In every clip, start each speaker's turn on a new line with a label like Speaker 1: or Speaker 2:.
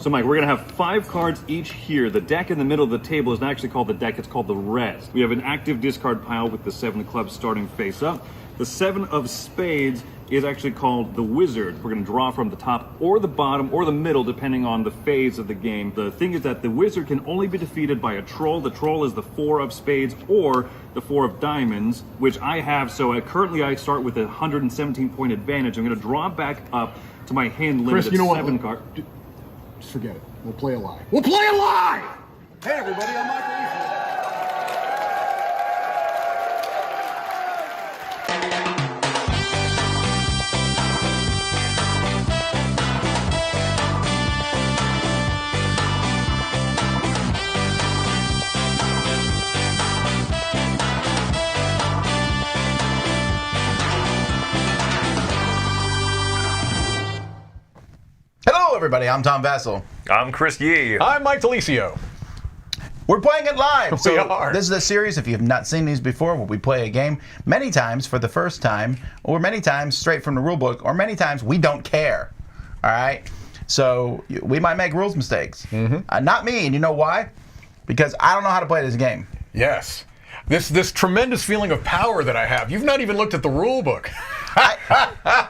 Speaker 1: So, Mike, we're going to have 5 cards each here. The deck in the middle of the table is not actually called the deck, it's called the rest. We have an active discard pile with the 7 of clubs starting face up. The 7 of spades is actually called the wizard. We're going to draw from the top or the bottom or the middle, depending on the phase of the game. The thing is that the wizard can only be defeated by a troll. The troll is the 4 of spades or the 4 of diamonds, which I have. So currently I start with a 117-point advantage. I'm going to draw back up to my hand limit
Speaker 2: Chris,
Speaker 1: of 7 cards.
Speaker 2: Just forget it. We'll play a lie. We'll play a lie! Hey, everybody, I'm Michael.
Speaker 3: Hello, everybody. I'm Tom Vassell.
Speaker 4: I'm Chris Yee.
Speaker 5: I'm Mike Delisio.
Speaker 3: We're playing it live.
Speaker 5: We are.
Speaker 3: This is a series, if you have not seen these before, where we play a game many times for the first time, or many times straight from the rule book, or many times we don't care. All right? So we might make rules mistakes. Not me, and you know why? Because I don't know how to play this game.
Speaker 5: Yes. This tremendous feeling of power that I have. You've not even looked at the rule book.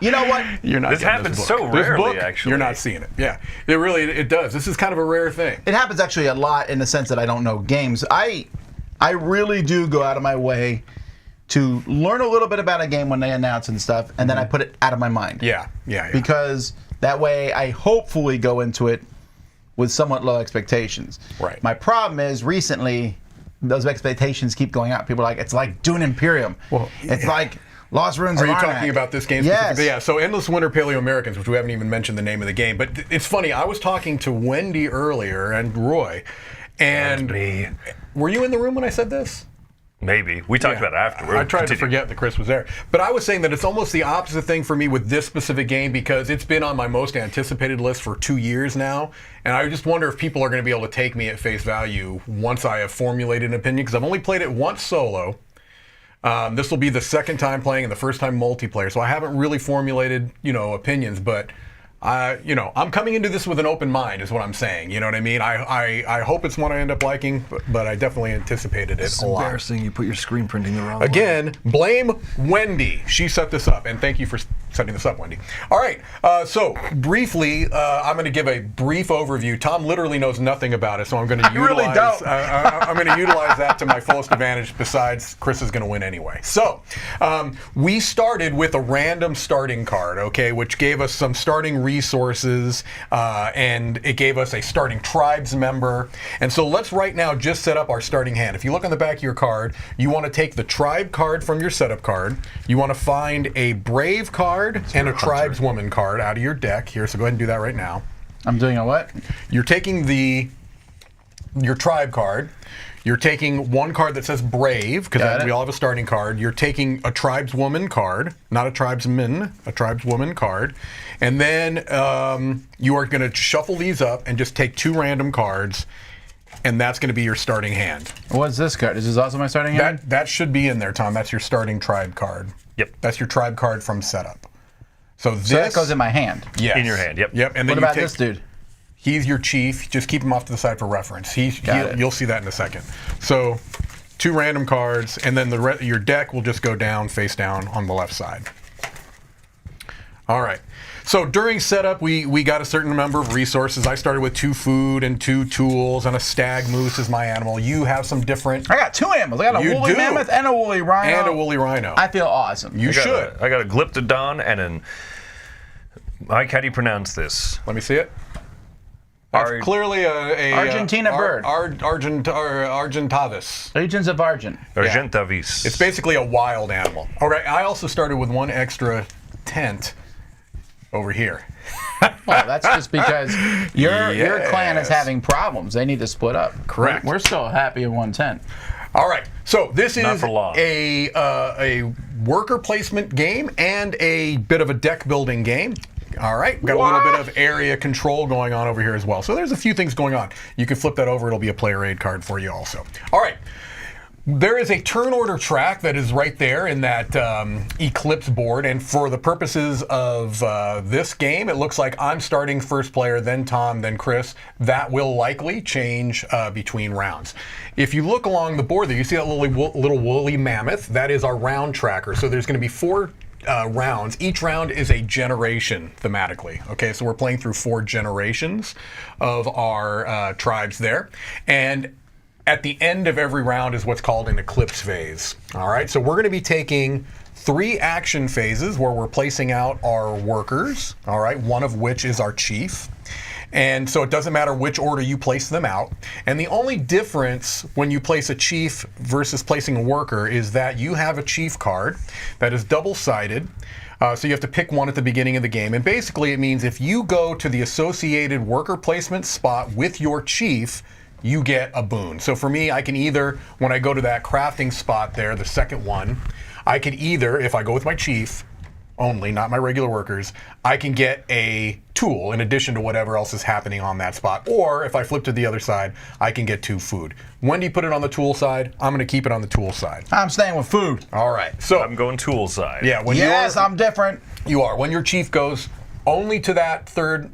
Speaker 3: You know what?
Speaker 5: You're not.
Speaker 4: This happens
Speaker 5: book.
Speaker 4: so
Speaker 5: This
Speaker 4: rarely,
Speaker 5: book,
Speaker 4: actually.
Speaker 5: You're not seeing it. Yeah, it does. This is kind of a rare thing.
Speaker 3: It happens actually a lot in the sense that I don't know games. I really do go out of my way to learn a little bit about a game when they announce and stuff, and then I put it out of my mind.
Speaker 5: Yeah.
Speaker 3: Because that way I hopefully go into it with somewhat low expectations.
Speaker 5: Right.
Speaker 3: My problem is recently those expectations keep going up. People are like, it's like Dune Imperium.
Speaker 5: Well,
Speaker 3: it's like Lost Ruins
Speaker 5: Are
Speaker 3: of
Speaker 5: you
Speaker 3: Arnak.
Speaker 5: talking about this game
Speaker 3: Yes.
Speaker 5: specifically? Yeah, so Endless Winter Paleoamericans, which we haven't even mentioned the name of the game. But it's funny, I was talking to Wendy earlier and Roy. And
Speaker 4: me.
Speaker 5: Were you in the room when I said this?
Speaker 4: Maybe. We talked about it afterward.
Speaker 5: I tried to forget that Chris was there. But I was saying that it's almost the opposite thing for me with this specific game because it's been on my most anticipated list for 2 years now. And I just wonder if people are going to be able to take me at face value once I have formulated an opinion because I've only played it once solo. This will be the second time playing and the first time multiplayer. So I haven't really formulated, opinions, but I'm coming into this with an open mind is what I'm saying. You know what I mean? I hope it's one I end up liking, but I definitely anticipated it a lot.
Speaker 6: Embarrassing. You put your screen printing the wrong way.
Speaker 5: Again, blame Wendy. She set this up, and thank you for setting this up, Wendy. All right, so briefly, I'm going to give a brief overview. Tom literally knows nothing about it, so I'm going to utilize.
Speaker 3: really don't.
Speaker 5: I'm going to utilize that to my fullest advantage. Besides, Chris is going to win anyway. So, we started with a random starting card, okay, which gave us some starting resources, and it gave us a starting tribes member. And so let's right now just set up our starting hand. If you look on the back of your card, you want to take the tribe card from your setup card. You want to find a brave card and a tribeswoman card out of your deck here. So go ahead and do that right now.
Speaker 3: I'm doing a what?
Speaker 5: You're taking your tribe card. You're taking one card that says brave, because we all have a starting card. You're taking a tribeswoman card, not a tribesman, a tribeswoman card. And then you are going to shuffle these up and just take 2 random cards, and that's going to be your starting hand.
Speaker 3: What's this card? Is this also my starting hand?
Speaker 5: That should be in there, Tom. That's your starting tribe card.
Speaker 4: Yep.
Speaker 5: That's your tribe card from setup. So
Speaker 3: that goes in my hand.
Speaker 5: Yes.
Speaker 4: In your hand, yep.
Speaker 5: Yep. And then
Speaker 3: What about this dude?
Speaker 5: He's your chief. Just keep him off to the side for reference. You'll see that in a second. So 2 random cards, and then your deck will just go down, face down on the left side. All right. So during setup, we got a certain number of resources. I started with 2 food and 2 tools, and a stag moose is my animal. You have some different.
Speaker 3: I got 2 animals. I got a woolly mammoth and a woolly rhino.
Speaker 5: And a woolly rhino.
Speaker 3: I feel awesome.
Speaker 5: You should.
Speaker 4: I got a glyptodon and an. Mike, how do you pronounce this?
Speaker 5: Let me see it. That's clearly a
Speaker 3: Argentina bird.
Speaker 5: Argentavis.
Speaker 3: Legions of Argent.
Speaker 4: Argentavis.
Speaker 5: It's basically a wild animal. All right. I also started with 1 extra tent over here.
Speaker 3: Well, that's just because your clan is having problems. They need to split up.
Speaker 5: Correct.
Speaker 3: We're still happy in 1 tent.
Speaker 5: All right. So this
Speaker 4: Not
Speaker 5: is
Speaker 4: for long.
Speaker 5: a worker placement game and a bit of a deck building game. All right, we've got a little bit of area control going on over here as well. So there's a few things going on. You can flip that over. It'll be a player aid card for you also. All right. There is a turn order track that is right there in that Eclipse board, and for the purposes of this game, it looks like I'm starting first player, then Tom, then Chris. That will likely change between rounds. If you look along the board there, you see that little woolly mammoth. That is our round tracker. So there's going to be 4 rounds. Each round is a generation thematically. Okay, so we're playing through 4 generations of our tribes there. And at the end of every round is what's called an Eclipse phase. All right, so we're going to be taking 3 action phases where we're placing out our workers, all right, one of which is our chief. And so it doesn't matter which order you place them out. And the only difference when you place a chief versus placing a worker is that you have a chief card that is double-sided. So you have to pick one at the beginning of the game. And basically it means if you go to the associated worker placement spot with your chief, you get a boon. So for me, I can either, when I go to that crafting spot there, the second one, I could either, if I go with my chief only, not my regular workers, I can get a tool in addition to whatever else is happening on that spot. Or if I flip to the other side, I can get 2 food. When do you put it on the tool side? I'm gonna keep it on the tool side.
Speaker 3: I'm staying with food.
Speaker 5: All right, so.
Speaker 4: I'm going tool side.
Speaker 5: Yeah, when
Speaker 3: Yes, I'm different.
Speaker 5: you are. When your chief goes only to that third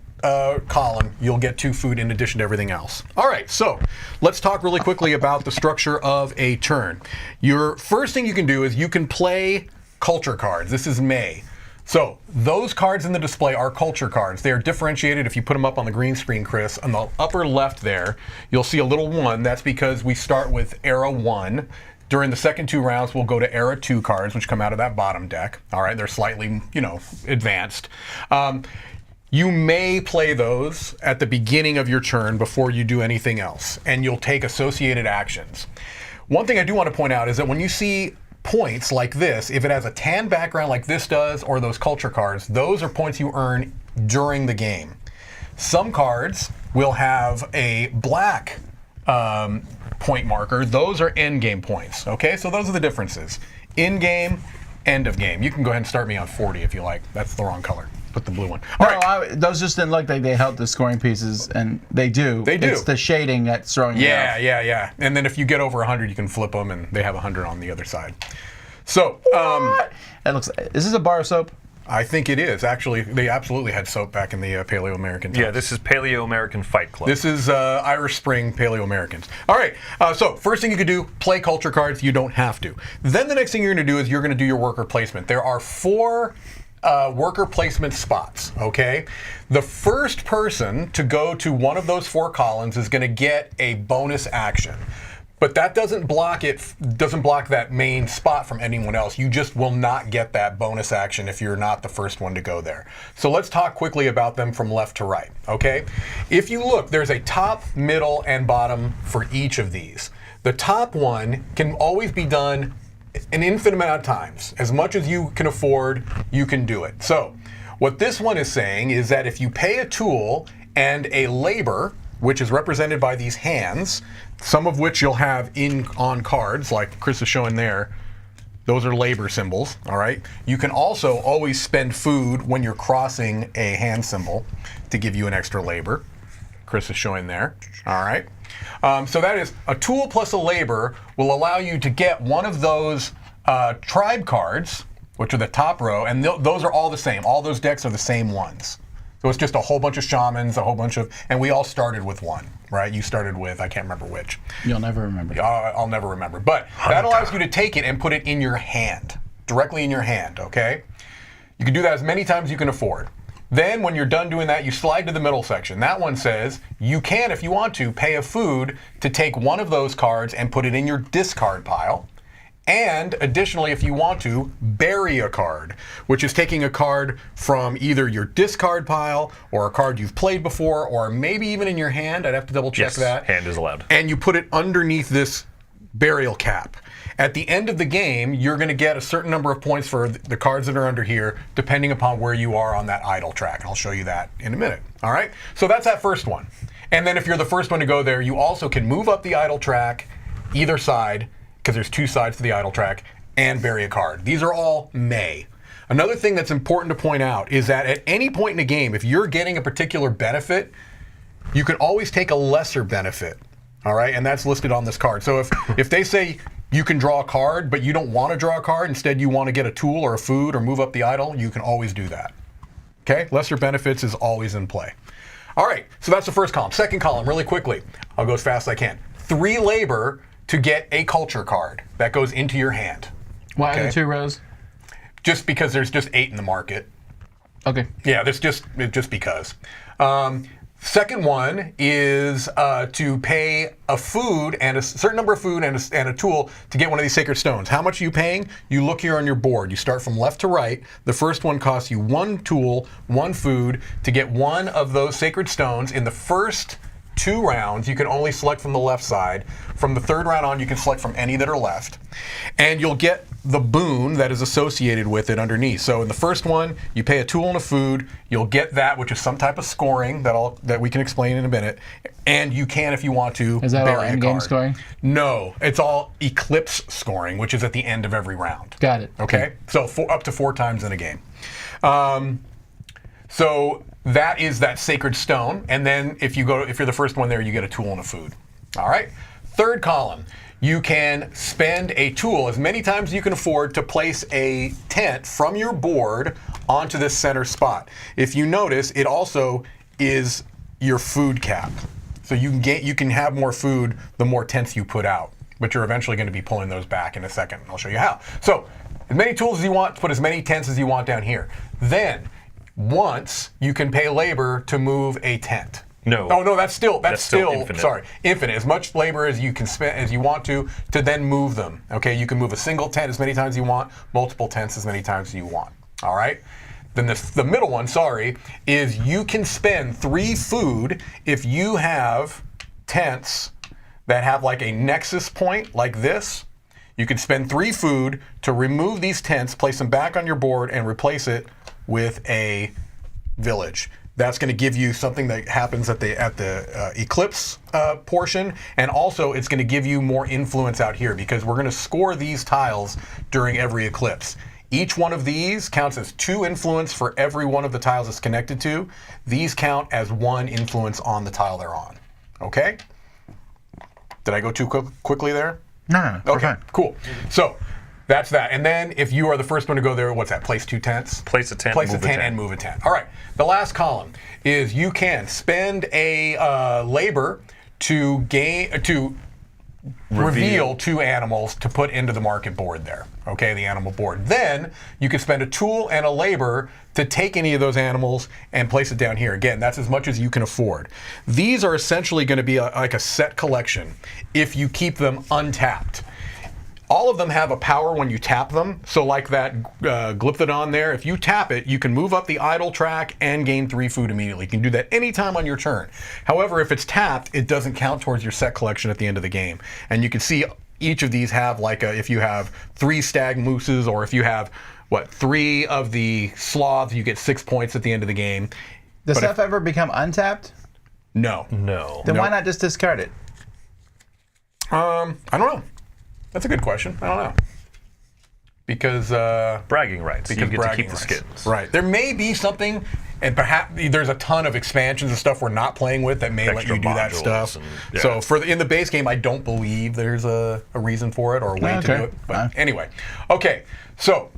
Speaker 5: column, you'll get 2 food in addition to everything else. All right, so let's talk really quickly about the structure of a turn. Your first thing you can do is you can play culture cards. This is May. So those cards in the display are culture cards. They are differentiated. If you put them up on the green screen, Chris, on the upper left there, you'll see a little 1. That's because we start with Era 1. During the second 2 rounds, we'll go to Era 2 cards, which come out of that bottom deck. All right, they're slightly, advanced. You may play those at the beginning of your turn before you do anything else, and you'll take associated actions. One thing I do want to point out is that when you see points like this, if it has a tan background like this does, or those culture cards, those are points you earn during the game. Some cards will have a black point marker. Those are end game points. Okay, so those are the differences. In game, end of game. You can go ahead and start me on 40 if you like. That's the wrong color. Put the blue one. All right.
Speaker 3: Those just didn't look like they helped the scoring pieces, and they do.
Speaker 5: They do.
Speaker 3: It's the shading that's throwing you off.
Speaker 5: Yeah. And then if you get over 100, you can flip them, and they have 100 on the other side. So,
Speaker 3: It looks. Is this a bar of soap?
Speaker 5: I think it is. Actually, they absolutely had soap back in the Paleoamerican times.
Speaker 4: Yeah, this is Paleoamerican Fight Club.
Speaker 5: This is Irish Spring Paleoamericans. All right, so first thing you could do, play culture cards. You don't have to. Then the next thing you're going to do is you're going to do your worker placement. There are 4 worker placement spots, okay? The first person to go to one of those 4 columns is going to get a bonus action. But that doesn't block that main spot from anyone else. You just will not get that bonus action if you're not the first one to go there. So let's talk quickly about them from left to right, okay? If you look, there's a top, middle, and bottom for each of these. The top one can always be done an infinite amount of times. As much as you can afford, you can do it. So what this one is saying is that if you pay a tool and a labor, which is represented by these hands, some of which you'll have on cards, like Chris is showing there. Those are labor symbols, all right? You can also always spend food when you're crossing a hand symbol to give you an extra labor. Chris is showing there, all right? So that is a tool plus a labor will allow you to get one of those tribe cards, which are the top row, and those are all the same. All those decks are the same ones. So it's just a whole bunch of shamans, and we all started with 1, right? You started with, I can't remember which.
Speaker 3: You'll never remember.
Speaker 5: I'll never remember. But that allows you to take it and put it in your hand, directly in your hand, okay? You can do that as many times as you can afford. Then when you're done doing that, you slide to the middle section. That one says you can, if you want to, pay a food to take one of those cards and put it in your discard pile. And additionally, if you want to, bury a card, which is taking a card from either your discard pile or a card you've played before, or maybe even in your hand. I'd have to double check that.
Speaker 4: Hand is allowed.
Speaker 5: And you put it underneath this burial cap. At the end of the game, you're going to get a certain number of points for the cards that are under here, depending upon where you are on that idle track. And I'll show you that in a minute. All right? So that's that first one. And then if you're the first one to go there, you also can move up the idle track, either side, because there's 2 sides to the idle track, and bury a card. These are all May. Another thing that's important to point out is that at any point in a game, if you're getting a particular benefit, you can always take a lesser benefit, all right? And that's listed on this card. So if they say you can draw a card, but you don't want to draw a card. Instead, you want to get a tool or a food or move up the idle. You can always do that. Okay? Lesser benefits is always in play. All right, so that's the first column. Second column, really quickly. I'll go as fast as I can. 3 labor to get a culture card that goes into your hand.
Speaker 3: Why are the 2 rows?
Speaker 5: Just because there's just 8 in the market.
Speaker 3: Okay.
Speaker 5: Yeah, there's just because. Second one is to pay a food and a certain number of food and a tool to get one of these sacred stones. How much are you paying? You look here on your board. You start from left to right. The first one costs you 1 tool, 1 food to get one of those sacred stones. In the first 2 rounds, you can only select from the left side. From the 3rd round on, you can select from any that are left. And you'll get the boon that is associated with it underneath. So in the first one, you pay a tool and a food. You'll get that, which is some type of scoring that we can explain in a minute. And you can, if you want to,
Speaker 3: is that
Speaker 5: bury
Speaker 3: all
Speaker 5: a
Speaker 3: in-game
Speaker 5: card.
Speaker 3: scoring?
Speaker 5: No, it's all Eclipse scoring, which is at the end of every round.
Speaker 3: Got it.
Speaker 5: Okay? So up to 4 times in a game. So that is that sacred stone, and then if you're the first one there, you get a tool and a food. All right. Third column, you can spend a tool as many times as you can afford to place a tent from your board onto this center spot. If you notice, it also is your food cap, so you can have more food the more tents you put out. But you're eventually going to be pulling those back in a second. I'll show you how. So as many tools as you want, put as many tents as you want down here. Then once you can pay labor to move a tent.
Speaker 4: No.
Speaker 5: Oh no, that's still
Speaker 4: infinite.
Speaker 5: Sorry, infinite. As much labor as you can spend as you want to then move them. Okay, you can move a single tent as many times as you want, multiple tents as many times as you want. All right. Then the middle one, is you can spend 3 food if you have tents that have like a nexus point like this. You can spend 3 food to remove these tents, place them back on your board, and replace it with a village. That's going to give you something that happens at the Eclipse portion, and also it's going to give you more influence out here because we're going to score these tiles during every eclipse. Each one of these counts as 2 influence for every one of the tiles it's connected to. These count as 1 influence on the tile they're on. Okay? Did I go too quickly there?
Speaker 3: No.
Speaker 5: Okay, cool. So that's that. And then if you are the first one to go there, what's that? Place 2 tents?
Speaker 4: Place a tent,
Speaker 5: Place
Speaker 4: move
Speaker 5: a tent and move a tent. All right. The last column is you can spend a labor to reveal 2 animals to put into the market board there. Okay, the animal board. Then you can spend a tool and a labor to take any of those animals and place it down here. Again, that's as much as you can afford. These are essentially going to be like a set collection if you keep them untapped. All of them have a power when you tap them. So like that Glyptodon there, if you tap it, you can move up the idle track and gain 3 food immediately. You can do that anytime on your turn. However, if it's tapped, it doesn't count towards your set collection at the end of the game. And you can see each of these have like if you have 3 stag mooses, or if you have 3 of the sloths, you get 6 points at the end of the game.
Speaker 3: Does stuff ever become untapped?
Speaker 5: No.
Speaker 3: Then why not just discard it?
Speaker 5: I don't know. That's a good question. I don't know. Because
Speaker 4: bragging rights.
Speaker 5: Because
Speaker 4: you get to keep the
Speaker 5: rights.
Speaker 4: skins.
Speaker 5: Right. There may be something, and perhaps there's a ton of expansions and stuff we're not playing with that may let
Speaker 4: Extra
Speaker 5: you do that
Speaker 4: modules
Speaker 5: stuff.
Speaker 4: and- yeah.
Speaker 5: So in the base game, I don't believe there's a reason for it or a way to do it. But anyway, okay. So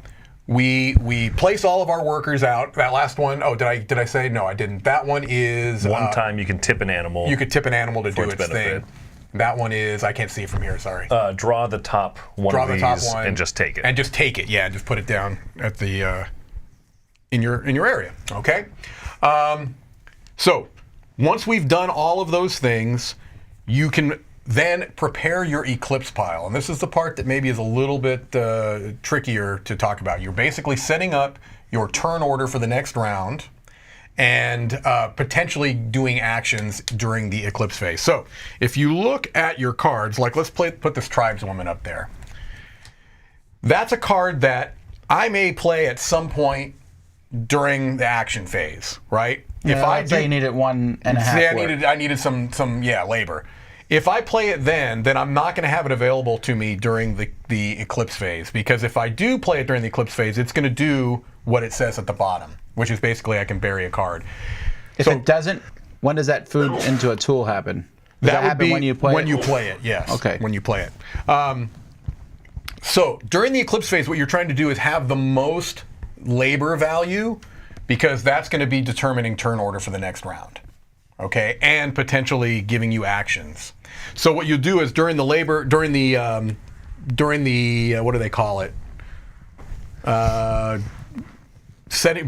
Speaker 5: we place all of our workers out. That last one, did I say? No, I didn't. That one is
Speaker 4: One time you can tip an animal.
Speaker 5: you could tip an animal to do
Speaker 4: its
Speaker 5: its
Speaker 4: benefit.
Speaker 5: thing. That one is, I can't see it from here, sorry.
Speaker 4: Draw the top one
Speaker 5: Draw
Speaker 4: of
Speaker 5: the
Speaker 4: these
Speaker 5: top one
Speaker 4: and just take it.
Speaker 5: And just take it, yeah. Just put it down at the in your area. Okay. So once we've done all of those things, you can then prepare your Eclipse pile, and this is the part that maybe is a little bit trickier to talk about. You're basically setting up your turn order for the next round, and potentially doing actions during the Eclipse phase. So if you look at your cards, like let's put this tribeswoman up there. That's a card that I may play at some point during the action phase, right?
Speaker 3: Yeah, if I say you needed 1.5.
Speaker 5: Say I needed some labor. If I play it then I'm not going to have it available to me during the Eclipse phase, because if I do play it during the Eclipse phase, it's going to do what it says at the bottom, which is basically I can bury a card.
Speaker 3: If it doesn't, when does that food into a tool happen? Does that
Speaker 5: would
Speaker 3: happen
Speaker 5: be
Speaker 3: when you play it?
Speaker 5: When you play it, yes.
Speaker 3: Okay.
Speaker 5: When you play it. So during the Eclipse phase, what you're trying to do is have the most labor value, because that's going to be determining turn order for the next round. Okay, and potentially giving you actions. So what you do is during the what do they call it?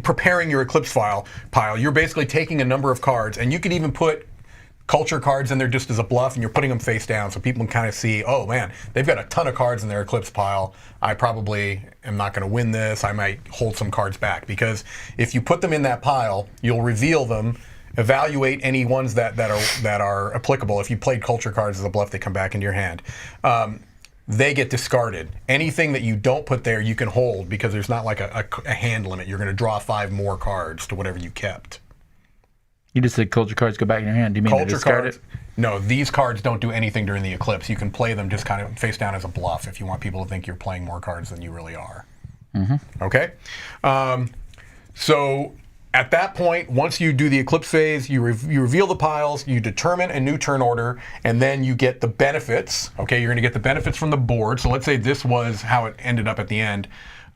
Speaker 5: Preparing your Eclipse pile, you're basically taking a number of cards, and you could even put culture cards in there just as a bluff, and you're putting them face down so people can kind of see, oh man, they've got a ton of cards in their Eclipse pile. I probably am not going to win this. I might hold some cards back, because if you put them in that pile, you'll reveal them, evaluate any ones that are applicable. If you played culture cards as a bluff, they come back into your hand. They get discarded. Anything that you don't put there, you can hold, because there's not like a hand limit. You're going to draw 5 more cards to whatever you kept.
Speaker 3: You just said culture cards go back in your hand. Do you mean to discard
Speaker 5: cards,
Speaker 3: it?
Speaker 5: No, these cards don't do anything during the Eclipse. You can play them just kind of face down as a bluff if you want people to think you're playing more cards than you really are. Okay? So at that point, once you do the Eclipse phase, you reveal the piles, you determine a new turn order, and then you get the benefits. Okay, you're going to get the benefits from the board. So let's say this was how it ended up at the end.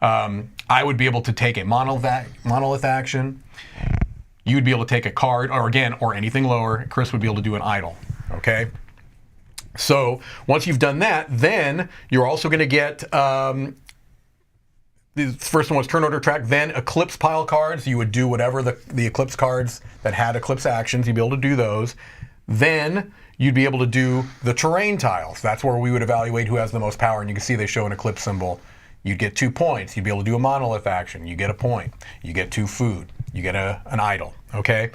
Speaker 5: I would be able to take a monolith action. You would be able to take a card, or anything lower. Chris would be able to do an idol. Okay. So once you've done that, then you're also going to get the first one was turn order track. Then Eclipse pile cards. You would do whatever the Eclipse cards that had Eclipse actions. You'd be able to do those. Then you'd be able to do the terrain tiles. That's where we would evaluate who has the most power. And you can see they show an Eclipse symbol. You'd get 2 points. You'd be able to do a monolith action. You get a point. You get 2 food. You get an idol. Okay.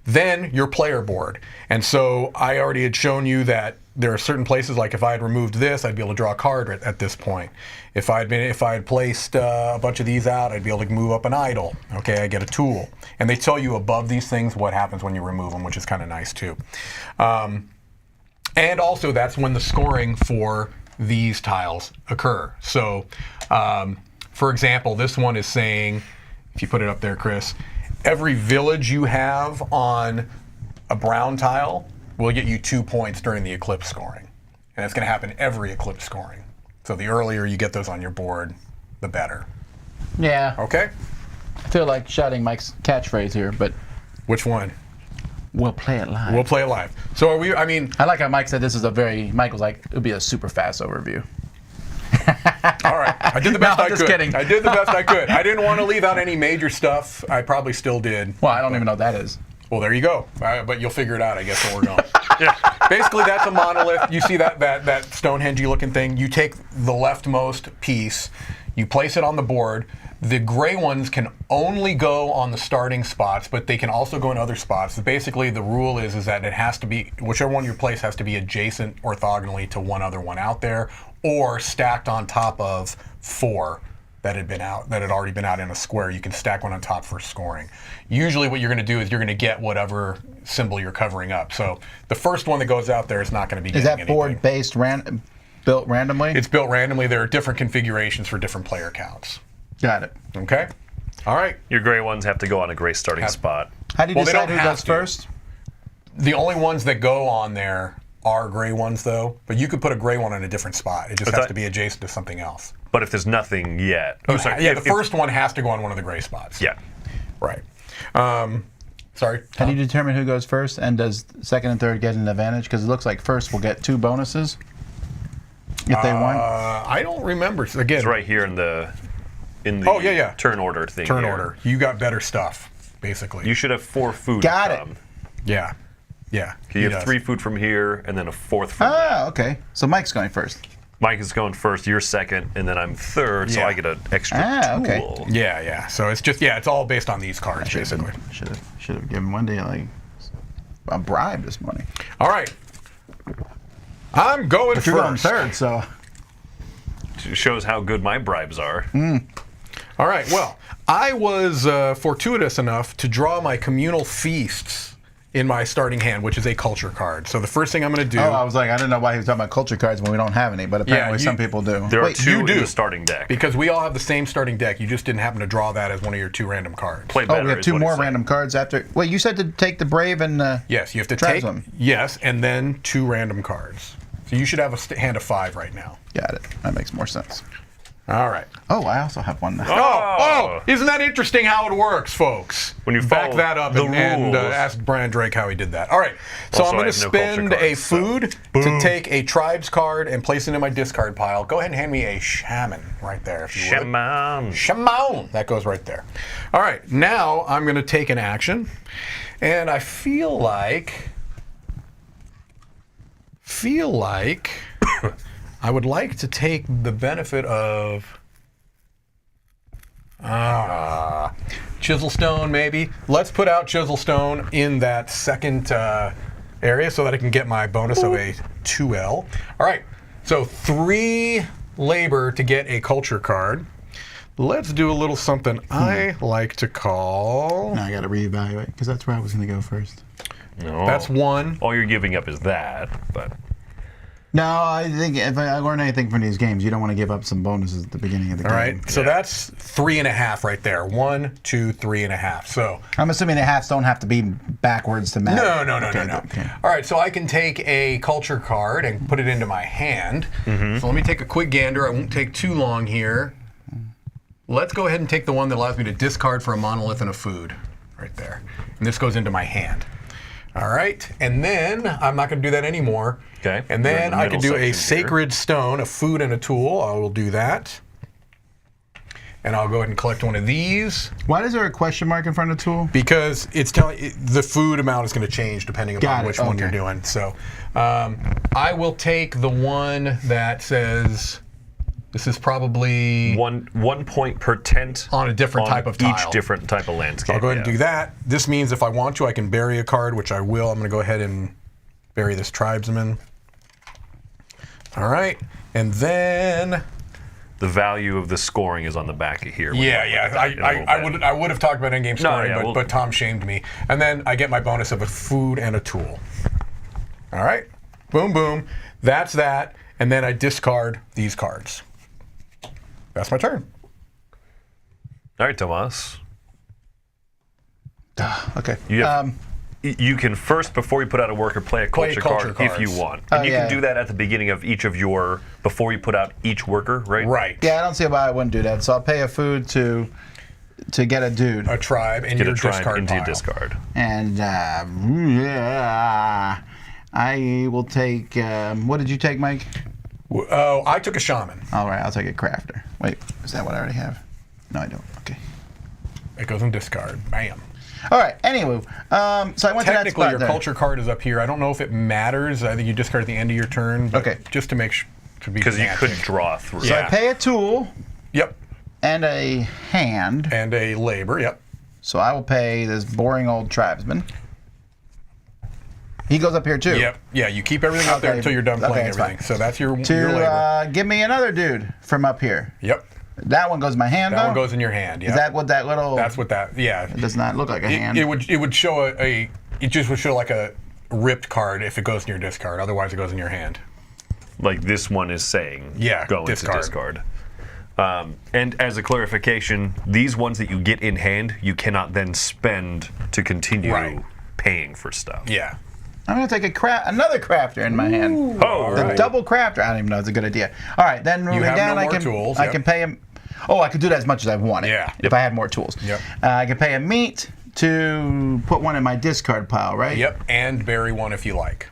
Speaker 5: Then your player board. And so I already had shown you that there are certain places, like if I had removed this, I'd be able to draw a card at this point. If I had placed a bunch of these out, I'd be able to move up an idol. Okay, I get a tool. And they tell you above these things what happens when you remove them, which is kind of nice too. And also that's when the scoring for these tiles occur. So for example, this one is saying, if you put it up there, Chris, every village you have on a brown tile will get you 2 points during the Eclipse scoring. And it's going to happen every Eclipse scoring. So the earlier you get those on your board, the better.
Speaker 3: Yeah.
Speaker 5: Okay?
Speaker 3: I feel like shouting Mike's catchphrase here, but
Speaker 5: Which one?
Speaker 3: we'll play it live.
Speaker 5: We'll play it live. So are we, I mean...
Speaker 3: I like how Mike said this is Mike was like, it would be a super fast overview.
Speaker 5: All right. I did the best I could.
Speaker 3: Just kidding.
Speaker 5: I did the best I could. I didn't want to leave out any major stuff. I probably still did.
Speaker 3: Well, I don't even know what that is.
Speaker 5: Well, there you go. But you'll figure it out, I guess, when we're going. Basically, that's a monolith. You see that Stonehenge-y looking thing? You take the leftmost piece, you place it on the board. The gray ones can only go on the starting spots, but they can also go in other spots. Basically, the rule is that it has to be, whichever one you place has to be adjacent orthogonally to one other one out there, or stacked on top of 4 that had already been out in a square. You can stack one on top for scoring. Usually what you're going to do is you're going to get whatever symbol you're covering up. So the first one that goes out there is not going to be getting anything.
Speaker 3: Is that board based built randomly?
Speaker 5: It's built randomly. There are different configurations for different player counts.
Speaker 3: Got it.
Speaker 5: Okay? All right.
Speaker 4: Your gray ones have to go on a gray starting spot.
Speaker 3: How do you
Speaker 5: Well, they
Speaker 3: decide
Speaker 5: don't
Speaker 3: who
Speaker 5: have
Speaker 3: goes
Speaker 5: to.
Speaker 3: first?
Speaker 5: The only ones that go on there are gray ones, though. But you could put a gray one in a different spot. It just has to be adjacent to something else.
Speaker 4: But if there's nothing yet... Oh, sorry.
Speaker 5: Yeah, the first one has to go on one of the gray spots.
Speaker 4: Yeah.
Speaker 5: Right. Sorry.
Speaker 3: How do you determine who goes first? And does second and third get an advantage? Because it looks like first will get 2 bonuses if they won.
Speaker 5: I don't remember. Again,
Speaker 4: It's right here in the turn order thing.
Speaker 5: Turn
Speaker 4: here.
Speaker 5: order. You got better stuff, basically.
Speaker 4: You should have 4 food.
Speaker 3: Got it.
Speaker 5: Yeah. Yeah.
Speaker 4: You have 3 food from here, and then a 4th from there.
Speaker 3: Ah, okay. So Mike's going first.
Speaker 4: Mike is going first, you're second, and then I'm third, so
Speaker 5: Yeah.
Speaker 4: I get an extra
Speaker 3: okay.
Speaker 4: tool.
Speaker 5: Yeah, yeah. So it's just, it's all based on these cards, basically.
Speaker 3: Should have given Wendy a bribe this morning.
Speaker 5: All right. I'm going
Speaker 3: But
Speaker 5: first.
Speaker 3: you're going third, so.
Speaker 4: It shows how good my bribes are.
Speaker 5: All right. Well, I was fortuitous enough to draw my communal feasts in my starting hand, which is a culture card. So the first thing I'm going to do...
Speaker 3: Oh, I was like, I didn't know why he was talking about culture cards when we don't have any, but apparently some people do.
Speaker 4: There are
Speaker 3: Wait,
Speaker 4: 2
Speaker 5: you
Speaker 4: in
Speaker 5: do.
Speaker 4: the starting deck.
Speaker 5: Because we all have the same starting deck. You just didn't happen to draw that as one of your 2 random cards.
Speaker 4: Play better
Speaker 3: we have
Speaker 4: is
Speaker 3: 2
Speaker 4: what
Speaker 3: more
Speaker 4: he's saying.
Speaker 3: random cards after. Wait, you said to take the Brave and.
Speaker 5: Yes, you have to
Speaker 3: Tribesman.
Speaker 5: take... Yes, and then 2 random cards. So you should have a hand of 5 right now.
Speaker 3: Got it. That makes more sense.
Speaker 5: All right.
Speaker 3: Oh, I also have one.
Speaker 5: Oh, isn't that interesting how it works, folks?
Speaker 4: When you
Speaker 5: back
Speaker 4: follow
Speaker 5: that up
Speaker 4: the
Speaker 5: and
Speaker 4: rules.
Speaker 5: ask Brian Drake how he did that. All right, so
Speaker 4: Also,
Speaker 5: I'm
Speaker 4: I
Speaker 5: going to
Speaker 4: have no culture
Speaker 5: spend a
Speaker 4: cards, so-
Speaker 5: food to take a tribes card and place it in my discard pile. Go ahead and hand me a shaman right there, if you would.
Speaker 4: Shaman.
Speaker 5: Shaman. That goes right there. All right, now I'm going to take an action, and I feel like I would like to take the benefit of Chiselstone, maybe. Let's put out Chiselstone in that second area so that I can get my bonus of a 2L. All right, so 3 labor to get a culture card. Let's do a little something I like to call...
Speaker 3: Now I got to reevaluate because that's where I was going to go first.
Speaker 4: No.
Speaker 5: That's 1.
Speaker 4: All you're giving up is that, but...
Speaker 3: No, I think if I learn anything from these games, you don't want to give up some bonuses at the beginning of the
Speaker 5: All
Speaker 3: game.
Speaker 5: right, so that's 3.5 right there. 1, 2, 3.5. So...
Speaker 3: I'm assuming the halves don't have to be backwards to match.
Speaker 5: No.
Speaker 3: Okay.
Speaker 5: All right, so I can take a culture card and put it into my hand. So let me take a quick gander. I won't take too long here. Let's go ahead and take the one that allows me to discard for a monolith and a food right there. And this goes into my hand. All right, and then I'm not going to do that anymore.
Speaker 4: Okay.
Speaker 5: And
Speaker 4: You're in
Speaker 5: then
Speaker 4: the
Speaker 5: I can
Speaker 4: middle
Speaker 5: do a
Speaker 4: section here.
Speaker 5: sacred stone, a food and a tool. I will do that. And I'll go ahead and collect one of these.
Speaker 3: Why is there a question mark in front of tool?
Speaker 5: Because it's telling the food amount is going to change depending upon
Speaker 3: Got it,
Speaker 5: which one you're
Speaker 3: okay.
Speaker 5: doing. So I will take the one that says this is probably
Speaker 4: One point per tent
Speaker 5: on a different type of tile.
Speaker 4: Each different type of landscape.
Speaker 5: I'll go ahead and do that. This means if I want to, I can bury a card, which I will. I'm going to go ahead and bury this tribesman. All right, and then
Speaker 4: The value of the scoring is on the back of here.
Speaker 5: I would have talked about endgame scoring, but Tom shamed me. And then I get my bonus of a food and a tool. All right, boom, boom. That's that, and then I discard these cards. That's my turn.
Speaker 4: All right, Tomas.
Speaker 3: Okay.
Speaker 4: You can first, before you put out a worker, play a culture, card if you want. And you can do that at the beginning of each of your, before you put out each worker, right?
Speaker 5: Right.
Speaker 3: Yeah, I don't see why I wouldn't do that. So I'll pay a food to get a dude.
Speaker 5: A tribe in
Speaker 4: Get
Speaker 5: your
Speaker 4: a tribe
Speaker 5: discard
Speaker 4: into
Speaker 5: pile.
Speaker 4: your discard.
Speaker 3: And I will take. What did you take, Mike?
Speaker 5: Oh, I took a shaman.
Speaker 3: All right, I'll take a crafter. Wait, is that what I already have? No, I don't. Okay.
Speaker 5: It goes in discard. Bam.
Speaker 3: All right. Anyway, so I went to that
Speaker 5: Technically,
Speaker 3: spot
Speaker 5: your
Speaker 3: there.
Speaker 5: culture card is up here. I don't know if it matters. I think you discard at the end of your turn. But
Speaker 3: Okay.
Speaker 5: Just to make sure.
Speaker 4: Because you could draw through.
Speaker 3: So I pay a tool
Speaker 5: Yep.
Speaker 3: and a hand.
Speaker 5: And a labor. Yep.
Speaker 3: So I will pay this boring old tribesman. He goes up here too.
Speaker 5: Yep. Yeah, you keep everything up there
Speaker 3: Okay.
Speaker 5: until you're done
Speaker 3: Okay,
Speaker 5: playing
Speaker 3: that's
Speaker 5: everything.
Speaker 3: fine.
Speaker 5: So that's your labor.
Speaker 3: To give me another dude from up here.
Speaker 5: Yep.
Speaker 3: That one goes in my hand.
Speaker 5: That
Speaker 3: though?
Speaker 5: one goes in your hand. Yep.
Speaker 3: Is that what that little?
Speaker 5: That's what that. Yeah.
Speaker 3: It does not look like a hand.
Speaker 5: It would show it just would show like a ripped card if it goes in your discard. Otherwise, it goes in your hand.
Speaker 4: Like this one is saying,
Speaker 5: Yeah,
Speaker 4: go
Speaker 5: discard.
Speaker 4: into discard. And as a clarification, these ones that you get in hand, you cannot then spend to continue
Speaker 5: Right.
Speaker 4: paying for stuff.
Speaker 5: Yeah.
Speaker 3: I'm gonna take another crafter in my hand.
Speaker 4: Oh,
Speaker 3: The
Speaker 4: right.
Speaker 3: double crafter. I don't even know. It's a good idea. All right, then moving
Speaker 5: have
Speaker 3: down,
Speaker 5: no
Speaker 3: I
Speaker 5: more
Speaker 3: can
Speaker 5: tools,
Speaker 3: I
Speaker 5: yep.
Speaker 3: can pay him. Oh, I could do that as much as I wanted.
Speaker 5: Yeah.
Speaker 3: If I had more tools.
Speaker 5: Yep.
Speaker 3: I can pay a meat to put one in my discard pile, right?
Speaker 5: Yep. And bury one if you like.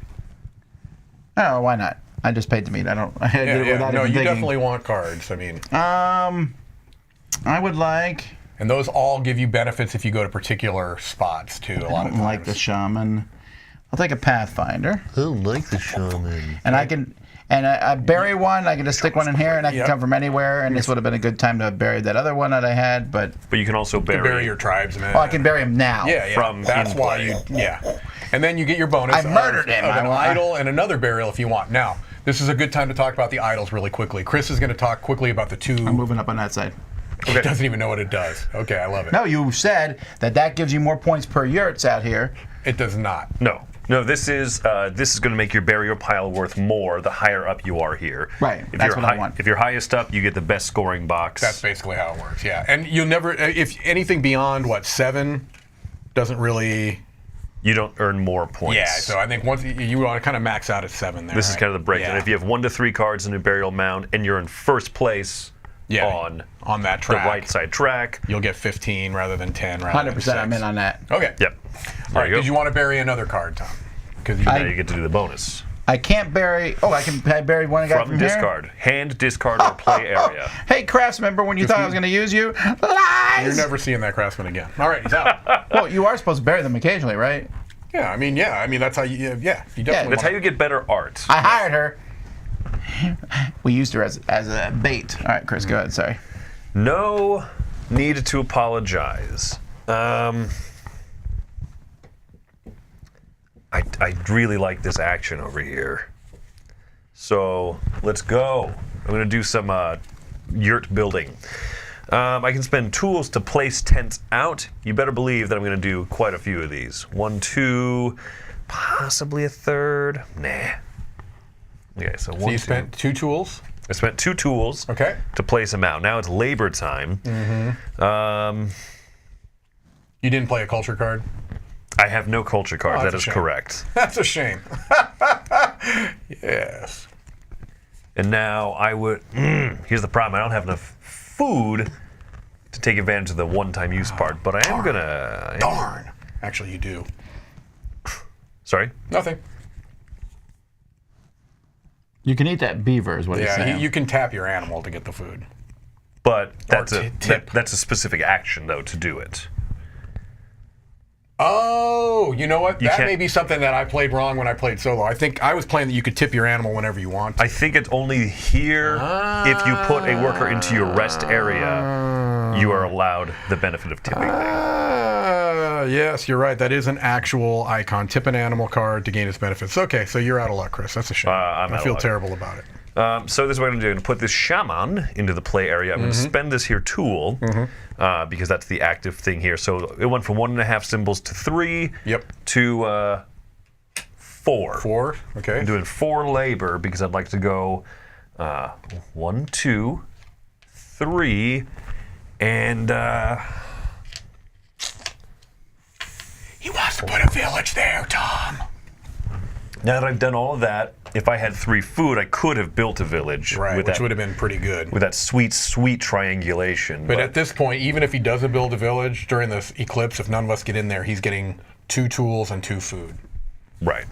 Speaker 3: Oh, why not? I just paid the meat. I don't. I did it without
Speaker 5: No,
Speaker 3: even
Speaker 5: you
Speaker 3: thinking.
Speaker 5: definitely want cards. I mean,
Speaker 3: I would like.
Speaker 5: and those all give you benefits if you go to particular spots too. A lot
Speaker 3: I
Speaker 5: of
Speaker 3: don't
Speaker 5: times.
Speaker 3: like the shaman. I'll take a pathfinder.
Speaker 4: I don't like the shaman.
Speaker 3: And I can, and I bury one. I can just stick one in here, and I can
Speaker 5: Yep.
Speaker 3: come from anywhere. And this would have been a good time to have buried that other one that I had. But
Speaker 4: But you can also
Speaker 5: bury your tribesmen.
Speaker 3: oh, I can bury him now.
Speaker 5: Yeah.
Speaker 4: from
Speaker 5: That's
Speaker 4: in
Speaker 5: why
Speaker 4: play.
Speaker 5: you. Yeah. And then you get your bonus.
Speaker 3: I murdered him.
Speaker 5: Of an
Speaker 3: I want-
Speaker 5: idol and another burial if you want. Now, this is a good time to talk about the idols really quickly. Chris is going to talk quickly about the two.
Speaker 3: I'm moving up on that side.
Speaker 5: He doesn't even know what it does. Okay, I love it.
Speaker 3: No, you said that gives you more points per yurts out here.
Speaker 5: It does not.
Speaker 4: No, this is going to make your burial pile worth more the higher up you are here.
Speaker 3: Right,
Speaker 4: If
Speaker 3: that's
Speaker 4: you're
Speaker 3: what I want.
Speaker 4: If you're highest up, you get the best scoring box.
Speaker 5: That's basically how it works. Yeah, and you'll never. If anything beyond 7 doesn't really.
Speaker 4: You don't earn more points.
Speaker 5: Yeah, so I think once you want to kind of max out at 7 there.
Speaker 4: This is
Speaker 5: right?
Speaker 4: kind of the breakdown.
Speaker 5: Yeah.
Speaker 4: If you have 1 to 3 cards in a burial mound and you're in first place,
Speaker 5: on that track.
Speaker 4: The right side track.
Speaker 5: You'll get 15 rather than 10. Rather
Speaker 3: 100%.
Speaker 5: than
Speaker 3: I'm in on that.
Speaker 5: Okay.
Speaker 4: Yep.
Speaker 5: All right. Did you want to bury another card, Tom? Because
Speaker 4: Now you get to do the bonus.
Speaker 3: I can't bury. Oh, can I bury one guy from
Speaker 4: discard.
Speaker 3: Here?
Speaker 4: Hand, discard, or play area.
Speaker 3: Hey, craftsman, remember when you thought I was going to use you? Lies!
Speaker 5: You're never seeing that craftsman again. All right, he's out.
Speaker 3: Well, you are supposed to bury them occasionally, right?
Speaker 5: Yeah, I mean, that's how you. Yeah, you definitely.
Speaker 4: That's how you get better art.
Speaker 3: I hired her. We used her as a bait. All right, Chris, go ahead. Sorry.
Speaker 4: No need to apologize. I really like this action over here. So let's go. I'm going to do some yurt building. I can spend tools to place tents out. You better believe that I'm going to do quite a few of these. 1, 2, possibly a third. Nah. Okay, so
Speaker 5: you spent 2 tools?
Speaker 4: I spent 2 tools to place them out. Now it's labor time.
Speaker 5: You didn't play a culture card?
Speaker 4: I have no culture cards. That is correct.
Speaker 5: That's a shame. Yes.
Speaker 4: And now I would. Here's the problem. I don't have enough food to take advantage of the one-time use part, but I am gonna.
Speaker 5: Darn. Actually, you do.
Speaker 4: Sorry?
Speaker 5: Nothing.
Speaker 3: You can eat that beaver, is what he's saying.
Speaker 5: Yeah, you can tap your animal to get the food.
Speaker 4: But that's
Speaker 5: tip.
Speaker 4: that's a specific action, though, to do it.
Speaker 5: Oh, you know what? That
Speaker 4: can't-
Speaker 5: may be something that I played wrong when I played solo. I think I was playing that you could tip your animal whenever you want.
Speaker 4: I think it's only here if you put a worker into your rest area, you are allowed the benefit of tipping them.
Speaker 5: Yes, you're right. That is an actual icon. Tip an animal card to gain its benefits. Okay, so you're out of luck, Chris. That's a shame.
Speaker 4: I'm out
Speaker 5: I
Speaker 4: of
Speaker 5: feel
Speaker 4: luck.
Speaker 5: terrible about it.
Speaker 4: So this is what I'm going to do. I'm going to put this shaman into the play area. I'm going to spend this here tool because that's the active thing here. So it went from 1.5 symbols to 3 to 4.
Speaker 5: 4, okay.
Speaker 4: I'm doing 4 labor because I'd like to go 1, 2, 3, and
Speaker 5: He wants to put a village there, Tom.
Speaker 4: now that I've done all of that, if I had 3 food, I could have built a village.
Speaker 5: Right,
Speaker 4: with
Speaker 5: which
Speaker 4: that,
Speaker 5: would have been pretty good.
Speaker 4: with that sweet, sweet triangulation.
Speaker 5: But at this point, even if he doesn't build a village during this eclipse, if none of us get in there, he's getting 2 tools and 2 food.
Speaker 4: Right.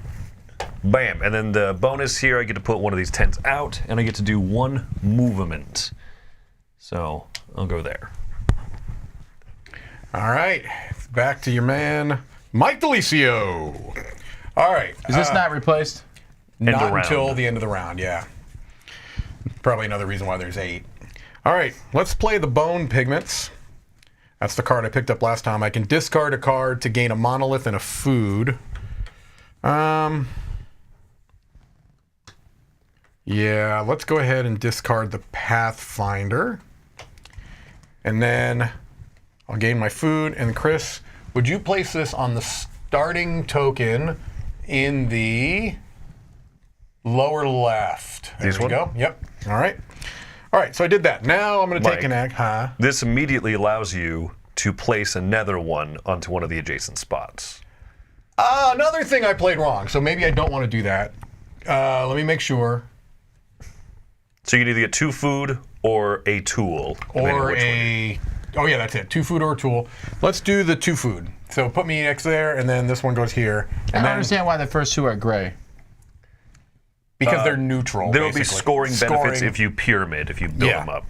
Speaker 4: Bam. And then the bonus here, I get to put one of these tents out, and I get to do 1 movement. So I'll go there.
Speaker 5: All right, back to your man, Mike Delisio. All right.
Speaker 3: Is this not replaced?
Speaker 5: Not
Speaker 4: of round.
Speaker 5: until the end of the round, yeah. Probably another reason why there's 8. All right, let's play the Bone Pigments. That's the card I picked up last time. I can discard a card to gain a monolith and a food. Yeah, let's go ahead and discard the Pathfinder. And then I'll gain my food. And Chris, would you place this on the starting token in the lower left? There
Speaker 4: This
Speaker 5: we
Speaker 4: one?
Speaker 5: go. Yep. All right. All right, so I did that. Now I'm going to take
Speaker 4: Mike.
Speaker 5: an act. Huh?
Speaker 4: This immediately allows you to place another one onto one of the adjacent spots.
Speaker 5: Another thing I played wrong, so maybe I don't want to do that. Let me make sure.
Speaker 4: So you can either get 2 food or a tool. depending on
Speaker 5: Or
Speaker 4: which one
Speaker 5: a... Oh, yeah, that's it. 2 food or a tool. Let's do the 2 food. So put me next there, and then this one goes here.
Speaker 3: I
Speaker 5: And
Speaker 3: don't
Speaker 5: then,
Speaker 3: understand why the first 2 are gray.
Speaker 5: because they're neutral,
Speaker 4: There will be
Speaker 5: basically.
Speaker 4: scoring benefits if you pyramid, if you build
Speaker 5: Yeah.
Speaker 4: them up.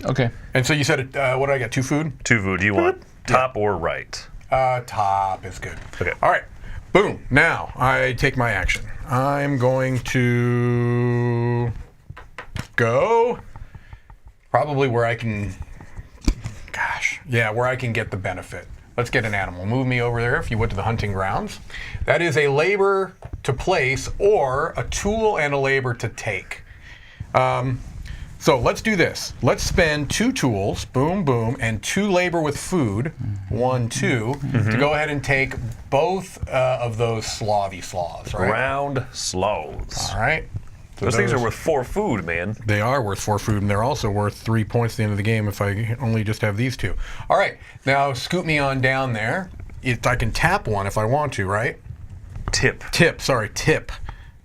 Speaker 3: Okay.
Speaker 5: And so you said, what did I get? 2 food?
Speaker 4: 2 food. Do you want top or right?
Speaker 5: Top is good.
Speaker 4: Okay.
Speaker 5: All right. Boom. Now I take my action. I'm going to go probably where I can. Gosh. Yeah, where I can get the benefit. Let's get an animal. Move me over there if you went to the hunting grounds. That is a labor to place or a tool and a labor to take. So let's do this. Let's spend 2 tools, boom, boom, and 2 labor with food, 1, 2, to go ahead and take both of those sloths, right?
Speaker 4: Round sloths.
Speaker 5: All right. So
Speaker 4: Those things are worth 4 food, man.
Speaker 5: They are worth 4 food, and they're also worth 3 points at the end of the game if I only just have these 2. All right. Now scoot me on down there. I can tap one if I want to, right?
Speaker 4: Tip.
Speaker 5: Tip.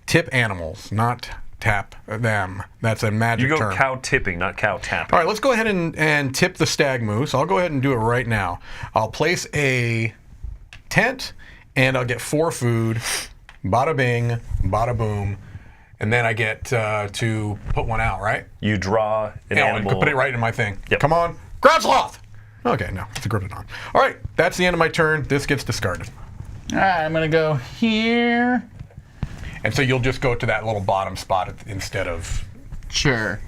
Speaker 5: Tip animals, not tap them. That's a magic
Speaker 4: You go
Speaker 5: term.
Speaker 4: cow tipping, not cow tapping.
Speaker 5: All right, let's go ahead and tip the stag moose. I'll go ahead and do it right now. I'll place a tent, and I'll get 4 food. Bada bing, bada boom. And then I get to put one out, right?
Speaker 4: You draw an animal.
Speaker 5: Put it right in my thing.
Speaker 4: Yep.
Speaker 5: Come on. Ground sloth! Okay, no, it's a Grippedon. All right, that's the end of my turn. This gets discarded.
Speaker 3: All right, I'm going to go here.
Speaker 5: And so you'll just go to that little bottom spot instead of...
Speaker 3: Sure.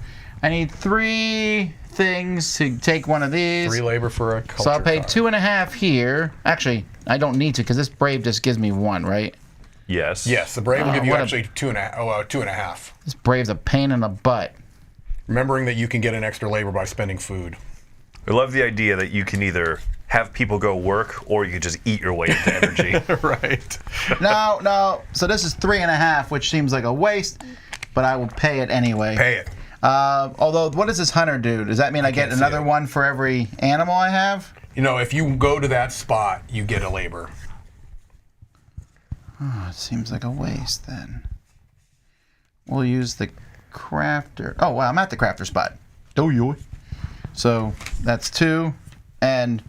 Speaker 3: I need 3 things to take one of these.
Speaker 5: 3 labor for a culture
Speaker 3: So I'll pay
Speaker 5: card.
Speaker 3: 2.5 here. Actually, I don't need to because this brave just gives me 1, right?
Speaker 4: Yes.
Speaker 5: Yes, the brave will give you
Speaker 3: what
Speaker 5: actually 2.5.
Speaker 3: This brave's a pain in the butt.
Speaker 5: Remembering that you can get an extra labor by spending food.
Speaker 4: I love the idea that you can either have people go work or you can just eat your way into energy.
Speaker 5: Right.
Speaker 3: No. So this is 3.5, which seems like a waste, but I will pay it anyway.
Speaker 5: Pay it.
Speaker 3: Although, what does this hunter do? Does that mean I get
Speaker 5: can't see
Speaker 3: another
Speaker 5: it.
Speaker 3: one for every animal I have?
Speaker 5: You know, if you go to that spot, you get a labor.
Speaker 3: Oh, it seems like a waste then. We'll use the crafter. Oh, wow, I'm at the crafter spot. Oh, yo. So that's 2, and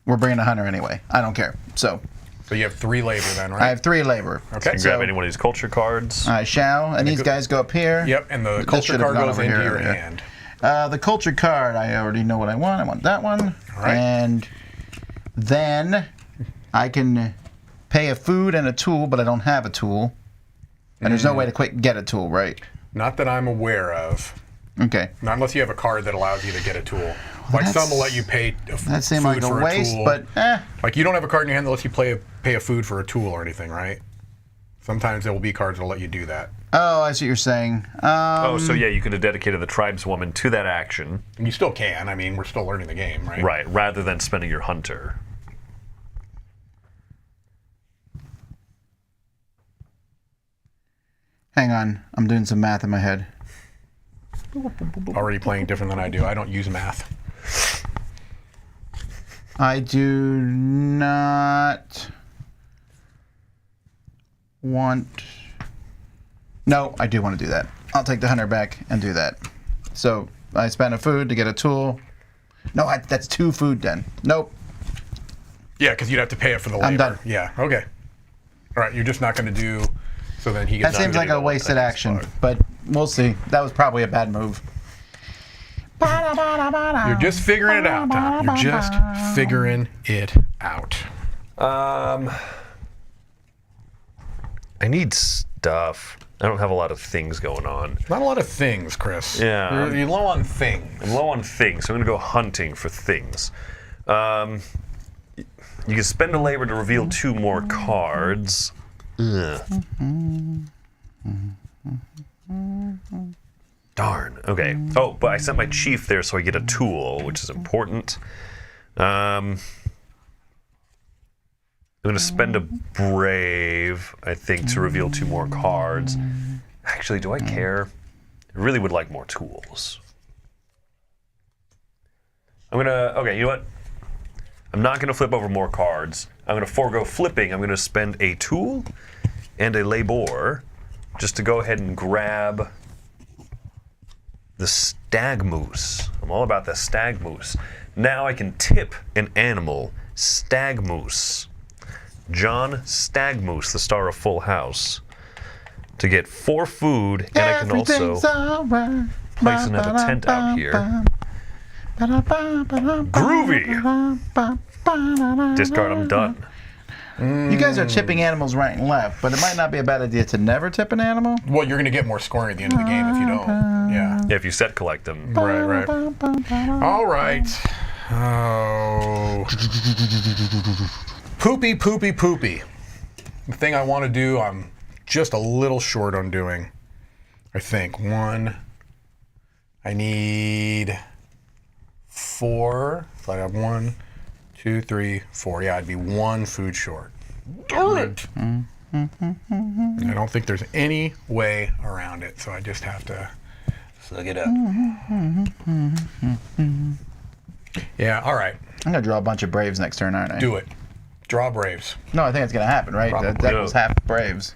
Speaker 3: we're bringing a hunter anyway. I don't care. So
Speaker 5: So you have 3 labor then, right?
Speaker 3: I have 3 labor.
Speaker 5: Okay.
Speaker 4: You
Speaker 3: So
Speaker 4: grab any one of these culture cards.
Speaker 3: I shall, and these guys go up here.
Speaker 5: Yep, and the
Speaker 3: This
Speaker 5: culture
Speaker 3: should have
Speaker 5: card
Speaker 3: gone
Speaker 5: goes
Speaker 3: over
Speaker 5: into
Speaker 3: here
Speaker 5: your
Speaker 3: earlier.
Speaker 5: hand.
Speaker 3: The culture card, I already know what I want. I want that one.
Speaker 5: All right.
Speaker 3: And then I can pay a food and a tool, but I don't have a tool. And there's no way to quick get a tool, right?
Speaker 5: Not that I'm aware of.
Speaker 3: Okay.
Speaker 5: Not unless you have a card that allows you to get a tool. Like some will let you pay
Speaker 3: That seemed
Speaker 5: food
Speaker 3: like
Speaker 5: for
Speaker 3: a waste,
Speaker 5: tool.
Speaker 3: but
Speaker 5: Like you don't have a card in your hand that lets you pay a food for a tool or anything, right? Sometimes there will be cards that will let you do that.
Speaker 3: Oh, I see what you're saying.
Speaker 4: Oh, so yeah, you could have dedicated the tribeswoman to that action.
Speaker 5: And you still can. I mean, we're still learning the game, right?
Speaker 4: Right, rather than spending your hunter.
Speaker 3: Hang on. I'm doing some math in my head.
Speaker 5: Already playing different than I do. I don't use math.
Speaker 3: I do not want... No, I do want to do that. I'll take the hunter back and do that. So I spent a food to get a tool. No, that's 2 food then. Nope.
Speaker 5: Yeah, because you'd have to pay it for the labor.
Speaker 3: I'm done.
Speaker 5: Yeah, okay. All right, you're just not going to do... So then he
Speaker 3: That
Speaker 5: gets...
Speaker 3: seems like a wasted action, but we'll see. That was probably a bad move.
Speaker 5: You're just figuring it out, Tom. You're just figuring it out.
Speaker 4: I need stuff. I don't have a lot of things going on.
Speaker 5: Not a lot of things, Chris.
Speaker 4: Yeah.
Speaker 5: You're low on things.
Speaker 4: I'm low on things, so I'm going to go hunting for things. You can spend a labor to reveal 2 more cards. Ugh. Darn. Okay. Oh, but I sent my chief there so I get a tool, which is important. I'm going to spend a brave, I think, to reveal 2 more cards. Actually, do I care? I really would like more tools. Okay, you know what? I'm not going to flip over more cards. I'm going to forego flipping. I'm going to spend a tool and a labor just to go ahead and grab the stag moose. I'm all about the stag moose. Now I can tip an animal, stag moose. John Stag Moose, the star of Full House, to get 4 food, and I can also place another tent out here. Groovy! Discard, I'm done.
Speaker 3: You guys are tipping animals right and left, but it might not be a bad idea to never tip an animal.
Speaker 5: Well, you're going to get more scoring at the end of the game if you don't. Yeah.
Speaker 4: Yeah, if you set collect them.
Speaker 5: Right. All right. Oh. Poopy. The thing I want to do, I'm just a little short on doing. I think. 1. I need 4. So I have 1, 2, 3, 4. Yeah, I'd be 1 food short. Darn it! I don't think there's any way around it, so I just have to suck it up. Yeah, all right.
Speaker 3: I'm going to draw a bunch of braves next turn, aren't I?
Speaker 5: Do it. Draw braves.
Speaker 3: No, I think it's going to happen, right? That
Speaker 4: Probably.
Speaker 3: was half braves.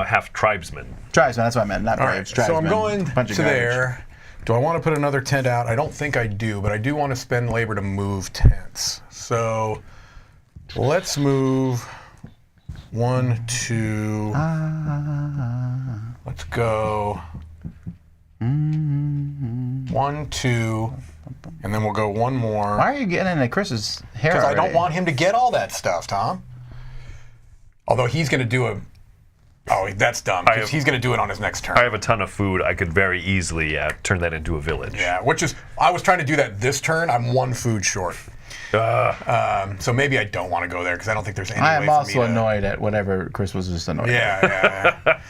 Speaker 4: half tribesmen.
Speaker 3: Tribesmen, that's what I meant, not
Speaker 5: All
Speaker 3: braves.
Speaker 5: right, so I'm
Speaker 3: Tribesmen.
Speaker 5: going
Speaker 3: Bunch of
Speaker 5: to
Speaker 3: garbage.
Speaker 5: there. Do I want to put another tent out? I don't think I do, but I do want to spend labor to move tents. So let's move 1, 2. Let's go 1, 2, and then we'll go one more.
Speaker 3: Why are you getting into Chris's hair?
Speaker 5: Because I don't
Speaker 3: already?
Speaker 5: want him to get all that stuff, Tom. Although he's going to do a... Oh, that's dumb, because he's going to do it on his next turn.
Speaker 4: I have a ton of food. I could very easily turn that into a village.
Speaker 5: Yeah, which is... I was trying to do that this turn. I'm 1 food short. So maybe I don't want to go there, because I don't think there's any way
Speaker 3: I
Speaker 5: for
Speaker 3: am
Speaker 5: me
Speaker 3: also
Speaker 5: to...
Speaker 3: annoyed at whatever Chris was just annoyed at.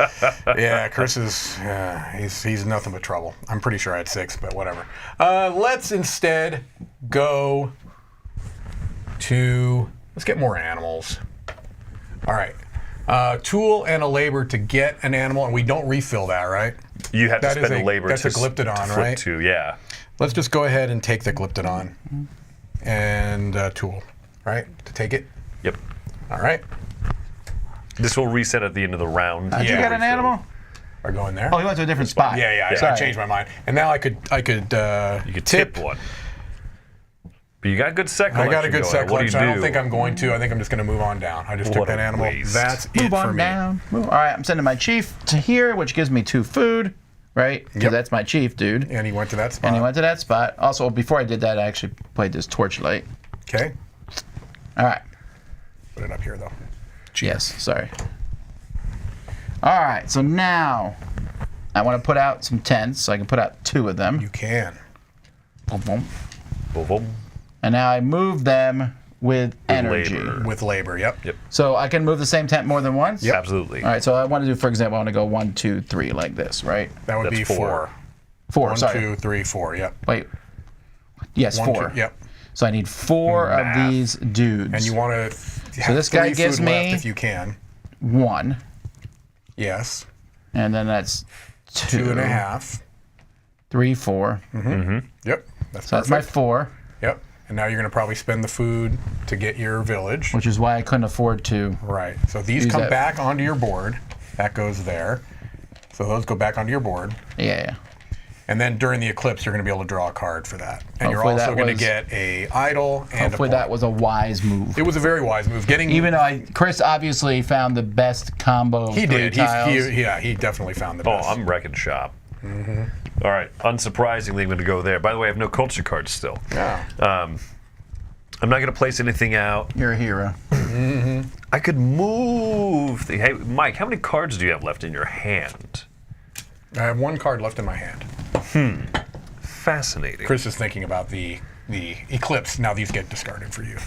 Speaker 5: Yeah, Chris is... he's nothing but trouble. I'm pretty sure I had 6, but whatever. Let's instead go to... Let's get more animals. All right. Tool and a labor to get an animal, and we don't refill that, right?
Speaker 4: You have to
Speaker 5: That is
Speaker 4: spend a labor
Speaker 5: that's
Speaker 4: to
Speaker 5: a glyptodon,
Speaker 4: to flip
Speaker 5: right?
Speaker 4: to, yeah.
Speaker 5: Let's just go ahead and take the glyptodon and tool, right? To take it.
Speaker 4: Yep.
Speaker 5: All right.
Speaker 4: This will reset at the end of the round.
Speaker 3: Did you
Speaker 5: Yeah,
Speaker 3: get an animal?
Speaker 5: We're going there.
Speaker 3: Oh, he went to a different spot.
Speaker 5: Yeah, I
Speaker 3: Sorry.
Speaker 5: changed my mind, and now I could
Speaker 4: You could tip one. But you got good set
Speaker 5: I
Speaker 4: collection.
Speaker 5: got a good
Speaker 4: going.
Speaker 5: set
Speaker 4: What do you
Speaker 5: collection. I don't
Speaker 4: do?
Speaker 5: think I'm going to. I think I'm just going to move on down. I just took
Speaker 4: What
Speaker 5: that
Speaker 4: a
Speaker 5: animal.
Speaker 4: waste.
Speaker 5: That's it
Speaker 3: Move
Speaker 5: for
Speaker 3: on
Speaker 5: me.
Speaker 3: down. Move. All right, I'm sending my chief to here, which gives me 2 food, right? Because
Speaker 5: Yep.
Speaker 3: that's my chief, dude.
Speaker 5: And he went to that spot.
Speaker 3: And he went to that spot. Also, before I did that, I actually played this torchlight.
Speaker 5: Okay.
Speaker 3: All right.
Speaker 5: Put it up here, though.
Speaker 3: Yes, sorry. All right, so now I want to put out some tents, so I can put out 2 of them.
Speaker 5: You can.
Speaker 3: Boom, boom.
Speaker 4: Boom, boom.
Speaker 3: And now I move them with energy.
Speaker 4: labor.
Speaker 5: With labor, yep.
Speaker 3: So I can move the same tent more than once?
Speaker 4: Yep. Absolutely.
Speaker 3: All right, so I want to do, for example, I want to go 1, 2, 3 like this, right?
Speaker 5: That would
Speaker 4: That's
Speaker 5: be
Speaker 4: 4.
Speaker 3: 4,
Speaker 5: 1,
Speaker 3: sorry.
Speaker 5: 2, 3, 4, yep.
Speaker 3: Wait. Yes,
Speaker 5: 1,
Speaker 3: 4.
Speaker 5: 2, yep.
Speaker 3: So I need 4 of
Speaker 4: Math.
Speaker 3: these dudes.
Speaker 5: And you want to have
Speaker 3: this guy
Speaker 5: 3
Speaker 3: gives
Speaker 5: food
Speaker 3: me-
Speaker 5: left if you can.
Speaker 3: 1,
Speaker 5: Yes.
Speaker 3: and then that's 2.
Speaker 5: 2.5.
Speaker 3: 3, 4.
Speaker 5: Yep. That's
Speaker 3: So that's my
Speaker 5: perfect.
Speaker 3: 4,
Speaker 5: Yep. And now you're going to probably spend the food to get your village.
Speaker 3: which is why I couldn't afford to.
Speaker 5: Right. So these
Speaker 3: Use
Speaker 5: come
Speaker 3: that.
Speaker 5: back onto your board. That goes there. So those go back onto your board.
Speaker 3: Yeah.
Speaker 5: And then during the eclipse, you're going to be able to draw a card for that. And you're
Speaker 3: Hopefully
Speaker 5: also
Speaker 3: that
Speaker 5: going to
Speaker 3: was-
Speaker 5: get a idol and
Speaker 3: Hopefully
Speaker 5: a
Speaker 3: that
Speaker 5: point.
Speaker 3: was a wise move.
Speaker 5: It was a very wise move. Getting
Speaker 3: Even though Chris obviously found the best combo of
Speaker 5: he
Speaker 3: 3
Speaker 5: did.
Speaker 3: tiles.
Speaker 5: He definitely found the
Speaker 4: Oh,
Speaker 5: best.
Speaker 4: I'm wrecking shop. All right. Unsurprisingly, I'm going to go there. By the way, I have no culture cards still.
Speaker 5: Yeah.
Speaker 4: I'm not going to place anything out.
Speaker 3: You're a hero.
Speaker 4: I could move. Hey, Mike, how many cards do you have left in your hand?
Speaker 5: I have 1 card left in my hand.
Speaker 4: Fascinating.
Speaker 5: Chris is thinking about the eclipse. Now these get discarded for you.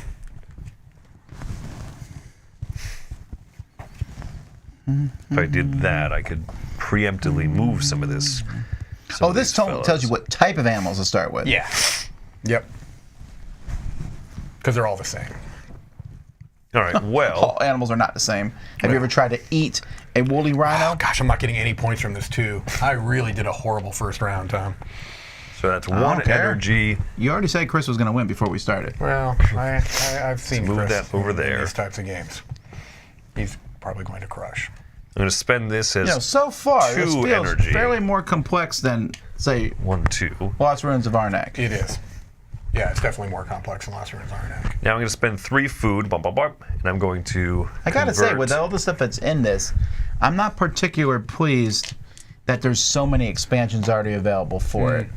Speaker 4: If I did that, I could preemptively move some of this.
Speaker 3: Oh, this tells you what type of animals to start with.
Speaker 5: Yeah. Yep. Because they're all the same.
Speaker 4: All right. Well,
Speaker 3: All animals are not the same. Have you ever tried to eat a woolly rhino?
Speaker 5: Oh, gosh, I'm not getting any points from this, too. I really did a horrible first round, Tom.
Speaker 4: so that's
Speaker 3: don't
Speaker 4: 1
Speaker 3: care.
Speaker 4: energy.
Speaker 3: You already said Chris was going to win before we started.
Speaker 5: Well, I've seen
Speaker 4: move
Speaker 5: Chris
Speaker 4: that over
Speaker 5: in
Speaker 4: there.
Speaker 5: these types of games. He's probably going to crush.
Speaker 4: I'm going to spend this as
Speaker 3: You know, so far, this
Speaker 4: 2
Speaker 3: feels
Speaker 4: energy.
Speaker 3: fairly more complex than, say,
Speaker 4: 1, 2.
Speaker 3: Lost Ruins of Arnak.
Speaker 5: It is. Yeah, it's definitely more complex than Lost Ruins of Arnak.
Speaker 4: Now I'm going to spend 3 food, bum, bum, bum, and I'm going to.
Speaker 3: I gotta say,
Speaker 4: convert.
Speaker 3: with all the stuff that's in this, I'm not particularly pleased that there's so many expansions already available for it.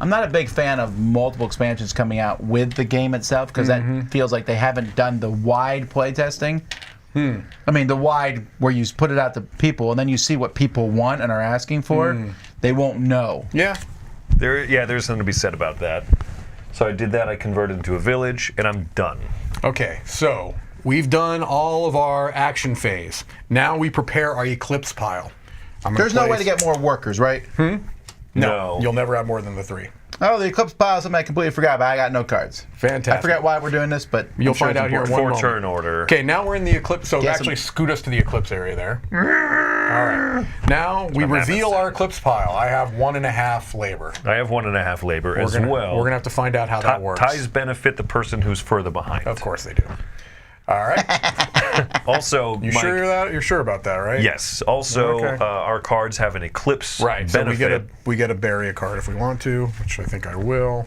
Speaker 3: I'm not a big fan of multiple expansions coming out with the game itself, because that feels like they haven't done the wide playtesting. I mean, the wide where you put it out to people and then you see what people want and are asking for, they won't know.
Speaker 5: Yeah.
Speaker 4: There's something to be said about that. So I did that. I converted into a village, and I'm done.
Speaker 5: Okay, so we've done all of our action phase. Now we prepare our eclipse pile. I'm gonna
Speaker 3: There's no way
Speaker 5: place-
Speaker 3: to get more workers, right?
Speaker 4: No.
Speaker 5: You'll never have more than the 3.
Speaker 3: Oh, the Eclipse pile is something I completely forgot about. I got no cards.
Speaker 5: Fantastic.
Speaker 3: I forgot why we're doing this, but
Speaker 5: You'll
Speaker 3: I'm sure
Speaker 5: find
Speaker 3: it's
Speaker 5: out here in
Speaker 3: important.
Speaker 5: one
Speaker 4: 4
Speaker 5: moment.
Speaker 4: turn order.
Speaker 5: Okay, now we're in the eclipse. So
Speaker 3: Yeah,
Speaker 5: actually, scoot us to the eclipse area there. All right. Now we
Speaker 4: I'm having
Speaker 5: reveal
Speaker 4: a
Speaker 5: our eclipse pile. I have 1.5 labor.
Speaker 4: I have 1.5 labor as
Speaker 5: We're
Speaker 4: well.
Speaker 5: gonna have to find out how that works.
Speaker 4: Ties benefit the person who's further behind.
Speaker 5: Of course they do. All right.
Speaker 4: Also,
Speaker 5: You
Speaker 4: Mike,
Speaker 5: sure you're sure about that, right?
Speaker 4: Yes. Also,
Speaker 5: Okay.
Speaker 4: Our cards have an Eclipse
Speaker 5: Right. So
Speaker 4: benefit.
Speaker 5: we get to bury a card if we want to, which I think I will.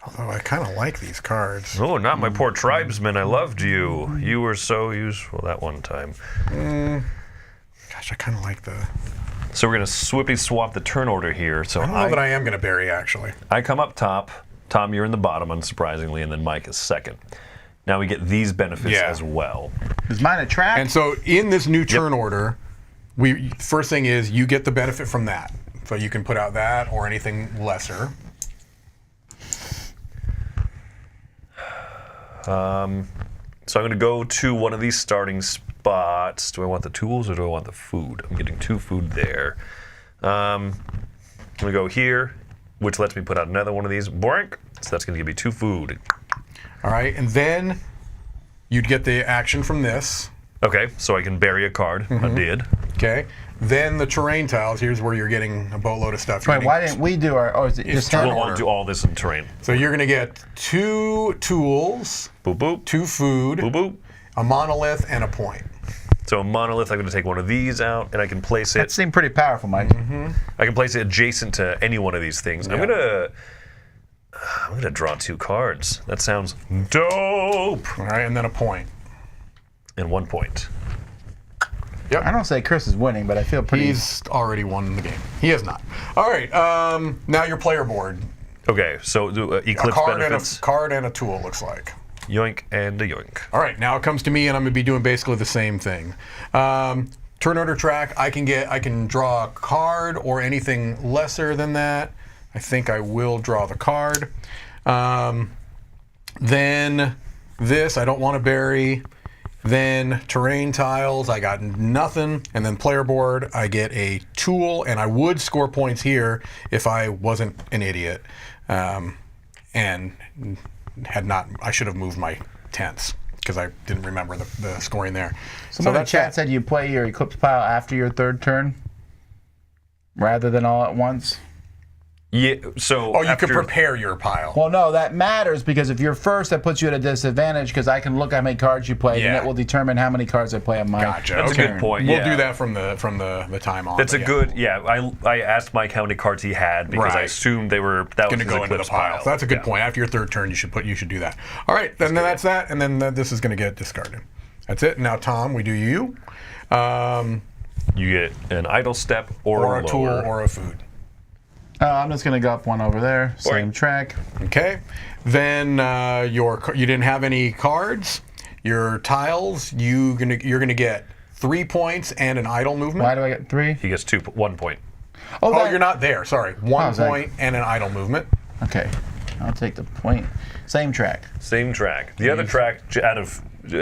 Speaker 5: Although I kind of like these cards.
Speaker 4: Oh, not my poor tribesman. I loved you. You were so useful that one time.
Speaker 5: Gosh, I kind of like the.
Speaker 4: So we're going to swippy swap the turn order here. So
Speaker 5: I don't know that I am going to bury, actually.
Speaker 4: I come up top. Tom, you're in the bottom, unsurprisingly, and then Mike is second. Now we get these benefits as well.
Speaker 3: Is mine a track?
Speaker 5: And so in this new turn order, first thing is you get the benefit from that. So you can put out that or anything lesser.
Speaker 4: So I'm going to go to one of these starting spots. Do I want the tools or do I want the food? I'm getting 2 food there. I'm going to go here, which lets me put out another one of these. Boink. So that's going to give me 2 food.
Speaker 5: All right, and then you'd get the action from this.
Speaker 4: Okay, so I can bury a card. I did.
Speaker 5: Okay. Then the terrain tiles. Here's where you're getting a boatload of stuff.
Speaker 3: Wait, why didn't we do our? Oh, is it
Speaker 5: It's
Speaker 3: just
Speaker 5: turn
Speaker 3: turn
Speaker 4: We'll
Speaker 5: order.
Speaker 4: want to do all this in terrain.
Speaker 5: So you're going to get 2 tools,
Speaker 4: Boop, boop.
Speaker 5: 2 food,
Speaker 4: Boop, boop.
Speaker 5: a monolith, and a point.
Speaker 4: So a monolith, I'm going to take one of these out, and I can place
Speaker 3: That
Speaker 4: it.
Speaker 3: seemed pretty powerful, Mike.
Speaker 4: I can place it adjacent to any one of these things. I'm gonna draw 2 cards. That sounds dope.
Speaker 5: All right, and then a point.
Speaker 4: And 1 point.
Speaker 3: I don't say Chris is winning, but I feel pretty.
Speaker 5: He's already won the game. He has not. All right, now your player board.
Speaker 4: Okay, so
Speaker 5: A
Speaker 4: Eclipse benefits.
Speaker 5: card and a tool, looks like.
Speaker 4: Yoink and a yoink.
Speaker 5: All right, now it comes to me, and I'm going to be doing basically the same thing. Turn order track, I can draw a card or anything lesser than that. I think I will draw the card. Then this, I don't want to bury. Then terrain tiles, I got nothing. And then player board, I get a tool, and I would score points here if I wasn't an idiot. And I should have moved my tents because I didn't remember the scoring there.
Speaker 3: Someone in the
Speaker 5: that's
Speaker 3: chat
Speaker 5: that.
Speaker 3: said you play your Eclipse pile after your 3rd turn, rather than all at once.
Speaker 4: Yeah. So
Speaker 5: Oh, you
Speaker 4: after,
Speaker 5: could prepare your pile.
Speaker 3: Well, no, that matters because if you're first, that puts you at a disadvantage because I can look how many cards you played, and
Speaker 5: Yeah.
Speaker 3: it will determine how many cards I play on my.
Speaker 5: Gotcha.
Speaker 4: That's a
Speaker 5: okay.
Speaker 4: good point,
Speaker 5: We'll
Speaker 4: yeah.
Speaker 5: do that from the time on.
Speaker 4: That's a
Speaker 5: but
Speaker 4: good. Yeah. I asked Mike how many cards he had because I
Speaker 5: Right.
Speaker 4: assumed that was
Speaker 5: Going to
Speaker 4: his
Speaker 5: go into the
Speaker 4: Eclipse
Speaker 5: pile. So that's a good
Speaker 4: Yeah.
Speaker 5: point. After your 3rd turn, you should do that. All right, then that's that, and then this is going to get discarded. That's it. Now, Tom, we do you.
Speaker 4: You get an idle step
Speaker 5: Or a
Speaker 4: lower.
Speaker 5: tool or a food.
Speaker 3: I'm just gonna go up one over there. Same
Speaker 4: Right.
Speaker 3: track.
Speaker 5: Okay. Then you didn't have any cards. Your tiles, you're gonna get 3 points and an idle movement.
Speaker 3: Why do I get 3?
Speaker 4: He gets 1 point.
Speaker 5: Oh,
Speaker 3: that-
Speaker 5: you're not there. Sorry. 1
Speaker 3: sorry.
Speaker 5: point and an idle movement.
Speaker 3: Okay, I'll take the point. Same track.
Speaker 4: Same track. The other track,
Speaker 5: Yeah.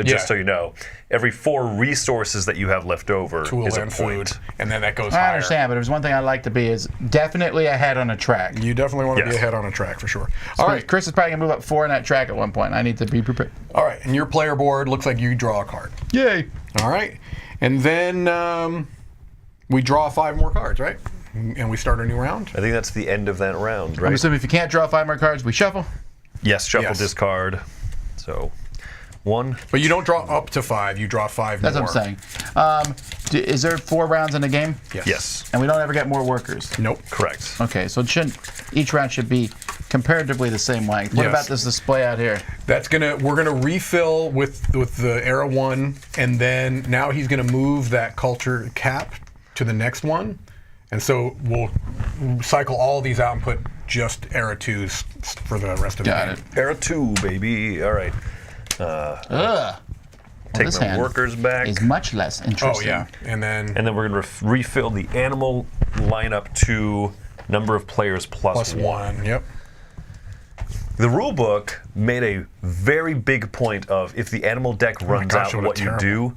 Speaker 4: just so you know, every 4 resources that you have left over
Speaker 5: Tool
Speaker 4: is a
Speaker 5: and
Speaker 4: point.
Speaker 5: food, and then that goes
Speaker 3: I
Speaker 5: higher.
Speaker 3: understand, but there's one thing I'd like to be is definitely ahead on a track.
Speaker 5: You definitely want to be
Speaker 4: Yes.
Speaker 5: ahead on a track for sure. All right.
Speaker 3: Chris is probably gonna move up 4 in that track at one point. I need to be prepared.
Speaker 5: All right. And your player board looks like you draw a card.
Speaker 3: Yay!
Speaker 5: All right. And then we draw 5 more cards, right? And we start a new round.
Speaker 4: I think that's the end of that round,
Speaker 3: I'm
Speaker 4: right?
Speaker 3: assuming if you can't draw 5 more cards, we shuffle.
Speaker 4: Yes, shuffle,
Speaker 5: Yes.
Speaker 4: discard. So, 1.
Speaker 5: But you don't draw up to 5. You draw 5
Speaker 3: That's
Speaker 5: more.
Speaker 3: what I'm saying. Is there 4 rounds in the game?
Speaker 4: Yes.
Speaker 3: And we don't ever get more workers.
Speaker 5: Nope.
Speaker 4: Correct.
Speaker 3: Okay, so each round should be comparatively the same length. What
Speaker 5: Yes.
Speaker 3: about this display out here?
Speaker 5: We're gonna refill with the era 1, and then now he's gonna move that culture cap to the next one, and so we'll cycle all these out and put just era 2s for the rest of the
Speaker 3: Got
Speaker 5: game.
Speaker 3: it.
Speaker 4: Era 2, baby. All right. Take
Speaker 3: this
Speaker 4: my
Speaker 3: hand
Speaker 4: workers back.
Speaker 3: Is much less
Speaker 5: Oh
Speaker 3: interesting.
Speaker 5: yeah, and then
Speaker 4: And then we're going to refill the animal lineup to number of players plus
Speaker 5: 1. Yep.
Speaker 4: The rule book made a very big point of if the animal deck runs
Speaker 5: gosh,
Speaker 4: out,
Speaker 5: what a
Speaker 4: what you
Speaker 5: terrible-
Speaker 4: do.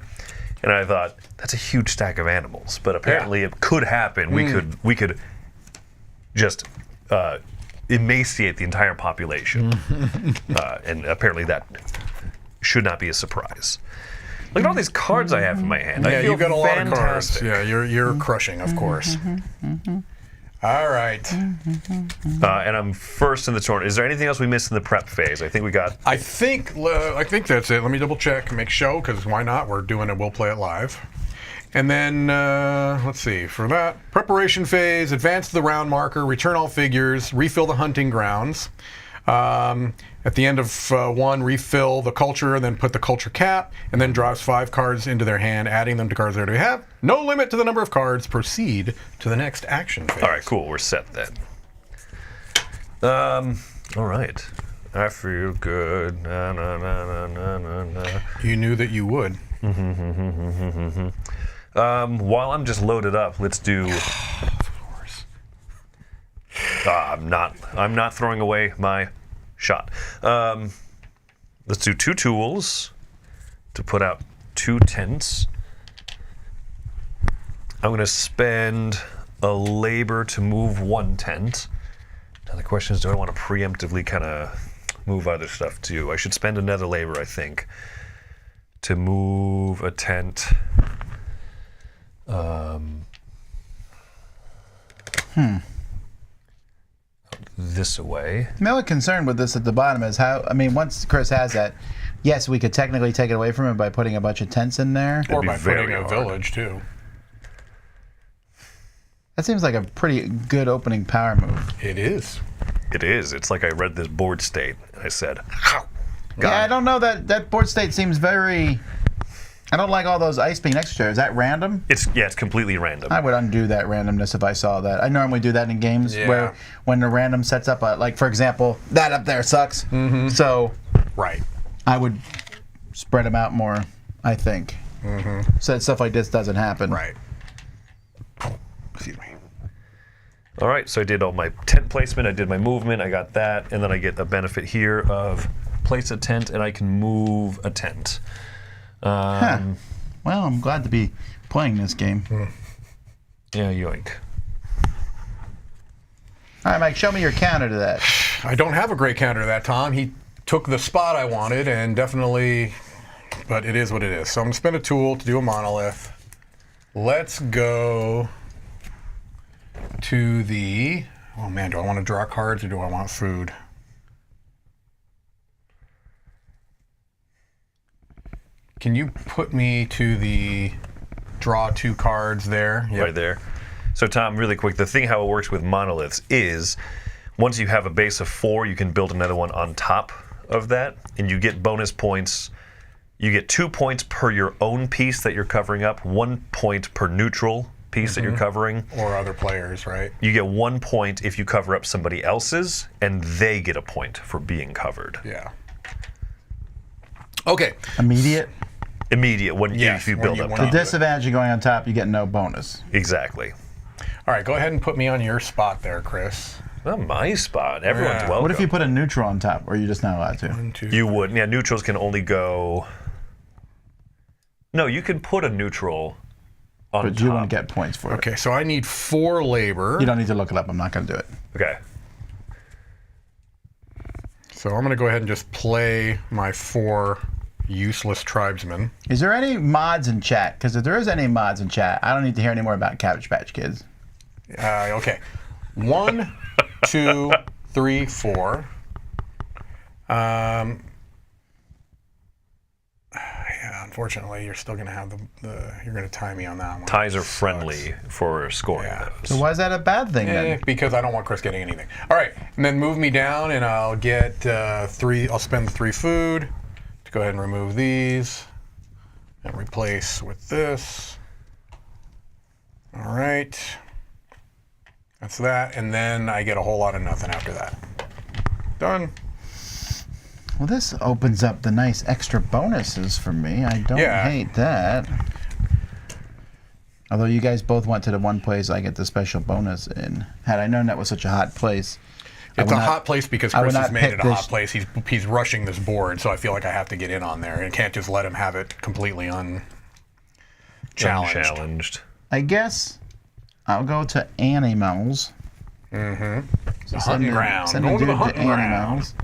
Speaker 4: And I thought that's a huge stack of animals, but apparently it could happen. We could just emaciate the entire population, and apparently that should not be a surprise. Look at all these cards I have in my hand. I
Speaker 5: Yeah,
Speaker 4: feel
Speaker 5: you've got a lot of cards.
Speaker 4: fantastic.
Speaker 5: Yeah, you're crushing, of course. All right.
Speaker 4: And I'm first in the tournament. Is there anything else we missed in the prep phase? I think we got.
Speaker 5: I think that's it. Let me double check and make show, because why not? We're doing it. We'll play it live. And then, let's see, for that, preparation phase, advance to the round marker, return all figures, refill the hunting grounds. At the end of one, refill the culture, then put the culture cap, and then draws 5 cards into their hand, adding them to cards they already have. No limit to the number of cards. Proceed to the next action phase.
Speaker 4: All right, cool. We're set then. All right. I feel good. Na, na, na, na, na, na.
Speaker 5: You knew that you would.
Speaker 4: While I'm just loaded up, let's do.
Speaker 5: Of course.
Speaker 4: I'm not throwing away my shot. Let's do 2 tools to put out 2 tents. I'm going to spend a labor to move 1 tent. Now the question is, do I want to preemptively kind of move other stuff too? I should spend another labor, I think, to move a tent. This away.
Speaker 3: My only concern with this at the bottom is how, I mean, once Chris has that, yes, we could technically take it away from him by putting a bunch of tents in there.
Speaker 5: Or
Speaker 4: be
Speaker 5: by
Speaker 4: very
Speaker 5: putting a
Speaker 4: hard.
Speaker 5: village, too.
Speaker 3: That seems like a pretty good opening power move.
Speaker 5: It is.
Speaker 4: It is. It's like I read this board state and I said,
Speaker 3: Yeah, I don't know, that board state seems very... I don't like all those ice being extra. Is that random?
Speaker 4: it's completely random.
Speaker 3: I would undo that randomness if I saw that. I normally do that in games
Speaker 5: Yeah.
Speaker 3: where when the random sets up, like for example, that up there sucks. Mm-hmm. So
Speaker 5: Right.
Speaker 3: I would spread them out more, I think. Mm-hmm. So that stuff like this doesn't happen.
Speaker 5: Right. Excuse me.
Speaker 4: All right, so I did all my tent placement, I did my movement, I got that, and then I get a benefit here of place a tent and I can move a tent.
Speaker 3: Well, I'm glad to be playing this game.
Speaker 4: Yeah, yoink.
Speaker 3: All right, Mike, show me your counter to that.
Speaker 5: I don't have a great counter to that, Tom. He took the spot I wanted, and definitely, but it is what it is. So I'm going to spend a tool to do a monolith. Let's go to the, oh man, do I want to draw cards or do I want food? Can you put me to the draw 2 cards there? Yep.
Speaker 4: Right there. So Tom, really quick, the thing how it works with monoliths is once you have a base of 4, you can build another one on top of that, and you get bonus points. You get 2 points per your own piece that you're covering up, 1 point per neutral piece that you're covering.
Speaker 5: Or other players, right?
Speaker 4: You get 1 point if you cover up somebody else's, and they get a point for being covered.
Speaker 5: Yeah. Okay.
Speaker 3: Immediate.
Speaker 4: Immediate when
Speaker 5: Yes,
Speaker 4: if you
Speaker 5: when
Speaker 4: build
Speaker 5: you
Speaker 4: up
Speaker 5: want
Speaker 3: The
Speaker 4: top.
Speaker 5: to-
Speaker 3: disadvantage of going on top, you get no bonus.
Speaker 4: Exactly.
Speaker 5: All right, go ahead and put me on your spot there, Chris.
Speaker 4: Not my spot. Everyone's
Speaker 5: Yeah.
Speaker 4: welcome.
Speaker 3: What if you put a neutral on top, or are you just not allowed to?
Speaker 5: 1, 2.
Speaker 4: You would. Yeah, neutrals can only go. No, you can put a neutral on
Speaker 3: But
Speaker 4: top.
Speaker 3: you want to get points for it.
Speaker 5: Okay, so I need 4 labor.
Speaker 3: You don't need to look it up. I'm not going to do it.
Speaker 4: Okay.
Speaker 5: So I'm going to go ahead and just play my 4 useless tribesmen.
Speaker 3: Is there any mods in chat? Because if there is any mods in chat, I don't need to hear any more about Cabbage Patch Kids.
Speaker 5: Okay. 1, 2, 3, 4. Yeah, unfortunately, you're still going to have you're going to tie me on that one.
Speaker 4: Ties are
Speaker 5: Sucks.
Speaker 4: friendly for scoring
Speaker 5: Yeah.
Speaker 4: those.
Speaker 3: So why is that a bad thing
Speaker 5: Eh,
Speaker 3: then?
Speaker 5: because I don't want Chris getting anything. All right, and then move me down, and I'll get 3. I'll spend the 3 food to go ahead and remove these and replace with this. All right, that's that, and then I get a whole lot of nothing after that. Done.
Speaker 3: Well, this opens up the nice extra bonuses for me. I don't
Speaker 5: Yeah.
Speaker 3: hate that. Although you guys both went to the one place I get the special bonus in. Had I known that was such a hot place,
Speaker 5: It's a hot place because
Speaker 3: I would
Speaker 5: Chris has
Speaker 3: not
Speaker 5: made
Speaker 3: pick
Speaker 5: it a hot
Speaker 3: this-
Speaker 5: place. He's rushing this board, so I feel like I have to get in on there and can't just let him have it completely unchallenged.
Speaker 4: Unchallenged.
Speaker 3: I guess I'll go to animals.
Speaker 5: The
Speaker 3: So
Speaker 5: hunting ground.
Speaker 3: Send a
Speaker 5: Going to the
Speaker 3: dude to
Speaker 5: hunting ground.
Speaker 3: animals.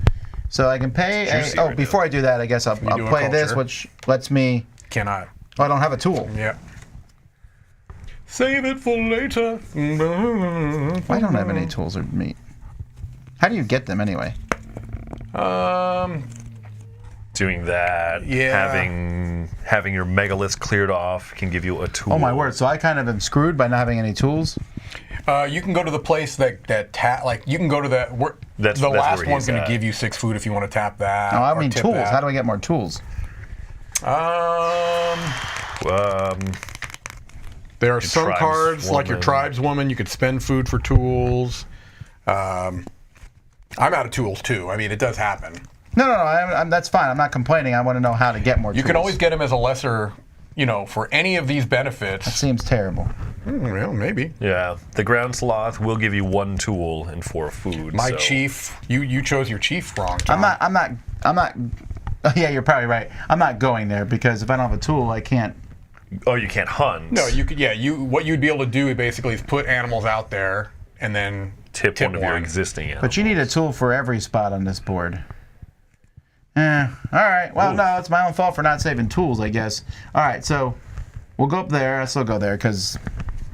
Speaker 3: So I can pay.
Speaker 4: Juicy right
Speaker 3: Before I do that, I guess I'll
Speaker 5: do a
Speaker 3: play this,
Speaker 5: culture.
Speaker 3: which lets me.
Speaker 5: Cannot.
Speaker 3: Oh, I don't have a tool.
Speaker 5: Yeah. Save it for later.
Speaker 3: I don't have any tools or meat. How do you get them anyway?
Speaker 4: Doing that, having your megaliths cleared off can give you a tool.
Speaker 3: Oh my word! So I kind of am screwed by not having any tools.
Speaker 5: You can go to the place like you can go to the
Speaker 4: That's
Speaker 5: last
Speaker 4: where
Speaker 5: one's
Speaker 4: he's
Speaker 5: going to
Speaker 4: at.
Speaker 5: give you 6 food if you want to tap that.
Speaker 3: No, I
Speaker 5: or
Speaker 3: mean
Speaker 5: tip
Speaker 3: tools.
Speaker 5: that.
Speaker 3: How do I get more tools?
Speaker 5: There are some cards like your
Speaker 4: tribeswoman.
Speaker 5: tribeswoman. You could spend food for tools. I'm out of tools too. I mean, it does happen.
Speaker 3: No. That's fine. I'm not complaining. I want to know how to get more tools.
Speaker 5: You can always get them as a lesser, for any of these benefits.
Speaker 3: That seems terrible.
Speaker 5: Well, maybe.
Speaker 4: Yeah, the ground sloth will give you 1 tool and 4 food.
Speaker 5: My
Speaker 4: so.
Speaker 5: chief, you chose your chief wrong, Tom.
Speaker 3: I'm not. Yeah, you're probably right. I'm not going there because if I don't have a tool, I can't.
Speaker 4: Oh, you can't hunt.
Speaker 5: No, you could. Yeah, what you'd be able to do basically is put animals out there and then
Speaker 4: tip one of your existing animals.
Speaker 3: But you need a tool for every spot on this board. All right. Well, no, it's my own fault for not saving tools, I guess. All right, so we'll go up there. I still go there because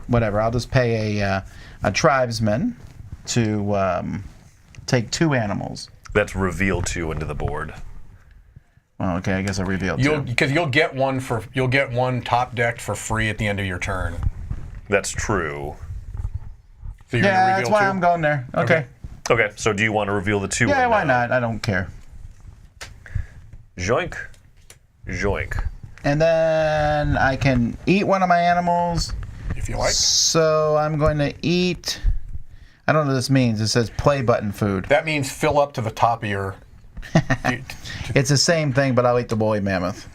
Speaker 3: whatever. I'll just pay a tribesman to take 2 animals.
Speaker 4: That's reveal 2 into the board.
Speaker 3: Oh, okay. I guess I revealed 2.
Speaker 5: Because you'll get one top decked for free at the end of your turn.
Speaker 4: That's true.
Speaker 5: So you're
Speaker 3: Yeah,
Speaker 5: gonna
Speaker 3: that's
Speaker 5: reveal
Speaker 3: why
Speaker 5: 2?
Speaker 3: I'm going there. Okay.
Speaker 4: Okay, so do you want to reveal the 2?
Speaker 3: Yeah,
Speaker 4: or
Speaker 3: why
Speaker 4: no?
Speaker 3: not? I don't care.
Speaker 4: Joink. Joink.
Speaker 3: And then I can eat one of my animals.
Speaker 5: If you like.
Speaker 3: So I'm going to eat. I don't know what this means. It says play button food.
Speaker 5: That means fill up to the top of your.
Speaker 3: It's the same thing, but I'll eat the woolly mammoth.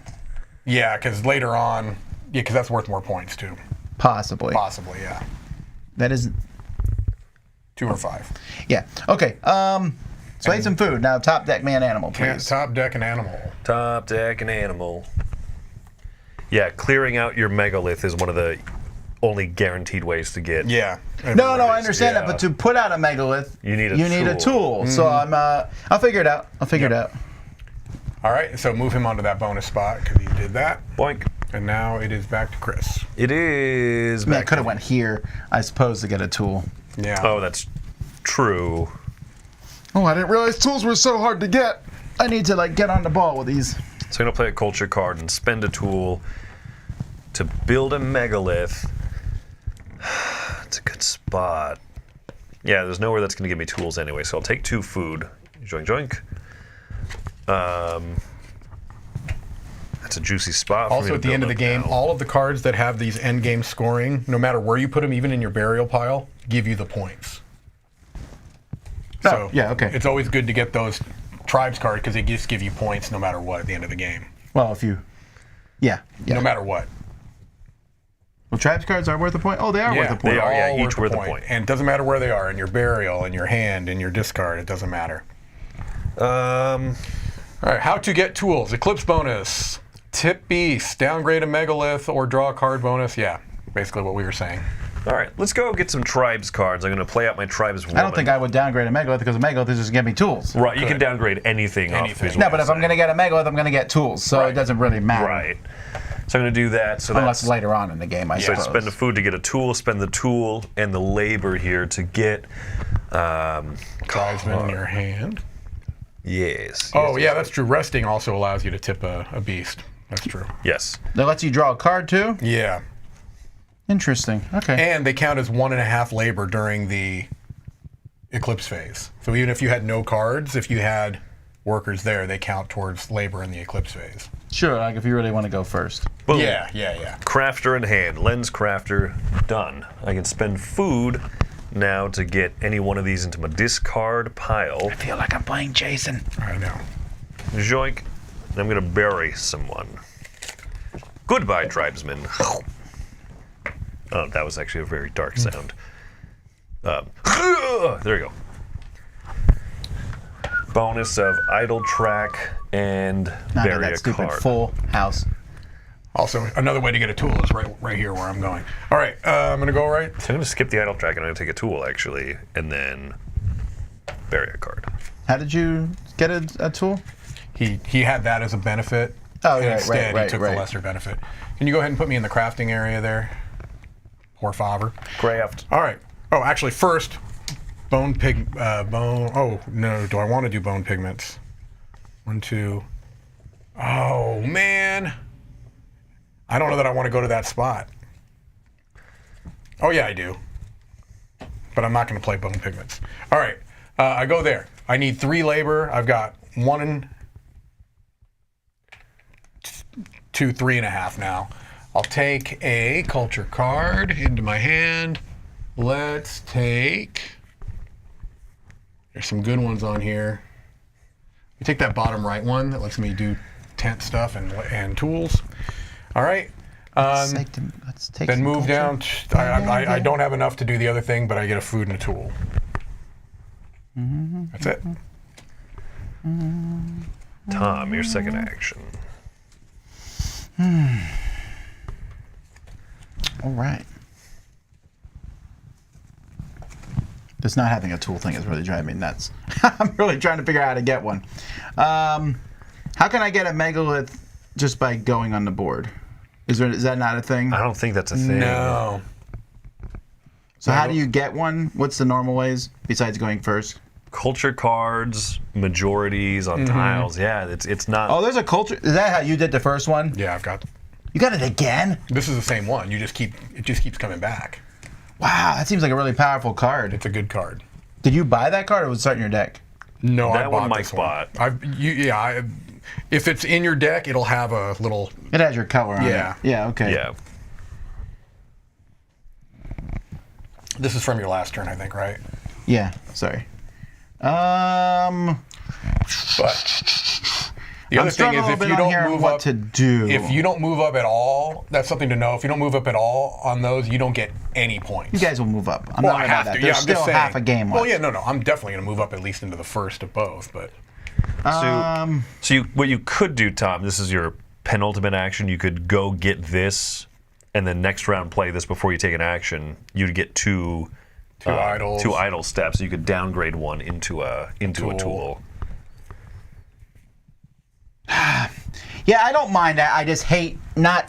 Speaker 5: Yeah, because later on, because that's worth more points too.
Speaker 3: Possibly.
Speaker 5: Possibly, yeah.
Speaker 3: That isn't.
Speaker 5: 2 or 5.
Speaker 3: Yeah. Okay. So I ate some food. Now top deck man animal, please.
Speaker 5: Top deck an animal.
Speaker 4: Top deck an animal. Yeah, clearing out your megalith is one of the only guaranteed ways to get.
Speaker 5: Yeah.
Speaker 3: No, I understand that,
Speaker 4: Yeah.
Speaker 3: but to put out a megalith,
Speaker 4: You need a
Speaker 3: a
Speaker 4: tool.
Speaker 3: tool. So I'll figure it out.
Speaker 5: All right, so move him onto that bonus spot because he did that.
Speaker 4: Boink.
Speaker 5: And now it is back to Chris.
Speaker 4: It is.
Speaker 3: I mean, I
Speaker 4: back
Speaker 3: could have went here, I suppose, to get a tool.
Speaker 5: Yeah.
Speaker 4: Oh, that's true.
Speaker 3: Oh, I didn't realize tools were so hard to get. I need to get on the ball with these.
Speaker 4: So I'm gonna play a culture card and spend a tool to build a megalith. It's a good spot. Yeah, there's nowhere that's gonna give me tools anyway, so I'll take 2 food. Joink joink. That's a juicy spot. For me
Speaker 5: Also,
Speaker 4: to
Speaker 5: at the end of
Speaker 4: build
Speaker 5: the
Speaker 4: up
Speaker 5: game,
Speaker 4: now.
Speaker 5: all of the cards that have these end game scoring, no matter where you put them, even in your burial pile, give you the points.
Speaker 3: Oh, yeah, okay.
Speaker 5: It's always good to get those tribes cards because they just give you points no matter what at the end of the game.
Speaker 3: Well, if you... Yeah.
Speaker 5: No matter what.
Speaker 3: Well, tribes cards are worth a point? Oh, they are worth a point.
Speaker 4: They are, yeah,
Speaker 5: all
Speaker 4: each worth a point.
Speaker 5: And it doesn't matter where they are, in your burial, in your hand, in your discard, it doesn't matter. All right, how to get tools. Eclipse bonus. Tip beast. Downgrade a megalith or draw a card bonus. Yeah, basically what we were saying.
Speaker 4: All right, let's go get some tribes cards. I'm going to play out my tribes woman.
Speaker 3: I don't think I would downgrade a megalith because a megalith is just going to give me tools.
Speaker 4: Right, you can downgrade anything. Off
Speaker 5: Anything.
Speaker 4: is
Speaker 3: No,
Speaker 4: what
Speaker 3: but
Speaker 4: I'm
Speaker 3: if I'm going to
Speaker 4: saying.
Speaker 3: get a megalith, I'm going to get tools, so it doesn't really matter.
Speaker 4: Right. So I'm going to do that. So
Speaker 3: Unless
Speaker 4: that's
Speaker 3: later on in the game, I
Speaker 4: so I
Speaker 3: suppose.
Speaker 4: spend the food to get a tool, spend the tool and the labor here to get.
Speaker 5: Tribesman in your hand.
Speaker 4: Yes.
Speaker 5: Oh, yeah, that's true. Resting also allows you to tip a beast. That's true.
Speaker 4: Yes.
Speaker 3: That lets you draw a card, too?
Speaker 5: Yeah.
Speaker 3: Interesting. Okay.
Speaker 5: And they count as 1.5 labor during the Eclipse phase. So even if you had no cards, if you had workers there, they count towards labor in the Eclipse phase.
Speaker 3: Sure, if you really want to go first.
Speaker 4: Boom.
Speaker 5: Yeah.
Speaker 4: Crafter in hand. Lens crafter. Done. I can spend food now to get any one of these into my discard pile.
Speaker 3: I feel like I'm playing Jason.
Speaker 5: I know.
Speaker 4: Joink. And I'm going to bury someone. Goodbye, tribesmen. Oh, that was actually a very dark sound. There you go. Bonus of idle track and bury
Speaker 3: that
Speaker 4: a
Speaker 3: stupid
Speaker 4: card.
Speaker 3: full house.
Speaker 5: Also, another way to get a tool is right here where I'm going. All right, I'm going to go right.
Speaker 4: So I'm going to skip the idle track and I'm going to take a tool, actually, and then bury a card.
Speaker 3: How did you get a tool?
Speaker 5: He had that as a benefit.
Speaker 3: Oh,
Speaker 5: and
Speaker 3: right,
Speaker 5: instead,
Speaker 3: right,
Speaker 5: he took
Speaker 3: right.
Speaker 5: the lesser benefit. Can you go ahead and put me in the crafting area there? Por favor.
Speaker 4: Craft.
Speaker 5: All right. Oh, actually, first, bone. Oh no, do I want to do bone pigments? 1, 2. Oh man, I don't know that I want to go to that spot. Oh yeah, I do. But I'm not going to play bone pigments. All right, I go there. I need 3 labor. I've got 1, 2, 3.5 now. I'll take a culture card into my hand. Let's take. There's some good ones on here. You take that bottom right one that lets me do tent stuff and tools. All right.
Speaker 3: Let's take
Speaker 5: Then
Speaker 3: some
Speaker 5: move
Speaker 3: culture.
Speaker 5: down. I don't have enough to do the other thing, but I get a food and a tool. That's it.
Speaker 4: Tom, your second action.
Speaker 3: All right. Just not having a tool thing is really driving me nuts. I'm really trying to figure out how to get one. How can I get a megalith just by going on the board? Is that not a thing?
Speaker 4: I don't think that's a thing.
Speaker 5: No.
Speaker 3: So how do you get one? What's the normal ways besides going first?
Speaker 4: Culture cards, majorities on tiles. Yeah, it's not.
Speaker 3: Oh, there's a culture. Is that how you did the first one?
Speaker 5: Yeah, I've got.
Speaker 3: You got it again?
Speaker 5: This is the same one. It just keeps coming back.
Speaker 3: Wow, that seems like a really powerful card.
Speaker 5: It's a good card.
Speaker 3: Did you buy that card or was it starting your deck?
Speaker 5: No,
Speaker 4: That
Speaker 5: I
Speaker 4: one
Speaker 5: bought
Speaker 4: Mike
Speaker 5: this one.
Speaker 4: bought.
Speaker 5: If it's in your deck, it'll have a little.
Speaker 3: It has your color on
Speaker 5: Yeah.
Speaker 3: it. Yeah, okay.
Speaker 4: Yeah.
Speaker 5: This is from your last turn, I think, right?
Speaker 3: Yeah, sorry.
Speaker 5: But the
Speaker 3: I'm
Speaker 5: other thing
Speaker 3: struggling
Speaker 5: is
Speaker 3: a
Speaker 5: if
Speaker 3: bit
Speaker 5: you
Speaker 3: on
Speaker 5: don't
Speaker 3: here
Speaker 5: move
Speaker 3: what
Speaker 5: up,
Speaker 3: to do.
Speaker 5: if you don't move up at all, that's something to know. If you don't move up at all on those, you don't get any points.
Speaker 3: You guys will move up. I'm
Speaker 5: well,
Speaker 3: not
Speaker 5: I
Speaker 3: worried about
Speaker 5: have
Speaker 3: that.
Speaker 5: to.
Speaker 3: There's
Speaker 5: Yeah, I'm
Speaker 3: still
Speaker 5: just saying.
Speaker 3: half a game left.
Speaker 5: Well, yeah, no, I'm definitely going to move up at least into the first of both. But
Speaker 4: What you could do, Tom, this is your penultimate action. You could go get this, and then next round play this before you take an action. You'd get two
Speaker 5: idols.
Speaker 4: 2 idle steps. You could downgrade one into a tool.
Speaker 3: Yeah, I don't mind that. I just hate I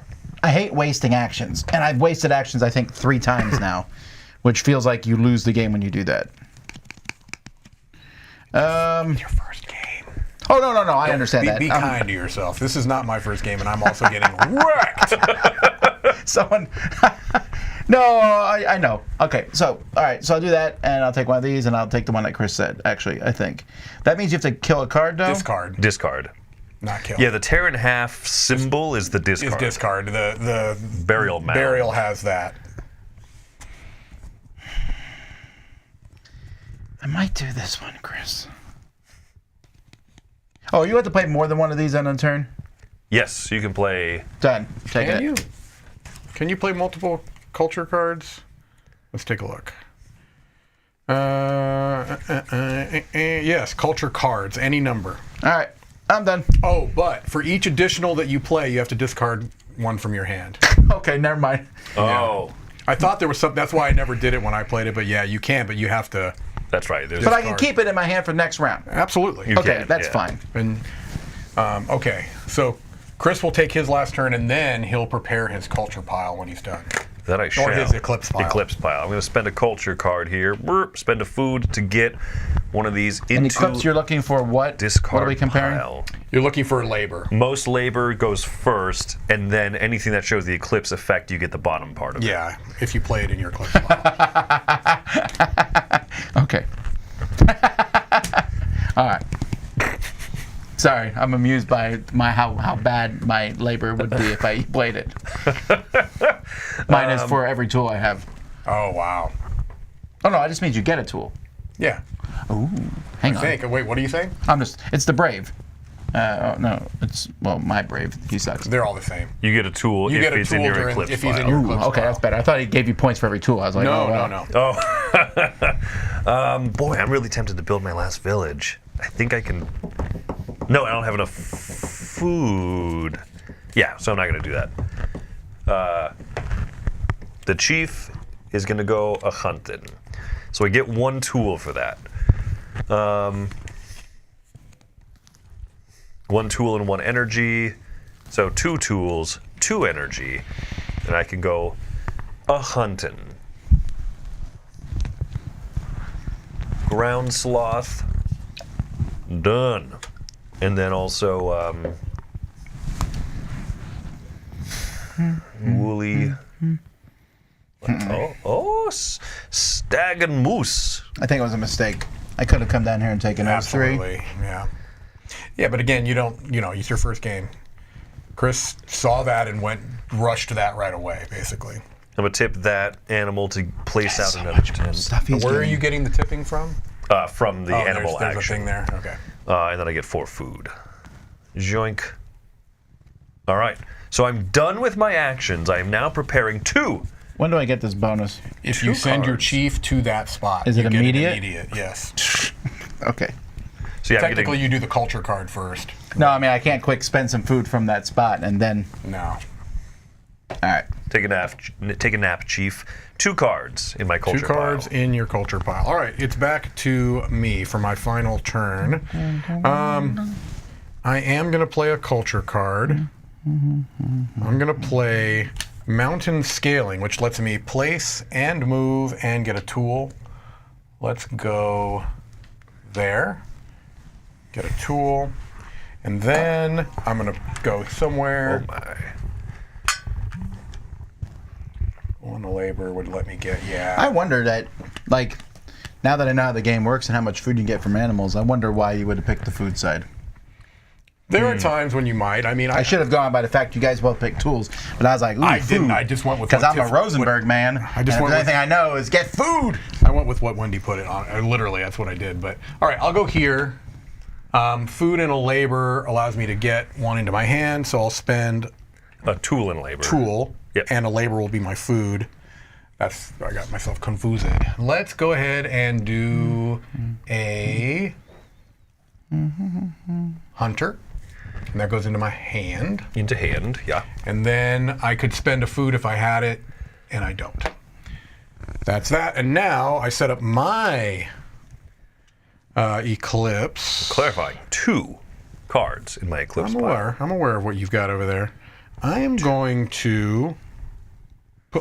Speaker 3: hate wasting actions. And I've wasted actions I think 3 times now, which feels like you lose the game when you do that.
Speaker 5: Your first game.
Speaker 3: Oh no, I understand that.
Speaker 5: Be kind to yourself. This is not my first game, and I'm also getting wrecked.
Speaker 3: Someone No, I know. Okay, so all right, so I'll do that and I'll take one of these and I'll take the one that Chris said, actually, I think. That means you have to kill a card though?
Speaker 4: Discard.
Speaker 5: Not kill.
Speaker 4: Yeah, the tear in half symbol is the discard.
Speaker 5: Is discard. The
Speaker 4: Burial mound.
Speaker 5: Burial has that.
Speaker 3: I might do this one, Chris. Oh, you have to play more than one of these on a turn?
Speaker 4: Yes, you can play.
Speaker 3: Done. Take it.
Speaker 5: Can you play multiple culture cards? Let's take a look. Yes, culture cards, any number.
Speaker 3: All right, I'm done.
Speaker 5: Oh, but for each additional that you play, you have to discard one from your hand.
Speaker 3: Okay, never mind.
Speaker 4: Oh,
Speaker 5: I thought there was something. That's why I never did it when I played it. But yeah, you can. But you have to.
Speaker 4: that's right. There's
Speaker 3: But I can keep it in my hand for next round.
Speaker 5: Absolutely.
Speaker 4: You
Speaker 3: Okay,
Speaker 4: can,
Speaker 3: that's
Speaker 4: yeah.
Speaker 3: fine.
Speaker 5: And okay, so Chris will take his last turn, and then he'll prepare his culture pile when he's done.
Speaker 4: That I shall.
Speaker 5: Or his Eclipse pile.
Speaker 4: Eclipse pile. I'm going to spend a culture card here. Spend a food to get one of these into
Speaker 3: And Eclipse, you're looking for what?
Speaker 4: discard
Speaker 3: What are we comparing?
Speaker 4: pile.
Speaker 5: You're looking for labor.
Speaker 4: Most labor goes first, and then anything that shows the eclipse effect, you get the bottom part of it.
Speaker 5: Yeah, if you play it in your Eclipse pile.
Speaker 3: Okay. All right. Sorry, I'm amused by how bad my labor would be if I played it. Mine is for every tool I have.
Speaker 5: Oh wow.
Speaker 3: Oh no, it just means you get a tool.
Speaker 5: Yeah.
Speaker 3: Ooh, hang on.
Speaker 5: Wait, what are you saying?
Speaker 3: It's the brave. No, it's my brave. He sucks.
Speaker 5: They're all the same.
Speaker 4: You get a tool
Speaker 5: You
Speaker 4: if
Speaker 5: get a
Speaker 4: it's
Speaker 5: tool
Speaker 4: in your
Speaker 5: during-
Speaker 4: eclipse
Speaker 5: if he's in
Speaker 4: pile.
Speaker 5: your
Speaker 3: Ooh,
Speaker 5: Eclipse
Speaker 3: okay,
Speaker 5: pile.
Speaker 3: that's better. I thought he gave you points for every tool. I was like,
Speaker 5: No,
Speaker 3: oh, wow.
Speaker 5: no.
Speaker 4: Oh. Boy, I'm really tempted to build my last village. I think I can. No, I don't have enough food. Yeah, so I'm not going to do that. The chief is going to go a hunting. So I get one tool for that. One tool and one energy. So 2 tools, 2 energy. And I can go a hunting. Ground sloth. Done. And then also woolly. Stag and moose.
Speaker 3: I think it was a mistake. I could have come down here and taken those three.
Speaker 5: Absolutely, yeah. Yeah, but again, you don't, it's your first game. Chris saw that and rushed to that right away, basically.
Speaker 4: I'm going to tip that animal to place out another 10.
Speaker 5: Where are you getting the tipping from?
Speaker 4: From the animal
Speaker 5: there's
Speaker 4: action.
Speaker 5: a thing there. Okay.
Speaker 4: And then I get 4 food. Joink. All right. So I'm done with my actions. I am now preparing 2.
Speaker 3: When do I get this bonus?
Speaker 5: If you send your chief to that spot,
Speaker 3: Is it
Speaker 5: you get
Speaker 3: immediate?
Speaker 5: Immediate, yes.
Speaker 3: Okay.
Speaker 4: So yeah,
Speaker 5: Technically, you do the culture card first.
Speaker 3: No, I mean, I can't quick spend some food from that spot and then...
Speaker 5: No.
Speaker 3: All right.
Speaker 4: take a nap, chief. 2 cards in my culture
Speaker 5: 2 cards
Speaker 4: pile.
Speaker 5: in your culture pile. All right, it's back to me for my final turn. I am going to play a culture card. I'm going to play Mountain Scaling, which lets me place and move and get a tool. Let's go there. Get a tool. And then I'm going to go somewhere.
Speaker 4: Oh my.
Speaker 5: One labor would let me get,
Speaker 3: I wonder that, like, now that I know how the game works and how much food you get from animals, I wonder why you would have picked the food side.
Speaker 5: There are times when you might. I mean,
Speaker 3: I should have gone by the fact you guys both picked tools, but I was like, ooh,
Speaker 5: I
Speaker 3: food.
Speaker 5: didn't. I just went with
Speaker 3: because
Speaker 5: what
Speaker 3: I'm a Rosenberg man.
Speaker 5: I just
Speaker 3: and
Speaker 5: went
Speaker 3: the only
Speaker 5: with-
Speaker 3: thing I know is get food.
Speaker 5: I went with what Wendy put it on. Literally, that's what I did. But all right, I'll go here. Food and a labor allows me to get 1 into my hand, so I'll spend
Speaker 4: A tool and labor.
Speaker 5: tool,
Speaker 4: Yep.
Speaker 5: and a labor will be my food. I got myself confused. Let's go ahead and do a hunter, and that goes into my hand.
Speaker 4: Into hand, yeah.
Speaker 5: And then I could spend a food if I had it, and I don't. That's that. And now I set up my Eclipse.
Speaker 4: Clarifying, 2 cards in my Eclipse pile.
Speaker 5: I'm aware of what you've got over there. I am going to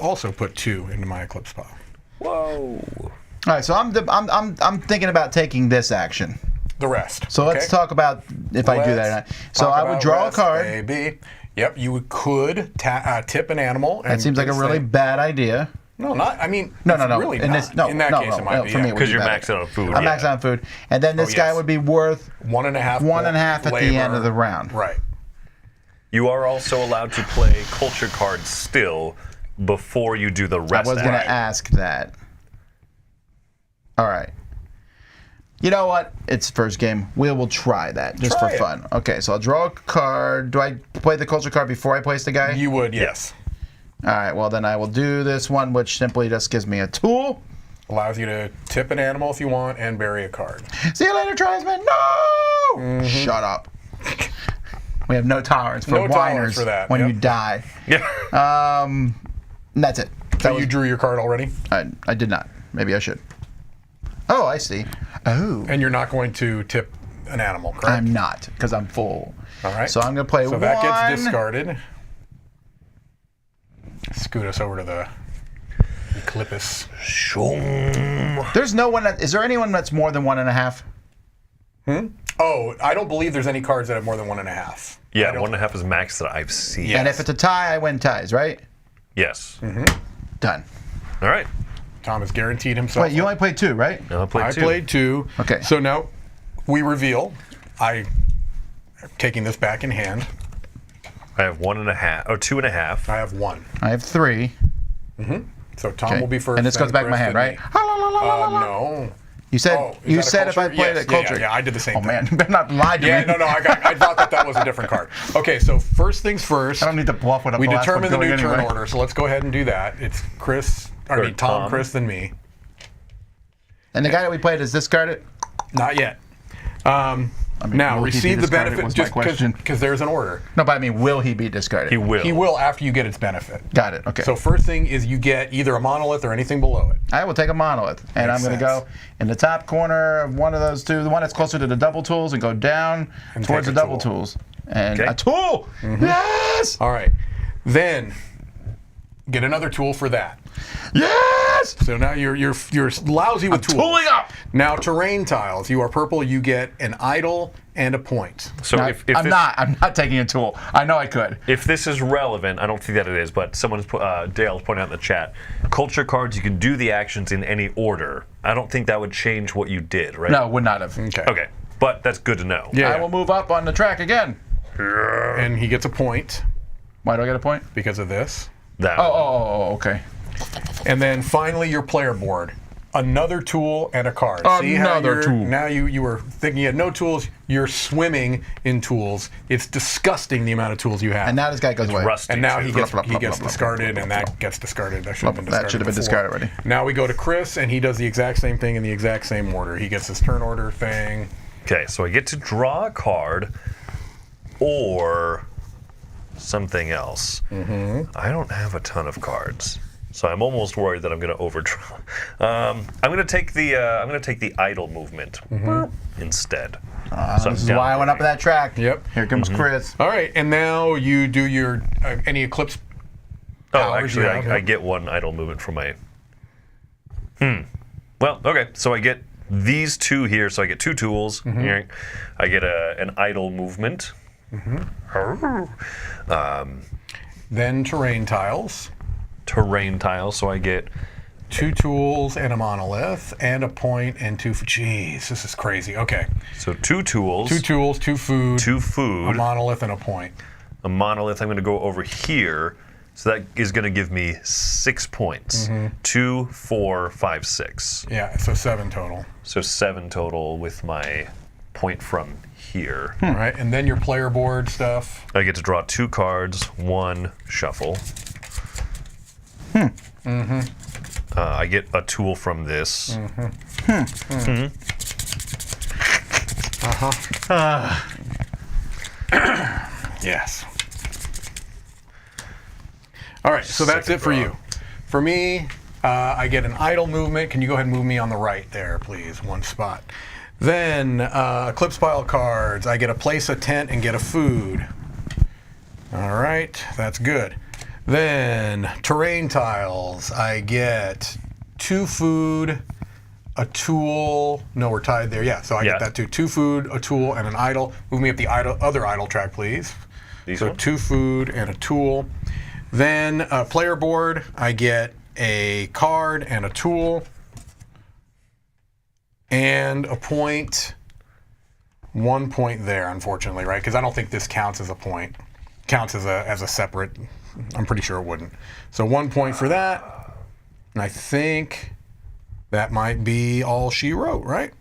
Speaker 5: also put 2 into my Eclipse pile.
Speaker 4: Whoa.
Speaker 3: All right, so I'm thinking about taking this action.
Speaker 5: The rest.
Speaker 3: So let's talk about if I do that or not. So I would draw a card.
Speaker 5: Baby. Yep, you could tip an animal.
Speaker 3: That seems like a really bad idea.
Speaker 5: No, not. I mean,
Speaker 3: No.
Speaker 5: Really
Speaker 3: In
Speaker 5: not.
Speaker 3: this, no,
Speaker 5: in that
Speaker 3: no,
Speaker 5: case,
Speaker 3: no,
Speaker 5: it might
Speaker 3: no,
Speaker 5: be.
Speaker 3: for me, it would
Speaker 4: Because
Speaker 3: be
Speaker 4: you're
Speaker 3: bad.
Speaker 4: maxed out on food.
Speaker 3: I'm
Speaker 4: yeah.
Speaker 3: maxed out on food, and then this guy
Speaker 5: yes.
Speaker 3: would be worth
Speaker 5: 1.5.
Speaker 3: 1.5 at the
Speaker 5: labor.
Speaker 3: end of the round.
Speaker 5: Right.
Speaker 4: You are also allowed to play culture cards still before you do the
Speaker 3: I
Speaker 4: rest.
Speaker 3: was going to ask that. All right. You know what? It's first game. We will try that just
Speaker 5: Try
Speaker 3: for
Speaker 5: it.
Speaker 3: fun. Okay, so I'll draw a card. Do I play the culture card before I place the guy?
Speaker 5: You would, yes.
Speaker 3: All right, well, then I will do this one, which simply just gives me a tool.
Speaker 5: Allows you to tip an animal if you want and bury a card.
Speaker 3: See you later, tribesman. No! Shut up. We have no tolerance for
Speaker 5: No tolerance
Speaker 3: whiners
Speaker 5: for that,
Speaker 3: when
Speaker 5: yep.
Speaker 3: you die.
Speaker 4: Yeah.
Speaker 3: And that's it.
Speaker 5: So you drew your card already?
Speaker 3: I did not. Maybe I should. Oh, I see. Oh.
Speaker 5: And you're not going to tip an animal, correct?
Speaker 3: I'm not, because I'm full.
Speaker 5: All right.
Speaker 3: So I'm going to play
Speaker 5: So
Speaker 3: one.
Speaker 5: that gets discarded. Scoot us over to the Eclipse.
Speaker 4: Shum.
Speaker 3: There's no one that, is there anyone that's more than 1.5?
Speaker 5: Oh, I don't believe there's any cards that have more than 1.5.
Speaker 4: Yeah, 1.5 is max that I've seen.
Speaker 5: Yeah.
Speaker 3: And if it's a tie, I win ties, right?
Speaker 4: Yes.
Speaker 3: Done.
Speaker 4: All right.
Speaker 5: Tom has guaranteed himself.
Speaker 3: Wait, you only played 2, right?
Speaker 4: Now I played
Speaker 5: I
Speaker 4: 2.
Speaker 5: played 2.
Speaker 3: Okay.
Speaker 5: So now we reveal. I'm taking this back in hand.
Speaker 4: I have 1.5 or 2.5.
Speaker 5: I have 1.
Speaker 3: I have 3.
Speaker 5: So Tom
Speaker 3: Okay.
Speaker 5: will be first.
Speaker 3: And this
Speaker 5: then
Speaker 3: goes back in my
Speaker 5: Chris,
Speaker 3: hand,
Speaker 5: then
Speaker 3: right?
Speaker 5: me. No.
Speaker 3: You said
Speaker 5: Oh, is that a
Speaker 3: said if I
Speaker 5: culture?
Speaker 3: played
Speaker 5: Yes,
Speaker 3: a culture.
Speaker 5: Yeah, I did the same
Speaker 3: Oh
Speaker 5: thing.
Speaker 3: man, you better not lie to
Speaker 5: Yeah,
Speaker 3: me.
Speaker 5: no, I thought that was a different card. Okay, so first things first.
Speaker 3: I don't need to bluff what I'm
Speaker 5: We
Speaker 3: the last one
Speaker 5: determine the new
Speaker 3: going
Speaker 5: turn
Speaker 3: anyway.
Speaker 5: order, so let's go ahead and do that. It's Tom,
Speaker 4: Tom.
Speaker 5: Chris, then me.
Speaker 3: And the guy that we played is discarded?
Speaker 5: Not yet.
Speaker 3: mean,
Speaker 5: Now,
Speaker 3: will he be
Speaker 5: receive the
Speaker 3: discarded
Speaker 5: benefit
Speaker 3: was my
Speaker 5: just
Speaker 3: question.
Speaker 5: because there's an order.
Speaker 3: No, but I mean, will he be discarded?
Speaker 4: He will.
Speaker 5: He will after you get its benefit.
Speaker 3: Got it. Okay.
Speaker 5: So first thing is you get either a monolith or anything below it.
Speaker 3: I will take a monolith, and
Speaker 5: Makes
Speaker 3: I'm going to
Speaker 5: sense.
Speaker 3: go in the top corner of one of those two, the one that's closer to the double tools, and go down
Speaker 5: And
Speaker 3: towards the
Speaker 5: take a
Speaker 3: double
Speaker 5: tool. Mm-hmm.
Speaker 3: tools. And
Speaker 4: Okay.
Speaker 3: a tool! Yes!
Speaker 5: All right. Then Get another tool for that.
Speaker 3: Yes!
Speaker 5: So now you're lousy with tools.
Speaker 3: Tooling up!
Speaker 5: Now terrain tiles. You are purple. You get an idol and a point.
Speaker 4: So
Speaker 3: Now,
Speaker 4: if
Speaker 3: I'm not taking a tool. I know I could.
Speaker 4: If this is relevant, I don't think that it is, but someone's Dale's pointed out in the chat. Culture cards, you can do the actions in any order. I don't think that would change what you did, right?
Speaker 3: No, would not have.
Speaker 5: Okay.
Speaker 4: Okay, but that's good to know.
Speaker 5: Yeah.
Speaker 3: I will move up on the track again.
Speaker 5: And he gets a point
Speaker 3: Why do I get a point?
Speaker 5: because of this.
Speaker 4: That
Speaker 3: Oh, okay.
Speaker 5: And then finally your player board. Another tool and a card. See how
Speaker 3: Another tool.
Speaker 5: Now you were thinking you had no tools. You're swimming in tools. It's disgusting the amount of tools you have.
Speaker 3: And now this guy goes away.
Speaker 4: rusty.
Speaker 5: And now
Speaker 4: too.
Speaker 5: he gets discarded, and that gets discarded. That should have been discarded.
Speaker 3: That should have been
Speaker 5: before.
Speaker 3: discarded already.
Speaker 5: Now we go to Chris, and he does the exact same thing in the exact same order. He gets his turn order thing.
Speaker 4: Okay, so I get to draw a card or something else. I don't have a ton of cards, so I'm almost worried that I'm going to overdraw. I'm going to take the idle movement instead. So
Speaker 3: This is why I went up that track.
Speaker 5: Yep.
Speaker 3: Here comes Chris.
Speaker 5: All right, and now you do your any Eclipse.
Speaker 4: Oh,
Speaker 5: powers
Speaker 4: actually,
Speaker 5: you have,
Speaker 4: I get one idle movement from my. Well, okay, so I get these two here, so I get two tools. Here. I get an idle movement.
Speaker 5: Then terrain tiles.
Speaker 4: Terrain tile, so I get
Speaker 5: 2 tools and a monolith and a point and 2. Jeez, this is crazy. Okay,
Speaker 4: so 2 tools,
Speaker 5: 2 tools, 2 food,
Speaker 4: 2
Speaker 5: a
Speaker 4: food,
Speaker 5: monolith and a point.
Speaker 4: a monolith. I'm going to go over here, so that is going to give me 6 points. 2, 4, 5, 6.
Speaker 5: Yeah, so 7 total.
Speaker 4: So 7 total with my point from here.
Speaker 5: All right, and then your player board stuff.
Speaker 4: I get to draw 2 cards, 1 shuffle. I get a tool from this.
Speaker 5: Yes. All right, so that's it for you. For me, I get an idle movement. Can you go ahead and move me on the right there, please? 1 spot. Then Eclipse pile cards. I get to place a tent and get a food. All right, that's good. Then terrain tiles. I get 2 food, a tool. No, we're tied there. Yeah, so I get that too. 2 food, a tool, and an idle. Move me up the other idle track, please.
Speaker 4: These
Speaker 5: So
Speaker 4: ones?
Speaker 5: 2 food and a tool. Then player board. I get a card and a tool. And a point. 1 point there, unfortunately, right? Because I don't think this counts as a point. Counts as a separate. I'm pretty sure it wouldn't. So 1 point for that. And I think that might be all she wrote, right?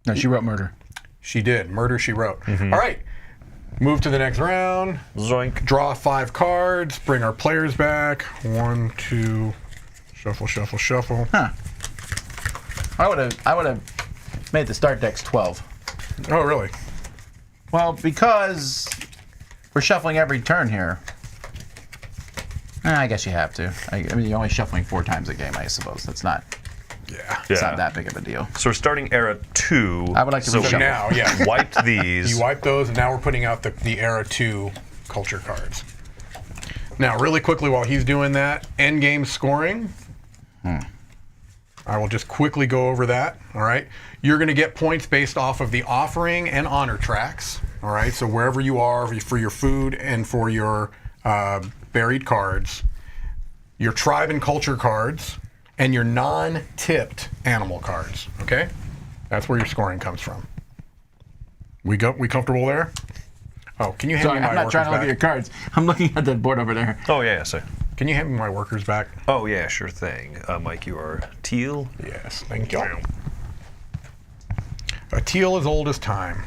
Speaker 3: No, she wrote murder.
Speaker 5: She did. Murder, she wrote. All right. Move to the next round.
Speaker 4: Zoink.
Speaker 5: Draw 5 cards. Bring our players back. 1, 2. Shuffle, shuffle, shuffle.
Speaker 3: Huh. I would have made the start decks 12.
Speaker 5: Oh, really?
Speaker 3: Well, because we're shuffling every turn here. I guess you have to. I mean, you're only shuffling 4 times a game, I suppose. That's not.
Speaker 5: Yeah.
Speaker 3: It's not that big of a deal.
Speaker 4: So we're starting era 2.
Speaker 3: I would like to
Speaker 4: so
Speaker 3: reshuffle.
Speaker 5: Now, yeah.
Speaker 4: wiped these.
Speaker 5: You wipe those, and now we're putting out the Era 2 culture cards. Now, really quickly while he's doing that, end game scoring. I will just quickly go over that, all right? You're going to get points based off of the offering and honor tracks, all right? So wherever you are for your food and for your buried cards, your tribe and culture cards, and your non-tipped animal cards, okay? That's where your scoring comes from. We comfortable there? Oh, can you hand
Speaker 3: Sorry,
Speaker 5: me my
Speaker 3: I'm not
Speaker 5: workers
Speaker 3: trying to look
Speaker 5: back?
Speaker 3: at your cards. I'm looking at the board over there.
Speaker 4: Oh, yeah, so.
Speaker 5: Can you hand me my workers back?
Speaker 4: Oh, yeah, sure thing. Mike, you are teal.
Speaker 5: Yes, thank you. A teal as old as time.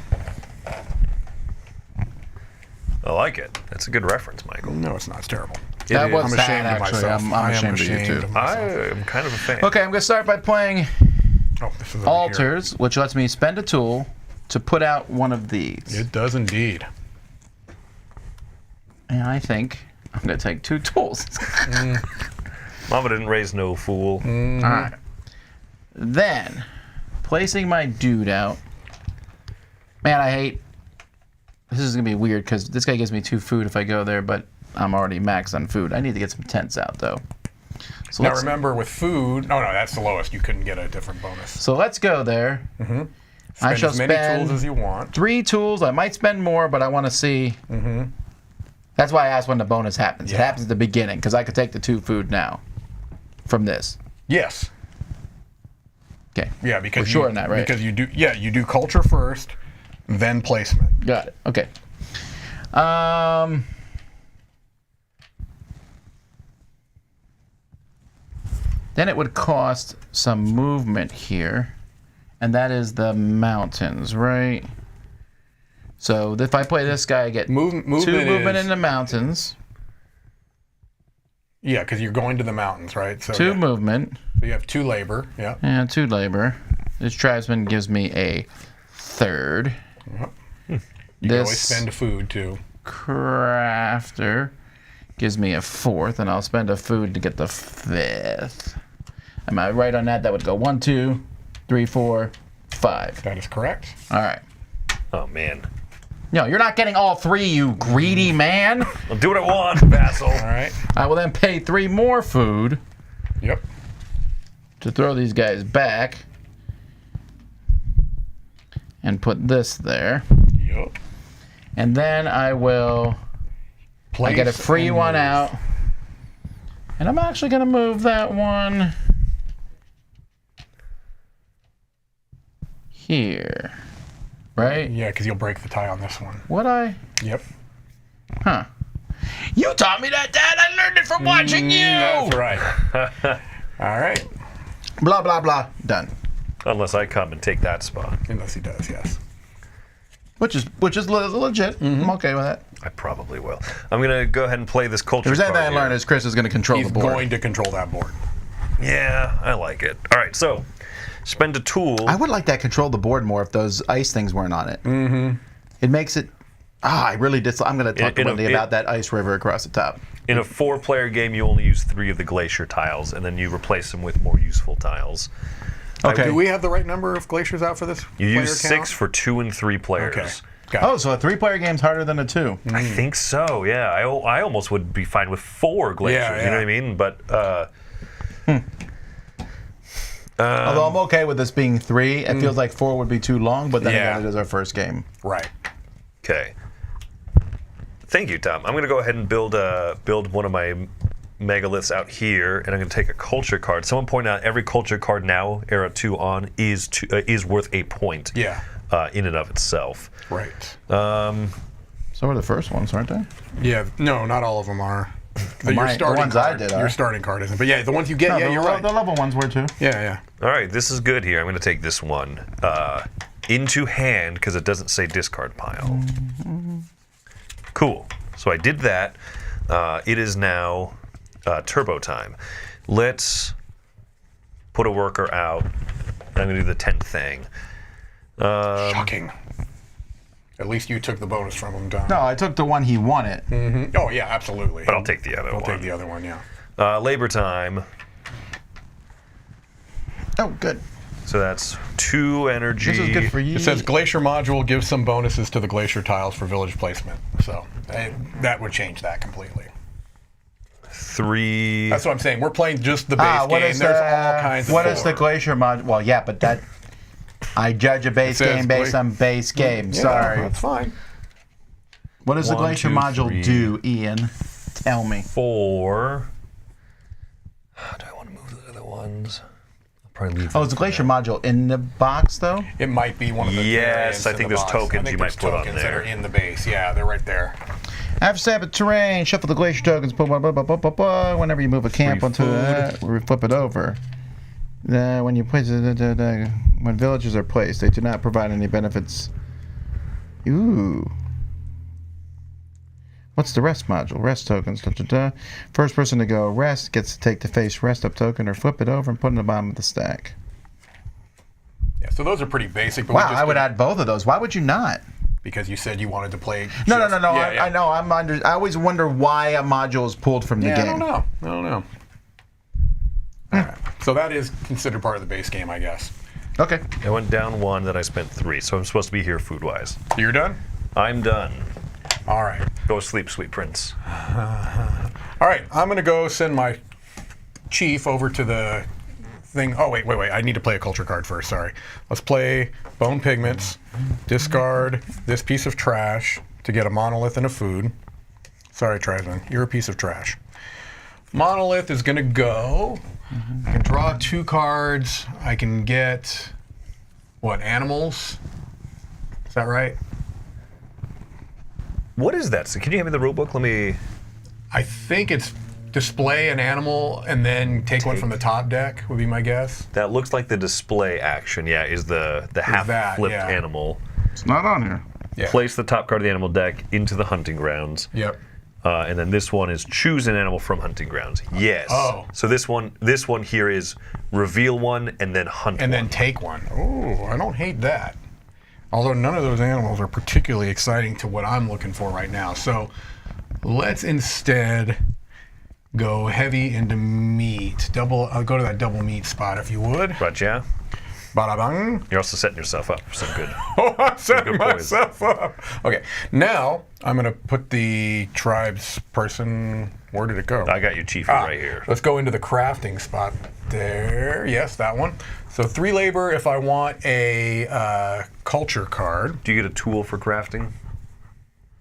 Speaker 4: I like it. That's a good reference, Michael.
Speaker 5: No, it's not. It's terrible.
Speaker 3: That was
Speaker 5: I'm
Speaker 3: sad,
Speaker 5: ashamed of
Speaker 3: actually.
Speaker 5: myself.
Speaker 3: I'm
Speaker 5: I am
Speaker 3: ashamed of you,
Speaker 5: ashamed
Speaker 3: too.
Speaker 5: of
Speaker 4: I
Speaker 5: myself.
Speaker 4: am kind of a fan.
Speaker 3: Okay, I'm going to start by playing
Speaker 5: Oh, this is over
Speaker 3: Altars, which lets me spend a tool to put out one of these.
Speaker 5: here. It does indeed.
Speaker 3: And I think I'm going to take 2 tools.
Speaker 4: Mama didn't raise no fool.
Speaker 3: All right. Then, placing my dude out. Man, I hate. This is going to be weird because this guy gives me 2 food if I go there, but I'm already maxed on food. I need to get some tents out though. So
Speaker 5: Now remember, with food, oh no, that's the lowest. You couldn't get a different bonus.
Speaker 3: So let's go there. I shall
Speaker 5: as many
Speaker 3: spend
Speaker 5: tools as you want.
Speaker 3: 3 tools. I might spend more, but I want to see. That's why I asked when the bonus happens. It happens at the beginning because I could take the 2 food now from this.
Speaker 5: Yes.
Speaker 3: Okay.
Speaker 5: Yeah, because
Speaker 3: we're sure on that, right?
Speaker 5: Because you do. Yeah, you do culture first, then placement.
Speaker 3: Got it. Okay. Then it would cost some movement here, and that is the mountains, right? So if I play this guy, I get 2 movement in the mountains.
Speaker 5: Yeah, because you're going to the mountains, right? So
Speaker 3: 2 movement.
Speaker 5: So you have 2 labor. Yeah.
Speaker 3: And 2 labor. This tribesman gives me a 3rd.
Speaker 5: You can always spend a food too.
Speaker 3: Crafter gives me a 4th, and I'll spend a food to get the 5th. Am I right on that? That would go 1, 2, 3, 4, 5.
Speaker 5: That is correct.
Speaker 3: All right.
Speaker 4: Oh, man.
Speaker 3: No, you're not getting all 3, you greedy man.
Speaker 4: I'll do what I want, vassal.
Speaker 5: All right.
Speaker 3: I will then pay 3 more food
Speaker 5: Yep.
Speaker 3: to throw these guys back and put this there.
Speaker 5: Yep.
Speaker 3: And then I will... I get a free one out. And I'm actually going to move that one here. Right?
Speaker 5: Yeah, because you'll break the tie on this one.
Speaker 3: Would I?
Speaker 5: Yep.
Speaker 3: Huh. You taught me that, Dad. I learned it from watching you.
Speaker 5: That's right. All right.
Speaker 3: Blah, blah, blah. Done.
Speaker 4: Unless I come and take that spot.
Speaker 5: Unless he does, yes.
Speaker 3: Which is legit. I'm okay with that.
Speaker 4: I probably will. I'm going to go ahead and play this culture
Speaker 3: If there's anything I
Speaker 4: card
Speaker 3: learned
Speaker 4: here.
Speaker 3: is Chris is going to control
Speaker 5: He's
Speaker 3: the board.
Speaker 5: going to control that board.
Speaker 4: Yeah, I like it. All right, so spend a tool.
Speaker 3: I would like that control the board more if those ice things weren't on it. Mm-hmm. It makes it... I really dislike... I'm going to talk to Wendy about that ice river across the top.
Speaker 4: In a 4-player game, you only use 3 of the glacier tiles, and then you replace them with more useful tiles.
Speaker 3: Okay.
Speaker 5: Do we have the right number of glaciers out for this?
Speaker 4: You
Speaker 5: player
Speaker 4: use
Speaker 5: count?
Speaker 4: 6 for 2 and 3 players.
Speaker 5: Okay. Got it.
Speaker 3: Oh, so a 3-player game's harder than a 2.
Speaker 4: I think so, yeah. I almost would be fine with 4 glaciers,
Speaker 5: Yeah,
Speaker 4: you know
Speaker 5: yeah.
Speaker 4: what I mean? But,
Speaker 3: Although I'm okay with this being 3. It feels like 4 would be too long, but then
Speaker 5: Yeah.
Speaker 3: again, it is our first game.
Speaker 5: Right.
Speaker 4: okay. Thank you, Tom. I'm going to go ahead and build one of my megaliths out here, and I'm going to take a culture card. Someone pointed out every culture card now, era 2 on, is worth a point.
Speaker 5: Yeah.
Speaker 4: In and of itself.
Speaker 5: Right.
Speaker 3: So are the first ones, aren't they?
Speaker 5: Yeah. No, not all of them are.
Speaker 3: The ones I did are.
Speaker 5: Your starting card isn't. But yeah, the ones you get, yeah, you're right.
Speaker 3: The level ones were too.
Speaker 5: Yeah, yeah.
Speaker 4: All right, this is good here. I'm going to take this one into hand because it doesn't say discard pile. Cool. So I did that. It is now turbo time. Let's put a worker out. I'm going to do the 10th thing.
Speaker 5: Shocking. At least you took the bonus from him, Tom.
Speaker 3: No, I took the one he wanted.
Speaker 5: Oh, yeah, absolutely.
Speaker 4: But I'll take the other
Speaker 5: I'll
Speaker 4: one.
Speaker 5: take the other one, yeah.
Speaker 4: Labor time.
Speaker 3: Oh, good.
Speaker 4: So that's 2 energy.
Speaker 3: This is good for you.
Speaker 5: It says Glacier Module gives some bonuses to the Glacier tiles for village placement. So that would change that completely.
Speaker 4: 3.
Speaker 5: That's what I'm saying. We're playing just the base game. There's all kinds of
Speaker 3: What is the Glacier Module? Well, yeah, but that... I judge a base
Speaker 5: says
Speaker 3: game based on base game.
Speaker 5: Yeah,
Speaker 3: Sorry.
Speaker 5: that's fine.
Speaker 3: What does the
Speaker 4: 1,
Speaker 3: Glacier
Speaker 4: 2,
Speaker 3: Module
Speaker 4: 3.
Speaker 3: do, Ian? Tell me.
Speaker 4: 4. Do I want to move the other ones? I'll probably leave
Speaker 3: Oh, is the Glacier Module in the box, though?
Speaker 5: It might be one of the
Speaker 4: Yes,
Speaker 5: variants
Speaker 4: I
Speaker 5: in
Speaker 4: think
Speaker 5: the
Speaker 4: there's
Speaker 5: box.
Speaker 4: tokens
Speaker 5: I think
Speaker 4: you might
Speaker 5: there's
Speaker 4: put on
Speaker 5: tokens
Speaker 4: there.
Speaker 5: that are in the base. Yeah, they're right there.
Speaker 3: After Sabbath terrain, shuffle the Glacier tokens. Blah, blah, blah, blah, blah, blah, blah. Whenever you move a camp
Speaker 4: Free
Speaker 3: onto that, we flip it over. When you place it, when villages are placed, they do not provide any benefits. Ooh. What's the rest module? Rest tokens. Da, da, da. First person to go rest gets to take the face rest up token or flip it over and put it in the bottom of the stack.
Speaker 5: Yeah, so those are pretty basic. But
Speaker 3: Wow,
Speaker 5: we just
Speaker 3: I would
Speaker 5: did-
Speaker 3: add both of those. Why would you not?
Speaker 5: because you said you wanted to play.
Speaker 3: No.
Speaker 5: Yeah, yeah.
Speaker 3: I know. I always wonder why a module is pulled from the
Speaker 5: Yeah,
Speaker 3: game.
Speaker 5: I don't know. All right. So that is considered part of the base game, I guess.
Speaker 3: Okay.
Speaker 4: I went down 1, then I spent 3, so I'm supposed to be here food-wise.
Speaker 5: You're done?
Speaker 4: I'm done.
Speaker 5: All right.
Speaker 4: Go sleep, sweet prince.
Speaker 5: All right, I'm going to go send my chief over to the thing. Oh, wait. I need to play a culture card first. Sorry. Let's play Bone Pigments. Discard this piece of trash to get a monolith and a food. Sorry, Tribesman. You're a piece of trash. Monolith is going to go. I can draw 2 cards. I can get, what, animals? Is that right?
Speaker 4: What is that? So can you hand me the rule book? Let me...
Speaker 5: I think it's display an animal and then take one from the top deck, would be my guess.
Speaker 4: That looks like the display action, yeah, is the half-flipped
Speaker 5: yeah.
Speaker 4: animal.
Speaker 2: It's not on here.
Speaker 5: Yeah.
Speaker 4: Place the top card of the animal deck into the hunting grounds.
Speaker 5: Yep.
Speaker 4: And then this one is choose an animal from hunting grounds. Yes.
Speaker 5: Oh.
Speaker 4: So this one here is reveal one and then hunt
Speaker 5: And
Speaker 4: one.
Speaker 5: then take one. Oh, I don't hate that. Although none of those animals are particularly exciting to what I'm looking for right now. So let's instead go heavy into meat. I'll go to that double meat spot if you would.
Speaker 4: Right, yeah?
Speaker 5: Bada bang.
Speaker 4: You're also setting yourself up for some good.
Speaker 5: Oh, I'm setting
Speaker 4: good boys.
Speaker 5: myself up. Okay, now I'm going to put the tribes person. Where did it go?
Speaker 4: I got you, Chiefy, right here.
Speaker 5: Let's go into the crafting spot there. Yes, that one. So 3 labor if I want a culture card.
Speaker 4: Do you get a tool for crafting?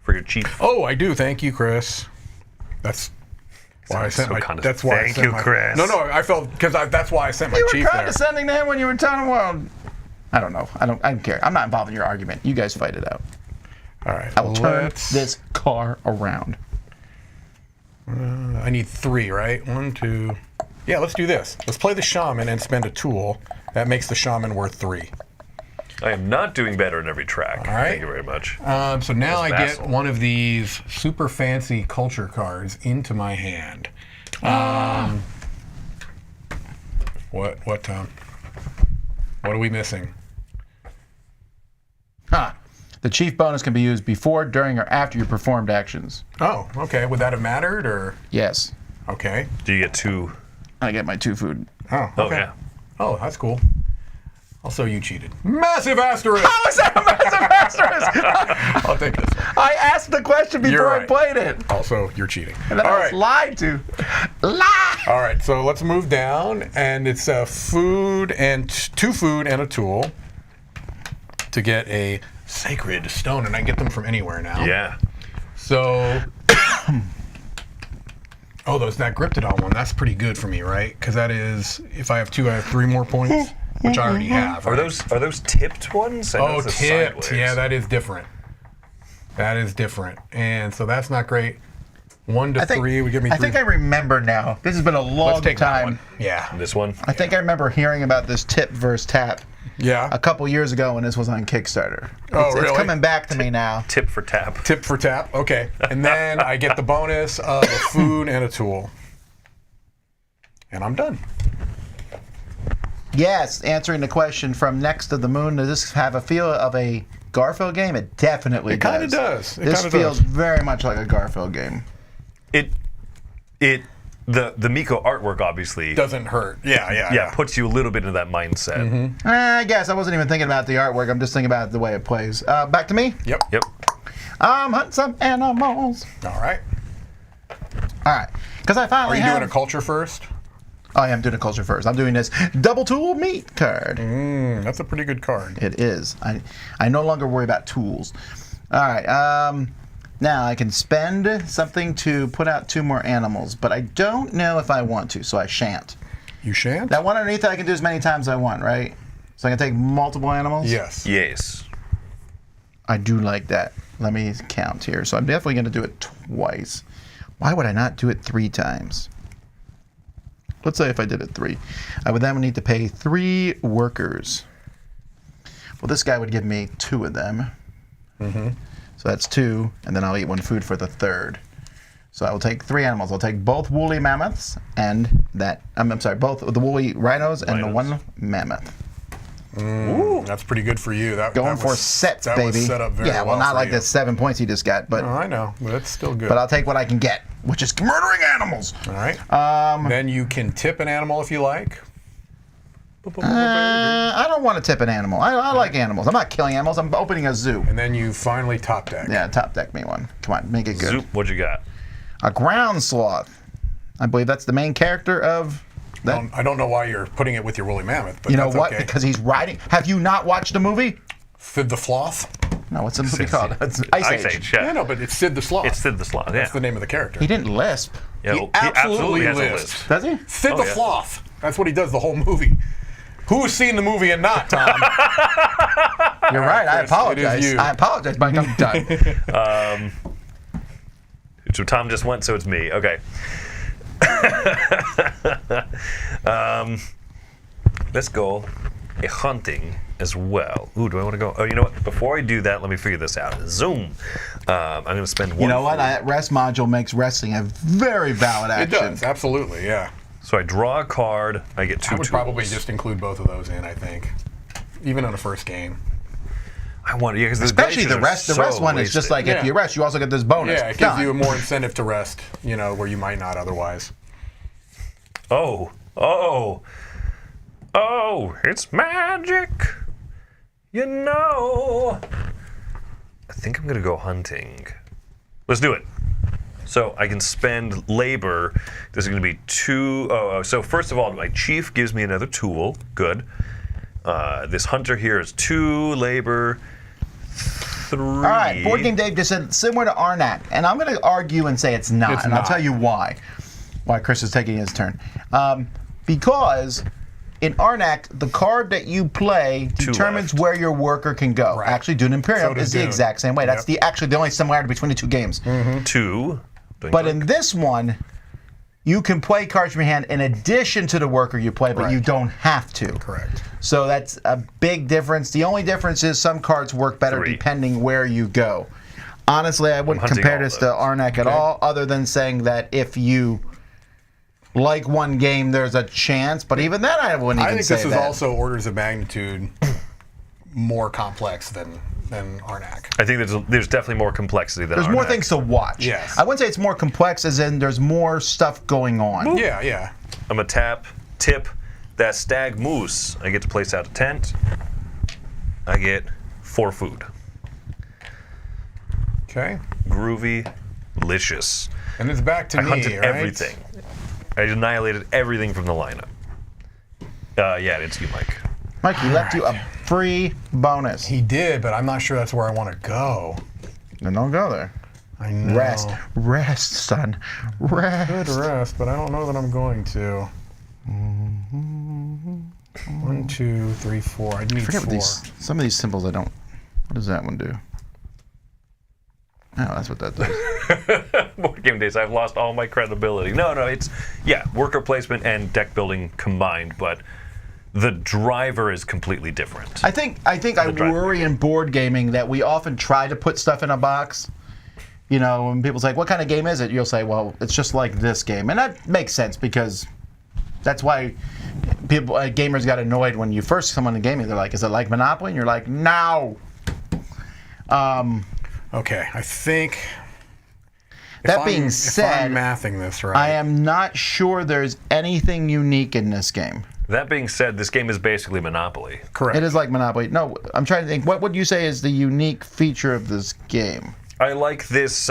Speaker 4: For your chief?
Speaker 5: Oh, I do. Thank you, Chris. That's why I sent my. That's why.
Speaker 4: Thank you, Chris.
Speaker 5: No, I felt because that's why I sent my
Speaker 3: You were
Speaker 5: chief there.
Speaker 3: condescending to him when you were telling him, well, I don't know. I don't care. I'm not involved in your argument. You guys fight it out.
Speaker 5: All right.
Speaker 3: I will turn this car around.
Speaker 5: I need 3, right? 1, 2. Yeah, let's do this. Let's play the shaman and spend a tool. That makes the shaman worth 3.
Speaker 4: I am not doing better in every track.
Speaker 5: All right.
Speaker 4: Thank you very much.
Speaker 5: So now I
Speaker 4: That's
Speaker 5: get one of these super fancy culture cards into my hand. What, Tom? What are we missing?
Speaker 3: The chief bonus can be used before, during, or after your performed actions.
Speaker 5: Oh, okay. Would that have mattered, or?
Speaker 3: Yes.
Speaker 5: Okay.
Speaker 4: Do you get 2?
Speaker 3: I get my 2 food.
Speaker 5: Oh,
Speaker 4: Oh,
Speaker 5: okay.
Speaker 4: yeah.
Speaker 5: Oh, that's cool. Also, you cheated. Massive asterisk!
Speaker 3: How is that a massive asterisk?
Speaker 5: I'll take this one.
Speaker 3: I asked the question before
Speaker 5: You're
Speaker 3: I
Speaker 5: right.
Speaker 3: played it.
Speaker 5: Also, you're cheating.
Speaker 3: And then
Speaker 5: All
Speaker 3: I was
Speaker 5: right.
Speaker 3: lied to. Lie!
Speaker 5: All right, so let's move down, and it's food and 2 food and a tool to get a sacred stone, and I get them from anywhere now.
Speaker 4: Yeah.
Speaker 5: So, that Gryptodon one, that's pretty good for me, right? Because that is, if I have 2, I have 3 more points, which I already have.
Speaker 4: Are
Speaker 5: right?
Speaker 4: those tipped ones? I know
Speaker 5: Oh,
Speaker 4: it's a
Speaker 5: tipped.
Speaker 4: sideways.
Speaker 5: Yeah, that is different. That is different. And so that's not great. 1 to 3 would give me 3.
Speaker 3: I think I remember now. This has been a long
Speaker 5: Let's take that
Speaker 3: time.
Speaker 5: one. Yeah.
Speaker 4: This one?
Speaker 3: I think I remember hearing about this tip versus tap
Speaker 5: Yeah.
Speaker 3: a couple years ago when this was on Kickstarter.
Speaker 5: Oh,
Speaker 3: It's
Speaker 5: really?
Speaker 3: coming back to me now.
Speaker 4: Tip for tap.
Speaker 5: Tip for tap. Okay. And then I get the bonus of a food and a tool. And I'm done.
Speaker 3: Yes, answering the question from next to the moon, does this have a feel of a Garfield game? It definitely does.
Speaker 5: It kind of does.
Speaker 3: This feels very much like a Garfield game.
Speaker 4: The Miko artwork obviously
Speaker 5: Doesn't hurt. Yeah.
Speaker 4: puts you a little bit into that mindset.
Speaker 3: I guess I wasn't even thinking about the artwork. I'm just thinking about the way it plays. Back to me.
Speaker 5: Yep.
Speaker 4: Yep.
Speaker 3: I'm hunting some animals.
Speaker 5: All right.
Speaker 3: All right, because I
Speaker 5: Are
Speaker 3: finally
Speaker 5: you
Speaker 3: have.
Speaker 5: doing a culture first?
Speaker 3: Oh, yeah, I'm doing a culture first. I'm doing this double tool meat card.
Speaker 5: That's a pretty good card.
Speaker 3: It is. I no longer worry about tools. All right. Now I can spend something to put out 2 more animals, but I don't know if I want to, so I shan't.
Speaker 5: You shan't?
Speaker 3: That one underneath I can do as many times as I want, right? So I can take multiple animals?
Speaker 5: Yes.
Speaker 4: Yes.
Speaker 3: I do like that. Let me count here. So I'm definitely going to do it twice. Why would I not do it 3 times? Let's say if I did it 3. I would then need to pay 3 workers. Well, this guy would give me 2 of them. So that's 2, and then I'll eat 1 food for the 3rd. So I will take 3 animals. I'll take both woolly mammoths and that. I'm sorry, both the woolly rhinos and the 1 mammoth.
Speaker 5: That's pretty good for you.
Speaker 3: Going for sets,
Speaker 5: that
Speaker 3: baby.
Speaker 5: was set up very
Speaker 3: yeah, well,
Speaker 5: well
Speaker 3: not
Speaker 5: for
Speaker 3: like
Speaker 5: you.
Speaker 3: the 7 points he just got, but
Speaker 5: Oh, I know, but it's still good.
Speaker 3: I'll take what I can get, which is murdering animals.
Speaker 5: All right. Then you can tip an animal if you like.
Speaker 3: I don't want to tip an animal. I like animals. I'm not killing animals. I'm opening a zoo.
Speaker 5: And then you finally top deck.
Speaker 3: Yeah, top deck me one. Come on, make it good.
Speaker 4: Zoop, what you got?
Speaker 3: A ground sloth. I believe that's the main character of that.
Speaker 5: I don't know why you're putting it with your woolly mammoth, but
Speaker 3: You know
Speaker 5: that's
Speaker 3: what?
Speaker 5: okay.
Speaker 3: Because he's riding. Have you not watched the movie?
Speaker 5: Sid the Floth?
Speaker 3: No, what's the movie called? It's Ice Age.
Speaker 5: Yeah, no, but it's Sid the Sloth.
Speaker 4: It's Sid the Sloth, yeah.
Speaker 5: That's the name of the character.
Speaker 3: He didn't lisp.
Speaker 4: Yeah,
Speaker 5: He
Speaker 4: well,
Speaker 5: absolutely
Speaker 4: has a
Speaker 5: lisps.
Speaker 4: lisp.
Speaker 3: Does he?
Speaker 5: Sid the
Speaker 4: yeah.
Speaker 5: Floth. That's what he does the whole movie. Who's seen the movie and not, Tom?
Speaker 3: You're right. I
Speaker 5: Chris,
Speaker 3: apologize.
Speaker 5: it is you.
Speaker 3: I apologize, Mike. I'm done.
Speaker 4: So Tom just went, so it's me. Okay. Let's go a hunting as well. Ooh, do I want to go? Oh, you know what? Before I do that, let me figure this out. Zoom. I'm going to spend one.
Speaker 3: You know what?
Speaker 4: food.
Speaker 3: That rest module makes wrestling a very valid
Speaker 5: It
Speaker 3: action.
Speaker 5: does, absolutely, yeah.
Speaker 4: So I draw a card. I get 2
Speaker 5: I would
Speaker 4: tools.
Speaker 5: probably just include both of those in, I think. Even on a first game.
Speaker 4: I want, yeah, because
Speaker 3: Especially the rest. The rest one is just like if
Speaker 5: Yeah.
Speaker 3: you rest, you also get this bonus.
Speaker 5: Yeah, it gives
Speaker 3: Done.
Speaker 5: you more incentive to rest, you know, where you might not otherwise.
Speaker 4: Oh, it's magic. You know. I think I'm going to go hunting. Let's do it. So I can spend labor. This is going to be 2. So first of all, my chief gives me another tool. Good. This hunter here is 2 labor. 3.
Speaker 3: All right, Board Game Dave just said similar to Arnak, and I'm going to argue and say it's not,
Speaker 5: It's
Speaker 3: and I'll
Speaker 5: not.
Speaker 3: tell you why. Why Chris is taking his turn. Because in Arnak, the card that you play determines
Speaker 4: left.
Speaker 3: where your worker can go.
Speaker 5: Right.
Speaker 3: Actually, Dune Imperium
Speaker 5: So does
Speaker 3: is the
Speaker 5: Dune.
Speaker 3: exact same way. That's
Speaker 5: Yep.
Speaker 3: actually the only similarity between the two games.
Speaker 4: 2.
Speaker 3: But in this one, you can play cards from your hand in addition to the worker you play, but
Speaker 5: Right.
Speaker 3: you don't have to.
Speaker 5: Correct.
Speaker 3: So that's a big difference. The only difference is some cards work better
Speaker 4: 3.
Speaker 3: depending where you go. Honestly, I wouldn't
Speaker 4: hunting
Speaker 3: compare
Speaker 4: all
Speaker 3: this to
Speaker 4: those.
Speaker 3: Arnak at all, other than saying that if you like one game, there's a chance. But even then, I wouldn't
Speaker 5: I
Speaker 3: even
Speaker 5: think
Speaker 3: say
Speaker 5: this is
Speaker 3: that.
Speaker 5: also orders of magnitude more complex than Arnak.
Speaker 4: I think there's definitely more complexity than
Speaker 3: There's more
Speaker 4: Arnak.
Speaker 3: things to watch.
Speaker 5: Yes.
Speaker 3: I wouldn't say it's more complex, as in there's more stuff going on.
Speaker 5: Yeah, yeah.
Speaker 4: I'm going to tip that stag moose. I get to place out a tent. I get 4 food.
Speaker 5: Okay.
Speaker 4: Groovy, delicious.
Speaker 5: And it's back to
Speaker 4: I
Speaker 5: me,
Speaker 4: hunted
Speaker 5: right?
Speaker 4: everything. I annihilated everything from the lineup. Yeah, it's you, Mike.
Speaker 3: Mike, he left you a free bonus.
Speaker 5: He did, but I'm not sure that's where I want to go.
Speaker 3: Then don't go there.
Speaker 5: I know.
Speaker 3: Rest, son. Rest.
Speaker 5: Good rest, but I don't know that I'm going to. 1, 2, 3, 4. I need
Speaker 3: I forget
Speaker 5: 4.
Speaker 3: what some of these symbols I don't. What does that one do? Oh, that's what that does.
Speaker 4: Board game days, I've lost all my credibility. No, it's worker placement and deck building combined, but the driver is completely different.
Speaker 3: I think I
Speaker 4: driver.
Speaker 3: worry in board gaming that we often try to put stuff in a box. You know, when people say, "What kind of game is it?" You'll say, "Well, it's just like this game," and that makes sense because that's why people gamers got annoyed when you first come into gaming. They're like, "Is it like Monopoly?" And you're like, "No."
Speaker 5: Okay, I think.
Speaker 3: That being
Speaker 5: if
Speaker 3: said,
Speaker 5: I'm mathing this right.
Speaker 3: I am not sure there's anything unique in this game.
Speaker 4: That being said, this game is basically Monopoly.
Speaker 5: Correct.
Speaker 3: It is like Monopoly. No, I'm trying to think. What would you say is the unique feature of this game?
Speaker 4: I like this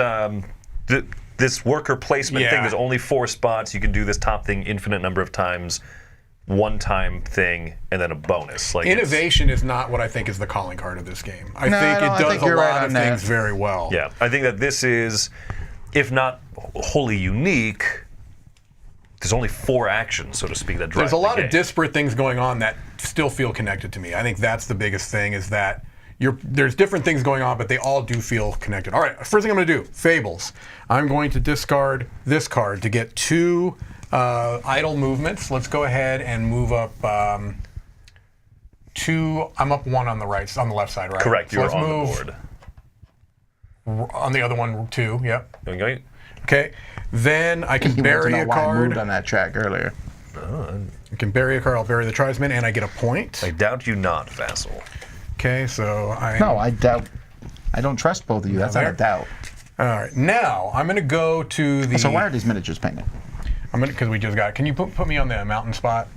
Speaker 4: this worker placement thing.
Speaker 5: Yeah.
Speaker 4: There's only 4 spots. You can do this top thing infinite number of times. One-time thing, and then a bonus. Like
Speaker 5: Innovation is not what I think is the calling card of this game. I
Speaker 3: No,
Speaker 5: think
Speaker 3: no,
Speaker 5: it
Speaker 3: I
Speaker 5: does
Speaker 3: think
Speaker 5: a
Speaker 3: you're
Speaker 5: lot
Speaker 3: right
Speaker 5: of
Speaker 3: on that.
Speaker 5: things very well.
Speaker 4: Yeah, I think that this is, if not wholly unique, there's only 4 actions, so to speak, that drive
Speaker 5: There's a lot
Speaker 4: the
Speaker 5: of
Speaker 4: game.
Speaker 5: disparate things going on that still feel connected to me. I think that's the biggest thing is that there's different things going on, but they all do feel connected. All right, first thing I'm going to do, Fables. I'm going to discard this card to get 2 idle movements. Let's go ahead and move up 2. I'm up 1 on the left side, right?
Speaker 4: Correct,
Speaker 5: So
Speaker 4: you're
Speaker 5: let's
Speaker 4: on the
Speaker 5: move
Speaker 4: board.
Speaker 5: on the other one 2. Yep.
Speaker 4: Okay.
Speaker 5: Okay. Then I can
Speaker 3: You want to
Speaker 5: bury
Speaker 3: know
Speaker 5: a
Speaker 3: why I moved
Speaker 5: card.
Speaker 3: on that track earlier.
Speaker 5: I can bury a card. I'll bury the tribesman, and I get a point.
Speaker 4: I doubt you not, Vassal.
Speaker 5: Okay, so I.
Speaker 3: No, I doubt. I don't trust both of you. That's not a
Speaker 5: there?
Speaker 3: doubt.
Speaker 5: All right, now I'm going to go to the.
Speaker 3: So why are these miniatures painted?
Speaker 5: I'm going because we just got. Can you put me on the mountain spot?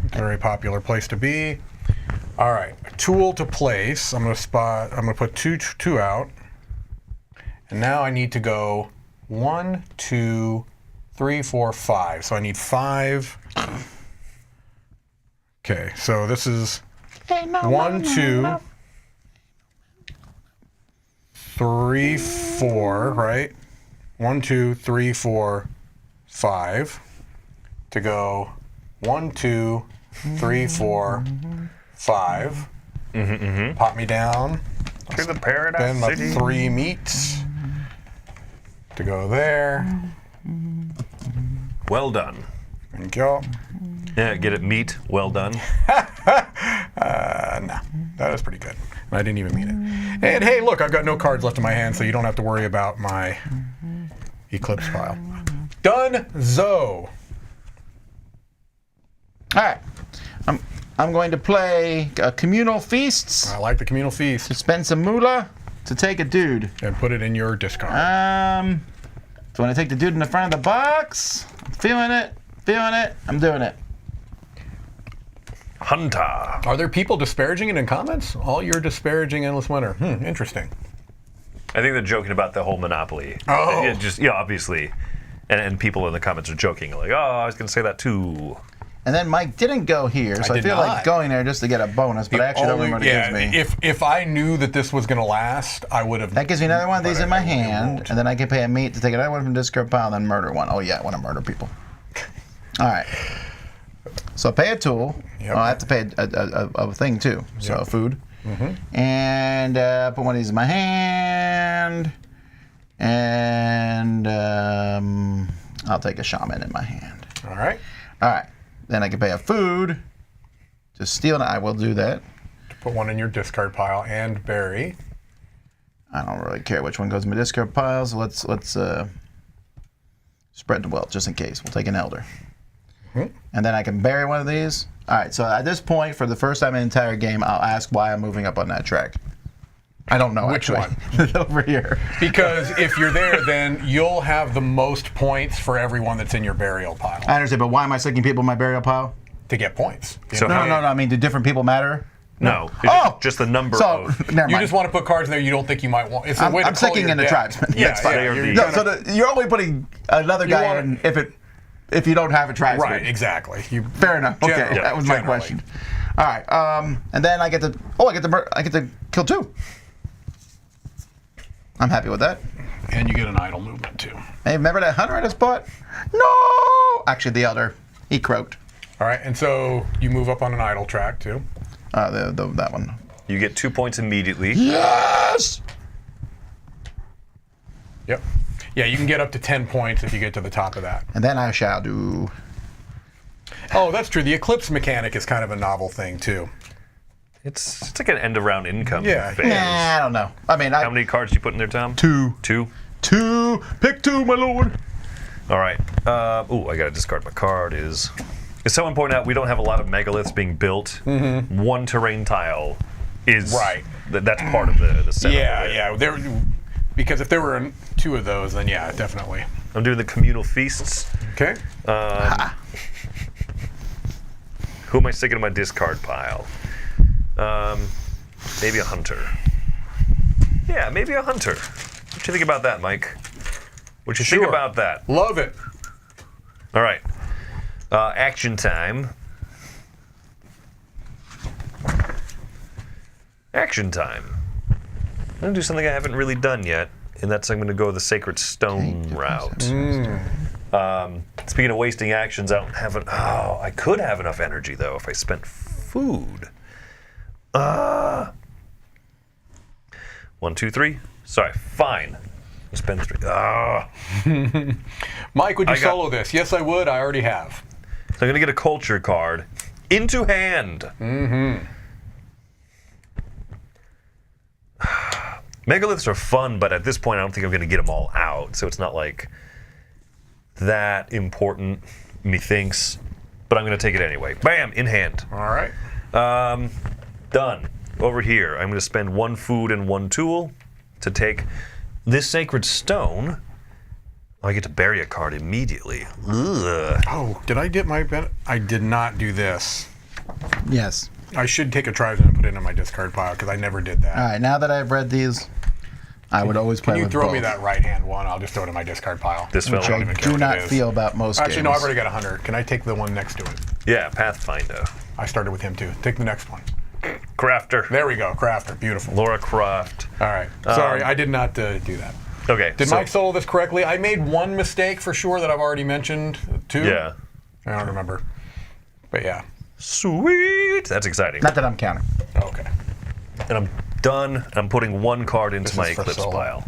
Speaker 5: Very popular place to be. All right, a tool to place. I'm gonna put two out. And now I need to go 1, 2, 3, 4, 5. So I need 5. Okay, so this is 1, 2, 3, 4, right? 1, 2, 3, 4, 5. To go 1, 2, 3, 4, 5. Pop me down.
Speaker 4: To the paradise
Speaker 5: Spend my
Speaker 4: city.
Speaker 5: 3 meats to go there.
Speaker 4: Well done.
Speaker 5: Thank you.
Speaker 4: Yeah, get it, meat. Well done.
Speaker 5: No, that was pretty good. I didn't even mean it. And hey, look, I've got no cards left in my hand, so you don't have to worry about my Eclipse pile. Done, Zo.
Speaker 3: All right. I'm going to play Communal Feasts
Speaker 5: I like the communal feast.
Speaker 3: to spend some moolah to take a dude.
Speaker 5: And put it in your discard.
Speaker 3: So when I take the dude in the front of the box, I'm feeling it, I'm doing it.
Speaker 4: Hunter.
Speaker 5: Are there people disparaging it in comments? All you're disparaging Endless Winter. Interesting.
Speaker 4: I think they're joking about the whole Monopoly.
Speaker 5: Oh.
Speaker 4: It just, obviously. And people in the comments are joking, like, oh, I was going to say that too.
Speaker 3: And then Mike didn't go here, so I
Speaker 5: did
Speaker 3: feel
Speaker 5: not.
Speaker 3: like going there just to get a bonus, but I actually don't remember what it gives me.
Speaker 5: If I knew that this was going to last, I would have.
Speaker 3: That gives me another one of these
Speaker 5: but
Speaker 3: in my
Speaker 5: I won't.
Speaker 3: hand, and then I can pay a meat to take another one from discard pile and then murder one. Oh yeah, I want to murder people. All right. So pay a tool.
Speaker 5: Yep.
Speaker 3: Oh, I have to pay a thing too. So food. And put one of these in my hand. And I'll take a shaman in my hand.
Speaker 5: All right.
Speaker 3: All right. Then I can pay a food to steal. I will do that.
Speaker 5: Put one in your discard pile and bury.
Speaker 3: I don't really care which one goes in my discard pile. So let's spread the wealth just in case. We'll take an elder. And then I can bury one of these. All right, so at this point, for the first time in the entire game, I'll ask why I'm moving up on that track. I don't know.
Speaker 5: Which
Speaker 3: actually. Over here.
Speaker 5: Because if you're there, then you'll have the most points for everyone that's in your burial pile
Speaker 3: I understand, but why am I sticking people in my burial pile?
Speaker 5: to get points.
Speaker 4: So
Speaker 3: No, I mean, do different people matter?
Speaker 4: No.
Speaker 3: Oh!
Speaker 4: Just the number
Speaker 3: So,
Speaker 4: of.
Speaker 3: never
Speaker 5: You
Speaker 3: mind.
Speaker 5: just want to put cards in there you don't think you might want. It's a way to
Speaker 3: I'm
Speaker 5: call
Speaker 3: sticking
Speaker 5: your
Speaker 3: in the
Speaker 5: deck.
Speaker 3: tribesman.
Speaker 5: Yeah,
Speaker 3: That's fine.
Speaker 5: yeah, you're
Speaker 3: No,
Speaker 5: gonna-
Speaker 3: so you're only putting another guy
Speaker 5: wanna-
Speaker 3: in if you don't have a tribesman.
Speaker 5: right, exactly.
Speaker 3: Fair enough. Okay,
Speaker 5: Generally,
Speaker 3: that was my
Speaker 5: generally.
Speaker 3: question. All right, and then I get to kill 2. I'm happy with that.
Speaker 5: And you get an idle movement too.
Speaker 3: Hey, remember that hunter I just bought? No! Actually, the elder. He croaked.
Speaker 5: All right, and so you move up on an idle track too.
Speaker 3: That one.
Speaker 4: You get 2 points immediately.
Speaker 3: Yes!
Speaker 5: Yep. Yeah, you can get up to 10 points if you get to the top of that.
Speaker 3: And then I shall do...
Speaker 5: Oh, that's true. The Eclipse mechanic is kind of a novel thing too.
Speaker 4: It's like an end of round income.
Speaker 5: Yeah.
Speaker 4: phase.
Speaker 3: Nah, I don't know. I mean,
Speaker 4: How many cards do you put in there, Tom?
Speaker 3: 2.
Speaker 4: 2?
Speaker 3: 2. Pick 2, my lord.
Speaker 4: All right. Oh, I got to discard my card. As someone pointed out, we don't have a lot of megaliths being built. One terrain tile is
Speaker 5: Right.
Speaker 4: That's part of the setup.
Speaker 5: Yeah,
Speaker 4: of it.
Speaker 5: yeah. Because if there were 2 of those, then yeah, definitely.
Speaker 4: I'm doing the communal feasts.
Speaker 5: Okay.
Speaker 4: Who am I sticking in my discard pile? Maybe a hunter. Yeah, maybe a hunter. What you think about that, Mike? What you think
Speaker 5: Sure.
Speaker 4: about that?
Speaker 5: Love it.
Speaker 4: All right. Action time. Action time. I'm going to do something I haven't really done yet, and that's I'm going to go the Sacred Stone route. Speaking of wasting actions, I could have enough energy, though, if I spent food. 1, 2, 3. Sorry, fine. I'll spend 3.
Speaker 5: Mike, would you
Speaker 4: I got-
Speaker 5: solo this? Yes, I would. I already have.
Speaker 4: So I'm going to get a culture card into hand. Megaliths are fun, but at this point I don't think I'm going to get them all out, so it's not like that important, methinks. But I'm going to take it anyway. Bam! In hand.
Speaker 5: All right.
Speaker 4: Done. Over here, I'm going to spend 1 food and 1 tool to take this Sacred Stone. I get to bury a card immediately. Ugh.
Speaker 5: Oh, did I get my I did not do this.
Speaker 3: Yes.
Speaker 5: I should take a Trizone and put it in my discard pile because I never did that.
Speaker 3: All right, now that I've read these, I would always play
Speaker 5: Can you
Speaker 3: with
Speaker 5: throw
Speaker 3: both.
Speaker 5: me that right hand one? I'll just throw it in my discard pile.
Speaker 4: This
Speaker 3: Which
Speaker 4: fella.
Speaker 3: I
Speaker 5: even care
Speaker 3: do
Speaker 5: what
Speaker 3: not
Speaker 5: it is.
Speaker 3: feel about most
Speaker 5: Actually,
Speaker 3: games.
Speaker 5: no, I've already got a hunter. Can I take the one next to it?
Speaker 4: Yeah, Pathfinder.
Speaker 5: I started with him too. Take the next one.
Speaker 4: Crafter.
Speaker 5: There we go, Crafter. Beautiful.
Speaker 4: Laura Croft.
Speaker 5: All right. Sorry, I did not do that.
Speaker 4: Okay.
Speaker 5: Did
Speaker 4: so-
Speaker 5: Mike solo this correctly? I made one mistake for sure that I've already mentioned. Two?
Speaker 4: Yeah.
Speaker 5: I don't remember. But yeah.
Speaker 4: Sweet. That's exciting.
Speaker 3: Not that I'm counting.
Speaker 5: Okay.
Speaker 4: And I'm done. I'm putting one card into
Speaker 5: This
Speaker 4: my
Speaker 5: is for
Speaker 4: Eclipse
Speaker 5: solo.
Speaker 4: pile.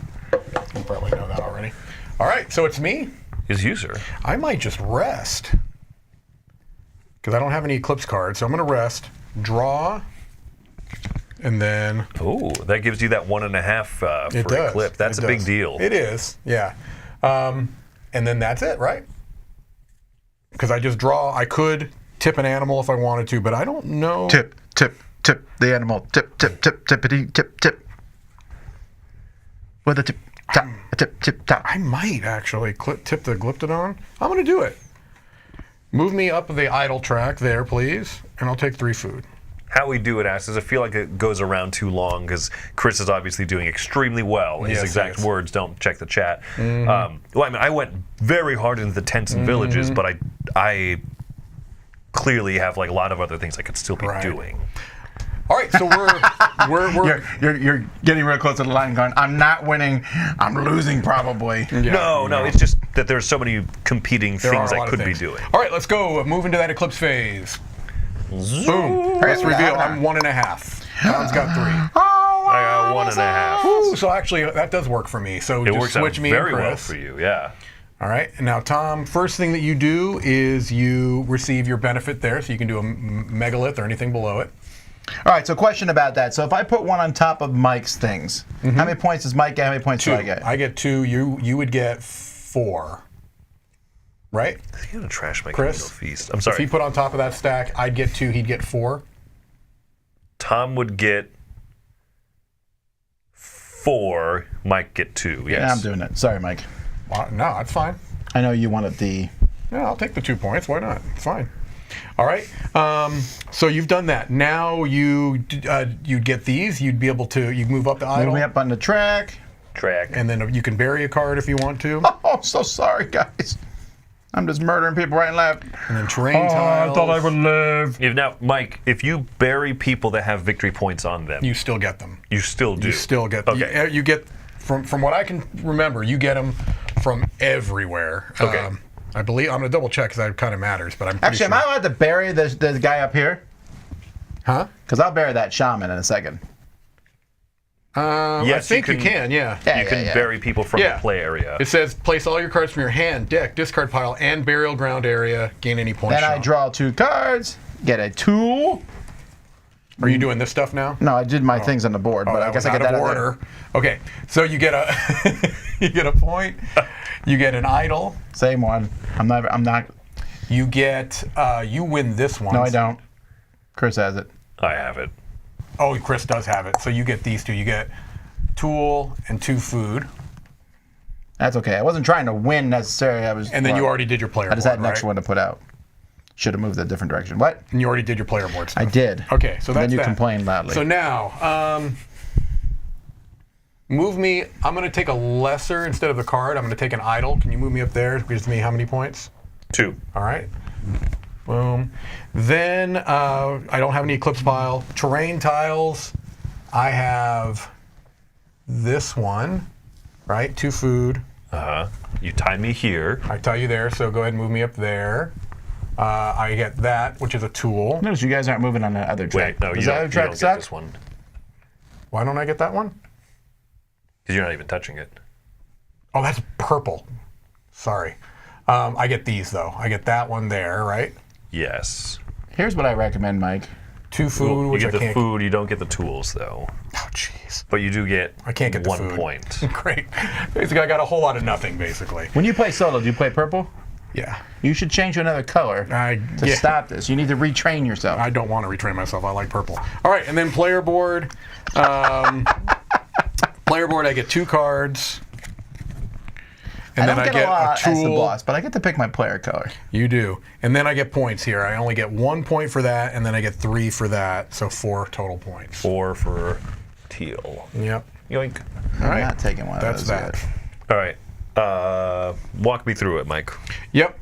Speaker 5: You probably know that already. All right, so it's me.
Speaker 4: Is you, sir.
Speaker 5: I might just rest. Because I don't have any Eclipse cards, so I'm going to rest, draw, and then...
Speaker 4: Oh, that gives you that 1.5 for
Speaker 5: It does.
Speaker 4: Eclipse. That's
Speaker 5: It
Speaker 4: a big
Speaker 5: does.
Speaker 4: deal.
Speaker 5: It is, yeah. And then that's it, right? Because I just draw. I could tip an animal if I wanted to, but I don't know.
Speaker 3: Tip, tip, tip the animal. Tip, tip, tip, tippity, tip, tip. With a tip, tap, a tip, tip, tap.
Speaker 5: I might actually tip the Glyptodon. I'm going to do it. Move me up the idle track there, please, and I'll take 3 food.
Speaker 4: How we do it, Ash, is I feel like it goes around too long because Chris is obviously doing extremely well. His
Speaker 5: Yes,
Speaker 4: exact
Speaker 5: yes.
Speaker 4: words don't check the chat. Well, I mean, I went very hard into the tents and villages, but I clearly have like a lot of other things I could still be
Speaker 5: Right.
Speaker 4: doing.
Speaker 5: All right, so we're
Speaker 3: You're getting real close to the line going, I'm not winning, I'm losing probably.
Speaker 4: No, it's just that there's so many competing
Speaker 5: there
Speaker 4: things
Speaker 5: are a
Speaker 4: I
Speaker 5: lot of
Speaker 4: could be
Speaker 5: things.
Speaker 4: doing.
Speaker 5: All right, let's go. Move into that Eclipse phase. Boom. Let's reveal. I'm 1.5. Tom's got 3.
Speaker 4: I got 1.5.
Speaker 5: Ooh, so actually, that does work for me. So
Speaker 4: It
Speaker 5: just
Speaker 4: works out
Speaker 5: switch me
Speaker 4: very
Speaker 5: and
Speaker 4: well
Speaker 5: Chris.
Speaker 4: for you, yeah.
Speaker 5: All right. And now, Tom, first thing that you do is you receive your benefit there, so you can do a megalith or anything below it.
Speaker 3: All right, so question about that. So if I put one on top of Mike's things, how many points does Mike get? How many points
Speaker 5: 2.
Speaker 3: do I get?
Speaker 5: I get 2. You would get 4. Right?
Speaker 4: I'm gonna trash my
Speaker 5: Chris?
Speaker 4: Kindle feast. I'm
Speaker 5: If he
Speaker 4: sorry.
Speaker 5: put on top of that stack, I'd get 2. He'd get 4.
Speaker 4: Tom would get 4. Mike get 2. Yes.
Speaker 3: Yeah, I'm doing it. Sorry, Mike.
Speaker 5: No, that's fine.
Speaker 3: I know you wanted the...
Speaker 5: Yeah, I'll take the 2 points. Why not? It's fine. All right. So you've done that. Now you'd get these. You'd be able to. You move up the idle,
Speaker 3: Move me up on the track.
Speaker 4: Track.
Speaker 5: and then you can bury a card if you want to.
Speaker 3: Oh, I'm so sorry, guys. I'm just murdering people right and left.
Speaker 5: And then terrain tiles.
Speaker 3: live.
Speaker 4: If now, Mike, if you bury people that have victory points on them,
Speaker 5: You still get them.
Speaker 4: you still do.
Speaker 5: You still get.
Speaker 4: Okay.
Speaker 5: You get from what I can remember. You get them from everywhere.
Speaker 4: Okay.
Speaker 5: I believe I'm gonna double check because that kind of matters. But I'm pretty
Speaker 3: Actually,
Speaker 5: sure.
Speaker 3: am I allowed to bury this guy up here?
Speaker 5: Huh?
Speaker 3: Because I'll bury that shaman in a second.
Speaker 5: I
Speaker 4: Yes,
Speaker 5: think
Speaker 4: you
Speaker 5: you
Speaker 4: can-
Speaker 5: can. Yeah.
Speaker 4: You can bury people from
Speaker 5: Yeah.
Speaker 4: the play area.
Speaker 5: It says place all your cards from your hand, deck, discard pile, and burial ground area. Gain any points.
Speaker 3: Then I
Speaker 5: shown.
Speaker 3: draw 2 cards, get a tool.
Speaker 5: Are you doing this stuff now?
Speaker 3: No, I did my things on the board, but I
Speaker 5: that
Speaker 3: guess
Speaker 5: was
Speaker 3: I get
Speaker 5: out
Speaker 3: that
Speaker 5: of
Speaker 3: out there.
Speaker 5: order. Okay, so you get a you get a point. You get an idol.
Speaker 3: Same one. I'm not.
Speaker 5: You get you win this one.
Speaker 3: No, I don't. Chris has it.
Speaker 4: I have it.
Speaker 5: Oh, Chris does have it. So you get these 2. You get tool and 2 food,
Speaker 3: That's okay. I wasn't trying to win necessarily. I was.
Speaker 5: and then you already did your player
Speaker 3: I just
Speaker 5: board,
Speaker 3: had next
Speaker 5: right?
Speaker 3: one to put out. Should have moved a different direction. What?
Speaker 5: And you already did your player board stuff.
Speaker 3: I did.
Speaker 5: Okay, so
Speaker 3: And
Speaker 5: that's
Speaker 3: then you
Speaker 5: that.
Speaker 3: complained loudly.
Speaker 5: So now, move me. I'm going to take a lesser instead of the card. I'm going to take an idol. Can you move me up there? It gives me how many points?
Speaker 4: 2.
Speaker 5: All right. Boom. Then I don't have any Eclipse pile. Terrain tiles. I have this one, right? 2 food.
Speaker 4: You tie me here.
Speaker 5: I tell you there, so go ahead and move me up there. I get that, which is a tool.
Speaker 3: Notice you guys aren't moving on the other track.
Speaker 4: Wait, no, you
Speaker 3: Does that
Speaker 4: don't,
Speaker 3: other
Speaker 4: you
Speaker 3: track
Speaker 4: don't
Speaker 3: suck?
Speaker 4: get this one.
Speaker 5: Why don't I get that one?
Speaker 4: Because you're not even touching it.
Speaker 5: Oh, that's purple. Sorry. I get these, though. I get that one there, right?
Speaker 4: Yes.
Speaker 3: Here's what I recommend, Mike.
Speaker 5: 2 food,
Speaker 4: You
Speaker 5: which
Speaker 4: get
Speaker 5: I
Speaker 4: the
Speaker 5: can't.
Speaker 4: food, you don't get the tools, though.
Speaker 5: Oh, jeez.
Speaker 4: But you do get
Speaker 5: I can't get the
Speaker 4: 1
Speaker 5: food.
Speaker 4: point.
Speaker 5: Great. Basically, I got a whole lot of nothing, basically.
Speaker 3: When you play solo, do you play purple?
Speaker 5: Yeah.
Speaker 3: You should change to another color to
Speaker 5: yeah.
Speaker 3: stop this. You need to retrain yourself.
Speaker 5: I don't want to retrain myself. I like purple. All right, and then player board. Player board, I get 2 cards. And
Speaker 3: I don't
Speaker 5: then
Speaker 3: get
Speaker 5: I get
Speaker 3: a lot
Speaker 5: a
Speaker 3: as the
Speaker 5: tool.
Speaker 3: boss, but I get to pick my player color.
Speaker 5: You do. And then I get points here. I only get 1 point for that, and then I get 3 for that, so 4 total points.
Speaker 4: 4 for teal.
Speaker 5: Yep.
Speaker 4: Yoink.
Speaker 3: I'm
Speaker 5: right.
Speaker 3: not taking one of
Speaker 5: That's
Speaker 3: those
Speaker 5: that.
Speaker 3: yet.
Speaker 4: All right. Walk me through it, Mike.
Speaker 5: Yep.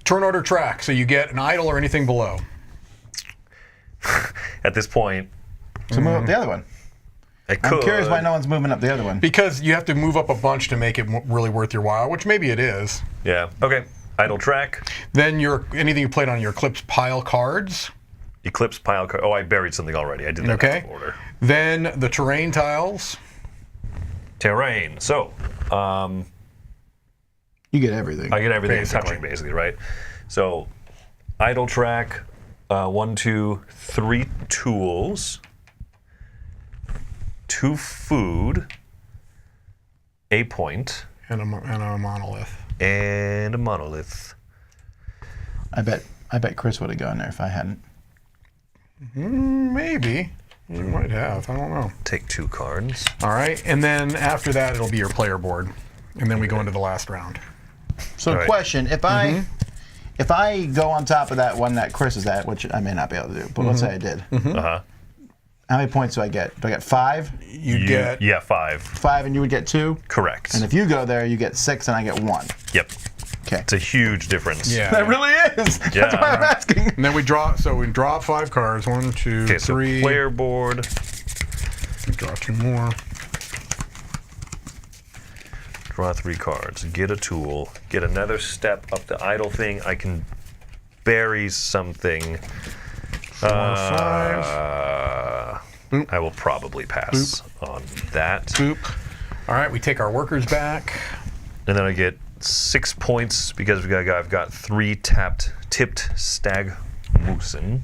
Speaker 5: Turn order track, so you get an idle or anything below.
Speaker 4: At this point,
Speaker 3: So move up the other one.
Speaker 4: I could.
Speaker 3: I'm curious why no one's moving up the other one.
Speaker 5: Because you have to move up a bunch to make it really worth your while, which maybe it is.
Speaker 4: Yeah. Okay. Idle track.
Speaker 5: Then anything you played on your Eclipse pile cards.
Speaker 4: Eclipse pile. Oh, I buried something already. I did that
Speaker 5: Okay.
Speaker 4: out of order.
Speaker 5: Then the terrain tiles.
Speaker 4: Terrain. So,
Speaker 3: You get everything.
Speaker 4: I get everything
Speaker 5: Basically.
Speaker 4: touching, basically, right? So, idle track. 1, 2, 3 tools. 2 food. A point.
Speaker 5: And a monolith.
Speaker 4: And a monolith.
Speaker 3: I bet Chris would have gone there if I hadn't.
Speaker 5: Maybe. You might have. I don't know.
Speaker 4: Take 2 cards.
Speaker 5: All right. And then after that, it'll be your player board. And then we go into the last round.
Speaker 3: So,
Speaker 4: Right.
Speaker 3: question: if I go on top of that one that Chris is at, which I may not be able to do, but let's say I did,
Speaker 4: Uh-huh.
Speaker 3: how many points do I get? Do I get 5?
Speaker 5: You get.
Speaker 4: Yeah, 5.
Speaker 3: 5, and you would get 2.
Speaker 4: Correct.
Speaker 3: And if you go there, you get 6, and I get 1.
Speaker 4: Yep.
Speaker 3: Okay.
Speaker 4: It's a huge difference.
Speaker 5: Yeah.
Speaker 3: That really is.
Speaker 4: Yeah.
Speaker 3: That's why I'm asking.
Speaker 5: And then we draw. So we draw 5 cards. 1, 2,
Speaker 4: Okay, so
Speaker 5: 3.
Speaker 4: player board.
Speaker 5: We draw 2 more.
Speaker 4: Draw 3 cards. Get a tool. Get another step up the idle thing. I can bury something.
Speaker 5: 4, 5.
Speaker 4: I will probably pass on that.
Speaker 5: Boop. All right. We take our workers back.
Speaker 4: And then I get 6 points because I've got 3 tipped stag moosen.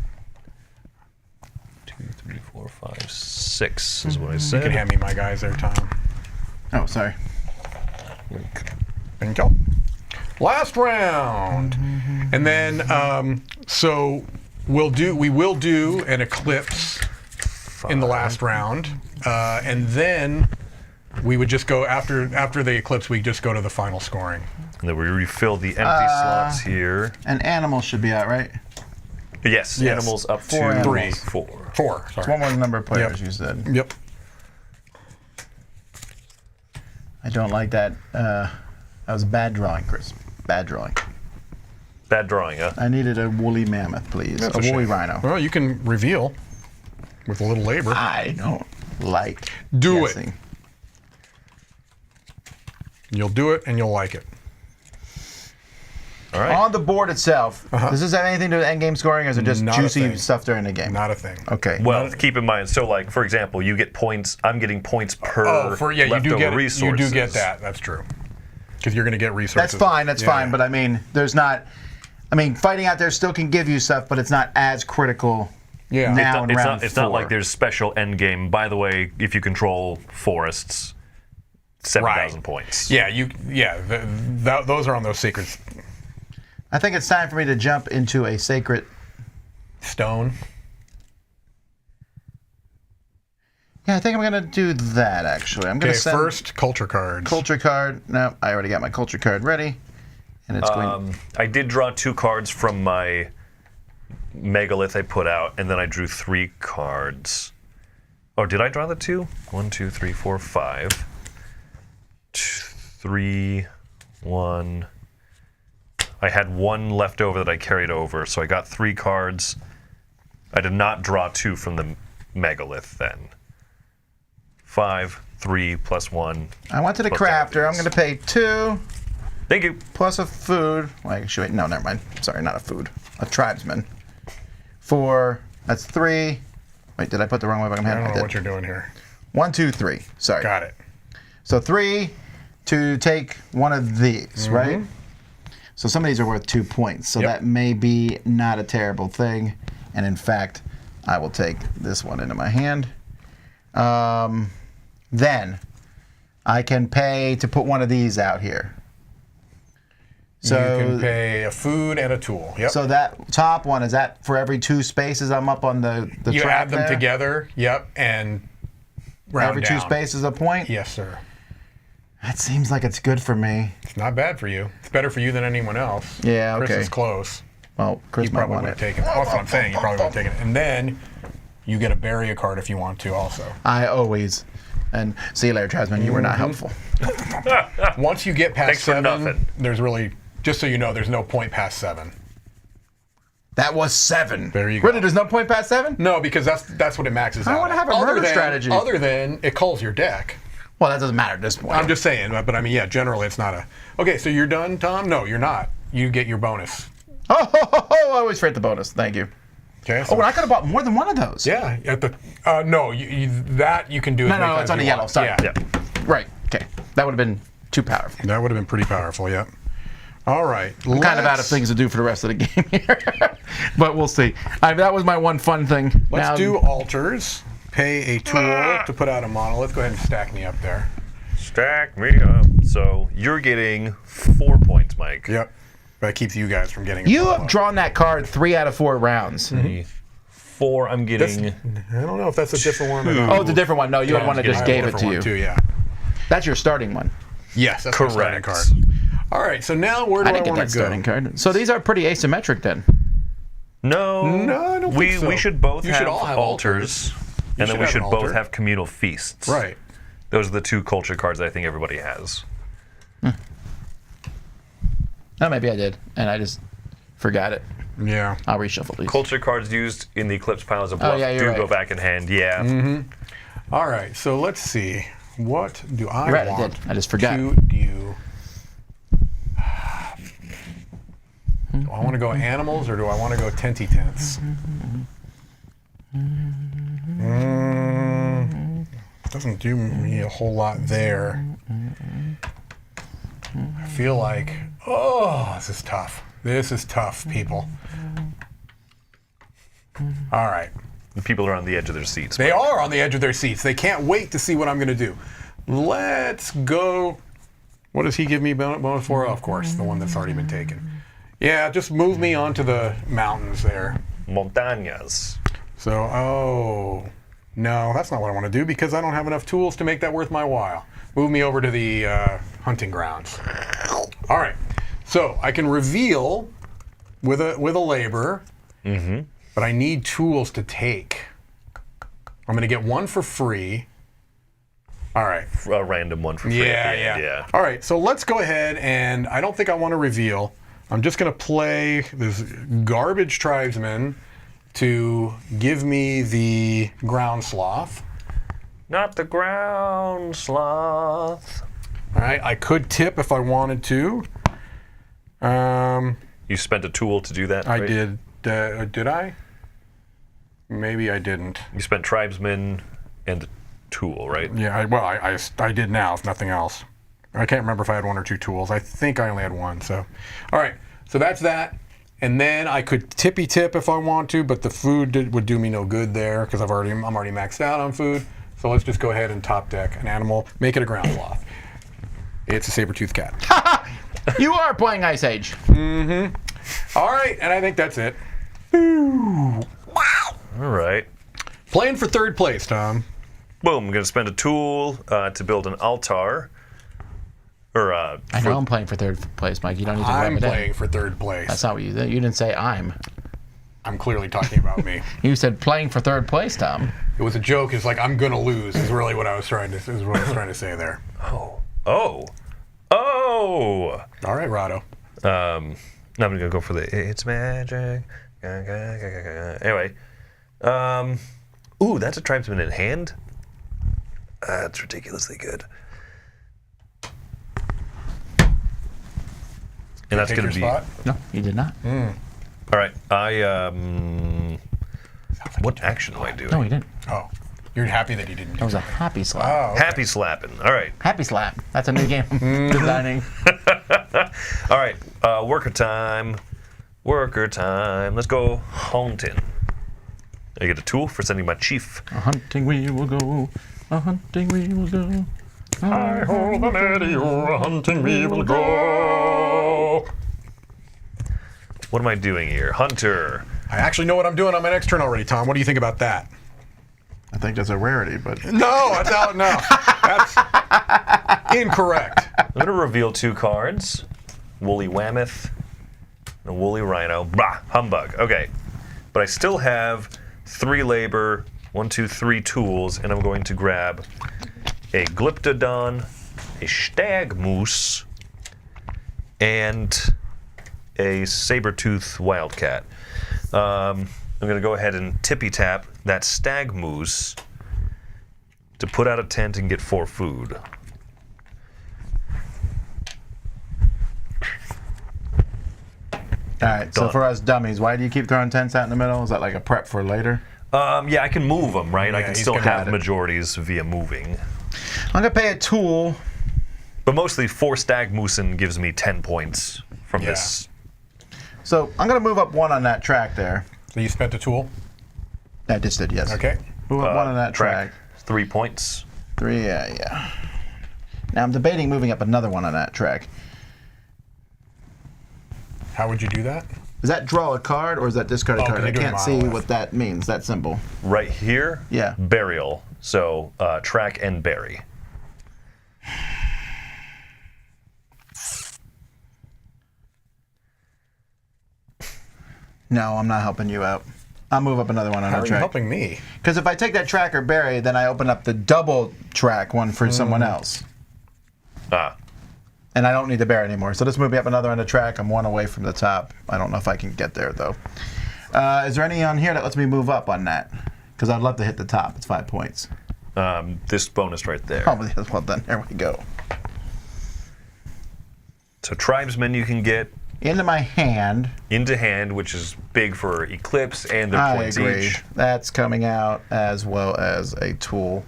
Speaker 4: 2, 3, 4, 5, 6 is what I
Speaker 5: You
Speaker 4: said.
Speaker 5: can hand me my guys there, Tom.
Speaker 3: Oh, sorry.
Speaker 5: Thank you. Last round. And then, so we will do an Eclipse in the last round. And then we would just go, after the Eclipse, we just go to the final scoring.
Speaker 4: And then we refill the empty slots here.
Speaker 3: And animals should be out, right?
Speaker 4: Yes, animals up
Speaker 3: 4
Speaker 4: to
Speaker 3: animals.
Speaker 4: 4.
Speaker 5: 4,
Speaker 3: It's
Speaker 5: sorry.
Speaker 3: one more number of players,
Speaker 5: Yep.
Speaker 3: you said.
Speaker 5: Yep.
Speaker 3: I don't like that. That was bad drawing, Chris. Bad drawing.
Speaker 4: Bad drawing, huh?
Speaker 3: I needed a woolly mammoth, please.
Speaker 5: That's
Speaker 3: a
Speaker 5: a
Speaker 3: woolly
Speaker 5: shame.
Speaker 3: rhino.
Speaker 5: Well, you can reveal with a little labor.
Speaker 3: I don't like
Speaker 5: Do it.
Speaker 3: guessing.
Speaker 5: You'll do it and you'll like it.
Speaker 4: All right.
Speaker 3: On the board itself, does this have anything to do with endgame scoring, or is it just
Speaker 5: Not a
Speaker 3: juicy
Speaker 5: thing.
Speaker 3: stuff during the game?
Speaker 5: Not a thing.
Speaker 3: Okay.
Speaker 4: Well, keep in mind, so like, for example, you get points, I'm getting points per
Speaker 5: You
Speaker 4: leftover
Speaker 5: do get
Speaker 4: resources.
Speaker 5: You do get that. That's true. Because you're going to get resources.
Speaker 3: That's fine. That's
Speaker 5: Yeah.
Speaker 3: fine. But I mean, there's not. I mean, fighting out there still can give you stuff, but it's not as critical.
Speaker 5: Yeah.
Speaker 3: Now in round
Speaker 4: It's not
Speaker 3: 4.
Speaker 4: like there's special end game. By the way, if you control forests, 7,000 points.
Speaker 5: Yeah, those are on those secrets.
Speaker 3: I think it's time for me to jump into a sacred.
Speaker 5: Stone.
Speaker 3: Yeah, I think I'm gonna do that. Actually, I'm gonna
Speaker 5: Okay,
Speaker 3: send
Speaker 5: first culture cards.
Speaker 3: culture card. No, I already got my culture card ready, and it's going.
Speaker 4: I did draw 2 cards from my megalith I put out, and then I drew 3 cards. Oh, did I draw the 2? 1, 2, 3, 4, 5. 3, 1. I had 1 left over that I carried over, so I got 3 cards. I did not draw 2 from the megalith then. 5, 3 plus 1.
Speaker 3: I went to the
Speaker 4: plus
Speaker 3: crafter. I'm
Speaker 4: diamonds.
Speaker 3: gonna pay 2
Speaker 4: Thank you.
Speaker 3: plus a food. Well, actually, wait, no, never mind. Sorry, not a food. A tribesman. 4. That's 3. Wait, did I put the wrong way back in my
Speaker 5: I
Speaker 3: hand?
Speaker 5: don't know
Speaker 3: did.
Speaker 5: what you're doing here.
Speaker 3: 1, 2, 3. Sorry.
Speaker 5: Got it.
Speaker 3: So 3 to take one of these, right? So some of these are worth 2 points. So
Speaker 5: Yep.
Speaker 3: that may be not a terrible thing. And in fact, I will take this one into my hand. Then I can pay to put one of these out here. So
Speaker 5: you can pay a food and a tool. Yep.
Speaker 3: So that top one, is that for every 2 spaces I'm up on the
Speaker 5: you
Speaker 3: track
Speaker 5: add them
Speaker 3: there?
Speaker 5: together. Yep. And round
Speaker 3: Every
Speaker 5: down.
Speaker 3: 2 spaces a point?
Speaker 5: Yes, sir.
Speaker 3: That seems like it's good for me.
Speaker 5: It's not bad for you. It's better for you than anyone else.
Speaker 3: Yeah,
Speaker 5: Chris
Speaker 3: okay.
Speaker 5: is close.
Speaker 3: Well, Chris
Speaker 5: He
Speaker 3: might
Speaker 5: probably
Speaker 3: want
Speaker 5: would have
Speaker 3: it.
Speaker 5: taken it. That's what I'm saying. You probably would have taken it. And then you get a bury a card if you want to also.
Speaker 3: I always. And see you later, Trasman. You were not helpful.
Speaker 5: Once you get past
Speaker 4: Thanks for
Speaker 5: 7,
Speaker 4: nothing.
Speaker 5: there's really, just so you know, there's no point past 7.
Speaker 3: That was 7.
Speaker 5: There you go.
Speaker 3: Really, there's no point past 7?
Speaker 5: No, because that's what it maxes out.
Speaker 3: I wanna
Speaker 5: at.
Speaker 3: have a murder strategy.
Speaker 5: Other than it calls your deck.
Speaker 3: Well, that doesn't matter at this point.
Speaker 5: I'm just saying, but I mean, yeah, generally it's not a. Okay, so you're done, Tom? No, you're not. You get your bonus.
Speaker 3: Oh, I always forget the bonus. Thank you.
Speaker 5: Okay. So,
Speaker 3: Oh, I could have bought more than one of those.
Speaker 5: yeah, at the no, that you can do.
Speaker 3: No, it's on the yellow. Sorry.
Speaker 5: Yeah,
Speaker 3: Right. Okay. That would have been too powerful.
Speaker 5: that would have been pretty powerful. Yeah. All right.
Speaker 3: I'm kind of out of things to do for the rest of the game here. But we'll see. That was my one fun thing.
Speaker 5: Let's do altars. Pay a tool to put out a monolith. Go ahead and stack me up there.
Speaker 4: Stack me up. So you're getting 4 points, Mike.
Speaker 5: Yep. That keeps you guys from getting.
Speaker 3: You have drawn that card 3 out of 4 rounds.
Speaker 4: 4, I'm getting.
Speaker 5: I don't know if that's a different one or not.
Speaker 3: Oh, it's a different one. No, you have one that just
Speaker 5: I have
Speaker 3: gave
Speaker 5: a
Speaker 3: it to
Speaker 5: different
Speaker 3: you.
Speaker 5: one too, yeah.
Speaker 3: That's your starting one.
Speaker 5: Yes, that's my starting
Speaker 4: Correct.
Speaker 5: card. All right, so now where do
Speaker 3: I
Speaker 5: I,
Speaker 3: didn't get
Speaker 5: want
Speaker 3: that
Speaker 5: to go?
Speaker 3: starting card. So these are pretty asymmetric then.
Speaker 4: No,
Speaker 5: I don't
Speaker 4: we
Speaker 5: think so.
Speaker 4: we should both
Speaker 5: You
Speaker 4: have,
Speaker 5: should all have
Speaker 4: altars, and
Speaker 5: should
Speaker 4: then we
Speaker 5: have
Speaker 4: should
Speaker 5: an
Speaker 4: both
Speaker 5: altar.
Speaker 4: have communal feasts.
Speaker 5: Right.
Speaker 4: Those are the 2 culture cards that I think everybody has.
Speaker 3: Oh, maybe I did, and I just forgot it.
Speaker 5: Yeah.
Speaker 3: I'll reshuffle these.
Speaker 4: Culture cards used in the Eclipse pile as a bluff
Speaker 3: yeah, you're
Speaker 4: do
Speaker 3: right.
Speaker 4: go back in hand. Yeah.
Speaker 5: All right, so let's see. What do I
Speaker 3: You're right, I
Speaker 5: want
Speaker 3: did. I just forgot.
Speaker 5: to do? Do I want to go animals or do I want to go tenty tents? Doesn't do me a whole lot there. I feel like, this is tough. This is tough, people. All right.
Speaker 4: The people are on the edge of their seats.
Speaker 5: They are on the edge of their seats. They can't wait to see what I'm going to do. Let's go. What does he give me bonus for? Oh, of course, the one that's already been taken. Yeah, just move me onto the mountains there.
Speaker 4: Montañas.
Speaker 5: So, no, that's not what I want to do because I don't have enough tools to make that worth my while. Move me over to the hunting grounds. All right, so I can reveal with a labor, but I need tools to take. I'm going to get one for free. All right.
Speaker 4: A random one for free. at the end, yeah.
Speaker 5: All right, so let's go ahead and I don't think I want to reveal. I'm just going to play this garbage tribesman to give me the ground sloth.
Speaker 4: Not the ground sloth.
Speaker 5: All right, I could tip if I wanted to.
Speaker 4: You spent a tool to do that.
Speaker 5: I
Speaker 4: right?
Speaker 5: did. Did I? Maybe I didn't.
Speaker 4: You spent tribesman and a tool, right?
Speaker 5: Yeah, I did now, if nothing else. I can't remember if I had 1 or 2 tools. I think I only had 1. So, all right. So that's that. And then I could tippy tip if I want to, but the food would do me no good there because I'm already maxed out on food. So let's just go ahead and top deck an animal, make it a ground sloth. It's a saber-toothed cat.
Speaker 3: You are playing Ice Age.
Speaker 5: All right, and I think that's it.
Speaker 4: All right.
Speaker 5: Playing for third place, Tom.
Speaker 4: Boom. I'm going to spend a tool to build an altar. Or
Speaker 3: I know I'm playing for third place, Mike. You don't need to
Speaker 5: I'm
Speaker 3: rub it
Speaker 5: playing
Speaker 3: in.
Speaker 5: for third place.
Speaker 3: That's not what you did. You didn't say I'm.
Speaker 5: I'm clearly talking about me.
Speaker 3: You said playing for third place, Tom.
Speaker 5: It was a joke. It's like I'm gonna lose. Is really what I was trying to say there.
Speaker 4: Oh.
Speaker 5: All right, Rado.
Speaker 4: Now I'm going to go for the It's Magic. Anyway. Ooh, that's a tribesman in hand. That's ridiculously good. And that's
Speaker 5: Take
Speaker 4: going to
Speaker 5: your
Speaker 4: be...
Speaker 5: spot.
Speaker 3: No, you did not.
Speaker 4: All right. What action am I doing?
Speaker 3: No, he didn't.
Speaker 5: Oh, you're happy that he didn't do
Speaker 3: That was a
Speaker 5: that.
Speaker 3: happy slap.
Speaker 5: Oh, okay.
Speaker 4: Happy slapping. All right.
Speaker 3: Happy slap. That's a new game I'm designing.
Speaker 4: All right. Worker time. Worker time. Let's go haunting. I get a tool for sending my chief.
Speaker 3: A hunting we will go. A hunting we will go.
Speaker 4: I hold the meteor, hunting we will go. What am I doing here? Hunter.
Speaker 5: I actually know what I'm doing on my next turn already, Tom. What do you think about that?
Speaker 3: I think that's a rarity, but
Speaker 5: No, that's incorrect.
Speaker 4: I'm going to reveal 2 cards. Woolly Mammoth and a Woolly Rhino. Bah, humbug. Okay. But I still have 3 labor, 1, 2, 3 tools, and I'm going to grab a Glyptodon, a Stag Moose, and a Saber-tooth Wildcat. I'm going to go ahead and tippy-tap that Stag Moose to put out a tent and get 4 food.
Speaker 3: all right. So for us dummies, why do you keep throwing tents out in the middle? Is that like a prep for later?
Speaker 4: Yeah, I can move them, right? I
Speaker 5: Yeah,
Speaker 4: can
Speaker 5: he's
Speaker 4: still
Speaker 5: good
Speaker 4: have
Speaker 5: at it.
Speaker 4: majorities via moving.
Speaker 3: I'm gonna pay a tool.
Speaker 4: But mostly 4 Stag Moosin gives me 10 points from
Speaker 5: Yeah.
Speaker 4: this.
Speaker 3: So I'm gonna move up 1 on that track there.
Speaker 5: So you spent a tool?
Speaker 3: I just did, yes.
Speaker 5: Okay.
Speaker 3: Move up 1 on that track.
Speaker 4: 3 points.
Speaker 3: 3, yeah. Now I'm debating moving up another 1 on that track.
Speaker 5: How would you do that?
Speaker 3: Is that draw a card or is that discard a
Speaker 5: Oh,
Speaker 3: card?
Speaker 5: 'cause
Speaker 3: I
Speaker 5: you're doing
Speaker 3: can't see
Speaker 5: monolith.
Speaker 3: what that means, that symbol.
Speaker 4: Right here,
Speaker 3: Yeah.
Speaker 4: burial. So track and bury.
Speaker 3: No, I'm not helping you out. I'll move up another 1 on
Speaker 5: How
Speaker 3: that
Speaker 5: are you
Speaker 3: track.
Speaker 5: helping me?
Speaker 3: Because if I take that track or bury, then I open up the double track one for someone else.
Speaker 4: Ah,
Speaker 3: And I don't need to bury anymore. So this move me up another on the track. I'm 1 away from the top. I don't know if I can get there, though. Is there any on here that lets me move up on that? Because I'd love to hit the top. It's 5 points.
Speaker 4: this bonus right there.
Speaker 3: Oh, well then, there we go.
Speaker 4: So tribesmen you can get
Speaker 3: Into my hand.
Speaker 4: into hand, which is big for Eclipse, and their
Speaker 3: I
Speaker 4: points
Speaker 3: agree.
Speaker 4: each.
Speaker 3: That's coming out as well as a tool.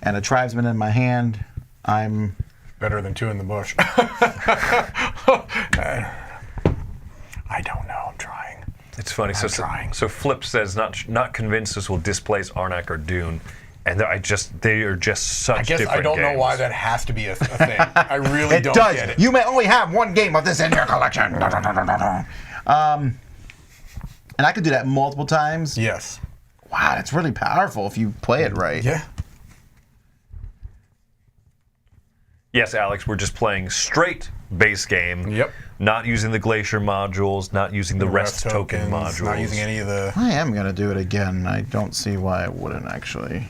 Speaker 3: And a tribesman in my hand. I'm...
Speaker 5: Better than 2 in the bush. I don't know. I'm trying.
Speaker 4: It's funny.
Speaker 5: I'm trying.
Speaker 4: So Flip says not convinced this will displace Arnak or Dune, and they are just such
Speaker 5: I guess
Speaker 4: different
Speaker 5: I don't know
Speaker 4: games.
Speaker 5: why that has to be a thing. I really
Speaker 3: It
Speaker 5: don't
Speaker 3: does.
Speaker 5: get it.
Speaker 3: You may only have 1 game of this in your collection. And I could do that multiple times.
Speaker 5: Yes.
Speaker 3: Wow, that's really powerful if you play it right.
Speaker 5: Yeah.
Speaker 4: Yes, Alex, we're just playing straight base game.
Speaker 5: Yep.
Speaker 4: Not using the glacier modules, not using the rest token
Speaker 5: tokens,
Speaker 4: modules.
Speaker 5: Not using any of the.
Speaker 3: I am going to do it again. I don't see why I wouldn't, actually.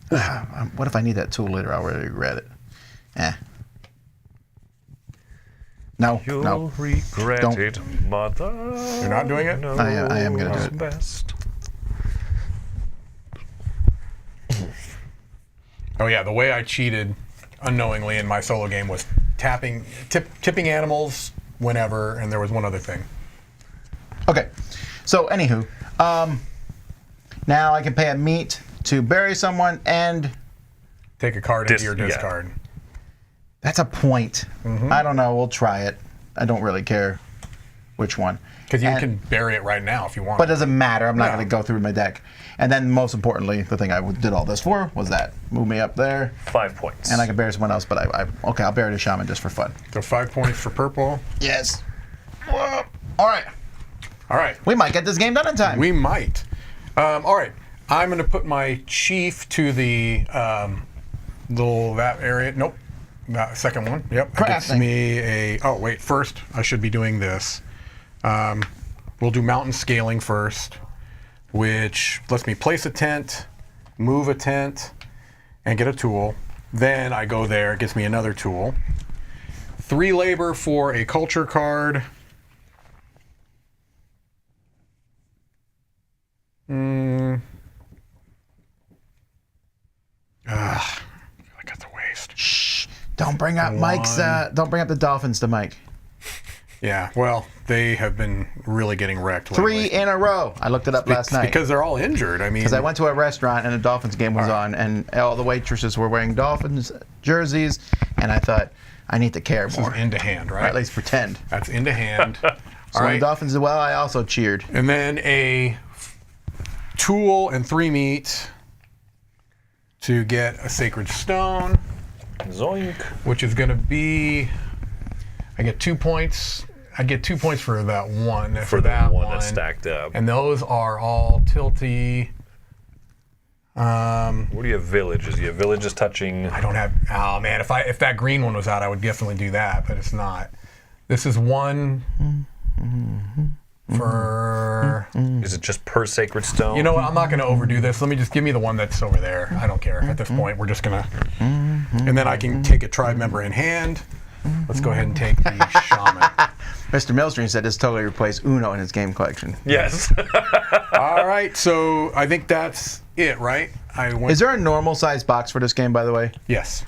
Speaker 3: What if I need that tool later? I'll already regret it. No,
Speaker 4: You'll
Speaker 3: no.
Speaker 4: regret
Speaker 3: Don't.
Speaker 4: it, mother.
Speaker 5: You're not doing it?
Speaker 3: I am gonna do
Speaker 4: knows
Speaker 3: it.
Speaker 4: Best.
Speaker 5: Oh yeah, the way I cheated unknowingly in my solo game was tipping animals whenever, and there was one other thing.
Speaker 3: Okay. So, anywho, now I can pay a meat to bury someone, and
Speaker 5: Take a card into your discard.
Speaker 3: that's a point. I don't know. We'll try it. I don't really care which one.
Speaker 5: Because you
Speaker 3: And-
Speaker 5: can bury it right now if you want.
Speaker 3: But it doesn't matter. I'm not
Speaker 5: No.
Speaker 3: going to go through my deck. And then, most importantly, the thing I did all this for was that. Move me up there,
Speaker 4: 5 points.
Speaker 3: and I can bury someone else, but okay, I'll bury the shaman just for fun.
Speaker 5: So 5 points for purple.
Speaker 3: Yes. Whoa. All right.
Speaker 5: All right.
Speaker 3: We might get this game done in time.
Speaker 5: We might. All right. I'm going to put my chief to the that area. Nope. That second one. Yep. That gets
Speaker 3: Crafting.
Speaker 5: me a. Oh wait. First, I should be doing this. We'll do mountain scaling first, which lets me place a tent, move a tent, and get a tool. Then I go there. It gets me another tool. 3 labor for a culture card. I feel like that's a waste.
Speaker 3: Shh. Don't bring up Mike's. Don't bring up the Dolphins to Mike.
Speaker 5: Yeah, well, they have been really getting wrecked lately.
Speaker 3: 3 in a row. I looked it up last night.
Speaker 5: Because they're all injured. I mean,
Speaker 3: Because I went to a restaurant and a Dolphins game was on, and all the waitresses were wearing Dolphins jerseys, and I thought, I need to care
Speaker 5: this
Speaker 3: more.
Speaker 5: is into hand,
Speaker 3: Or
Speaker 5: right?
Speaker 3: at least pretend.
Speaker 5: That's into hand.
Speaker 3: So
Speaker 5: All
Speaker 3: when
Speaker 5: right.
Speaker 3: the Dolphins did well, I also cheered.
Speaker 5: And then a tool and 3 meat to get a sacred stone,
Speaker 4: Zoink.
Speaker 5: which is going to be, I get 2 points I get 2 points for that one.
Speaker 4: For the
Speaker 5: that
Speaker 4: one that's stacked up.
Speaker 5: And those are all tilty.
Speaker 4: Where do you have villages? You have villages touching.
Speaker 5: I don't have. Oh man, if that green one was out, I would definitely do that, but it's not. This is one for.
Speaker 4: Is it just per sacred stone?
Speaker 5: You know what? I'm not going to overdo this. Let me just give me the one that's over there. I don't care at this point. We're just gonna. And then I can take a tribe member in hand. Let's go ahead and take the shaman.
Speaker 3: Mr. Millstream said this totally replaced Uno in his game collection.
Speaker 4: Yes.
Speaker 5: All right, so I think that's it, right?
Speaker 3: Is there a normal size box for this game, by the way?
Speaker 5: Yes.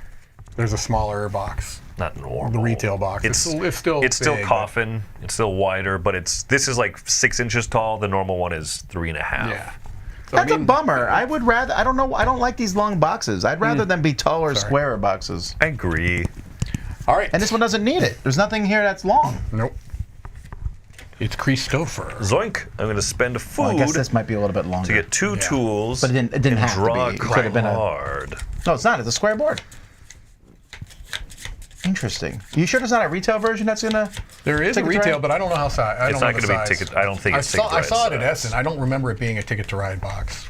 Speaker 5: There's a smaller box.
Speaker 4: Not normal.
Speaker 5: The retail box. It's still big,
Speaker 4: coffin. It's still wider, but this is like 6 inches tall. The normal one is 3.5.
Speaker 5: Yeah. So,
Speaker 3: That's a bummer. I would rather. I don't know. I don't like these long boxes. I'd rather them be taller, squarer boxes.
Speaker 4: I agree.
Speaker 5: All right.
Speaker 3: And this one doesn't need it. There's nothing here that's long.
Speaker 5: Nope. It's Christopher.
Speaker 4: Zoink. I'm going to spend food
Speaker 3: Well, I guess this might be a little bit longer.
Speaker 4: to get 2 tools.
Speaker 3: But it didn't have to
Speaker 4: draw
Speaker 3: be. It
Speaker 4: a
Speaker 3: could have been
Speaker 4: card.
Speaker 3: No, it's not. It's a square board. Interesting. You sure there's not a retail version that's gonna?
Speaker 5: There is a
Speaker 3: Ticket to
Speaker 5: retail,
Speaker 3: Ride?
Speaker 5: but I don't know how size.
Speaker 4: It's not going to be ticket. I don't think it's ticket.
Speaker 5: I saw it at
Speaker 4: size.
Speaker 5: Essen. I don't remember it being a Ticket to Ride box.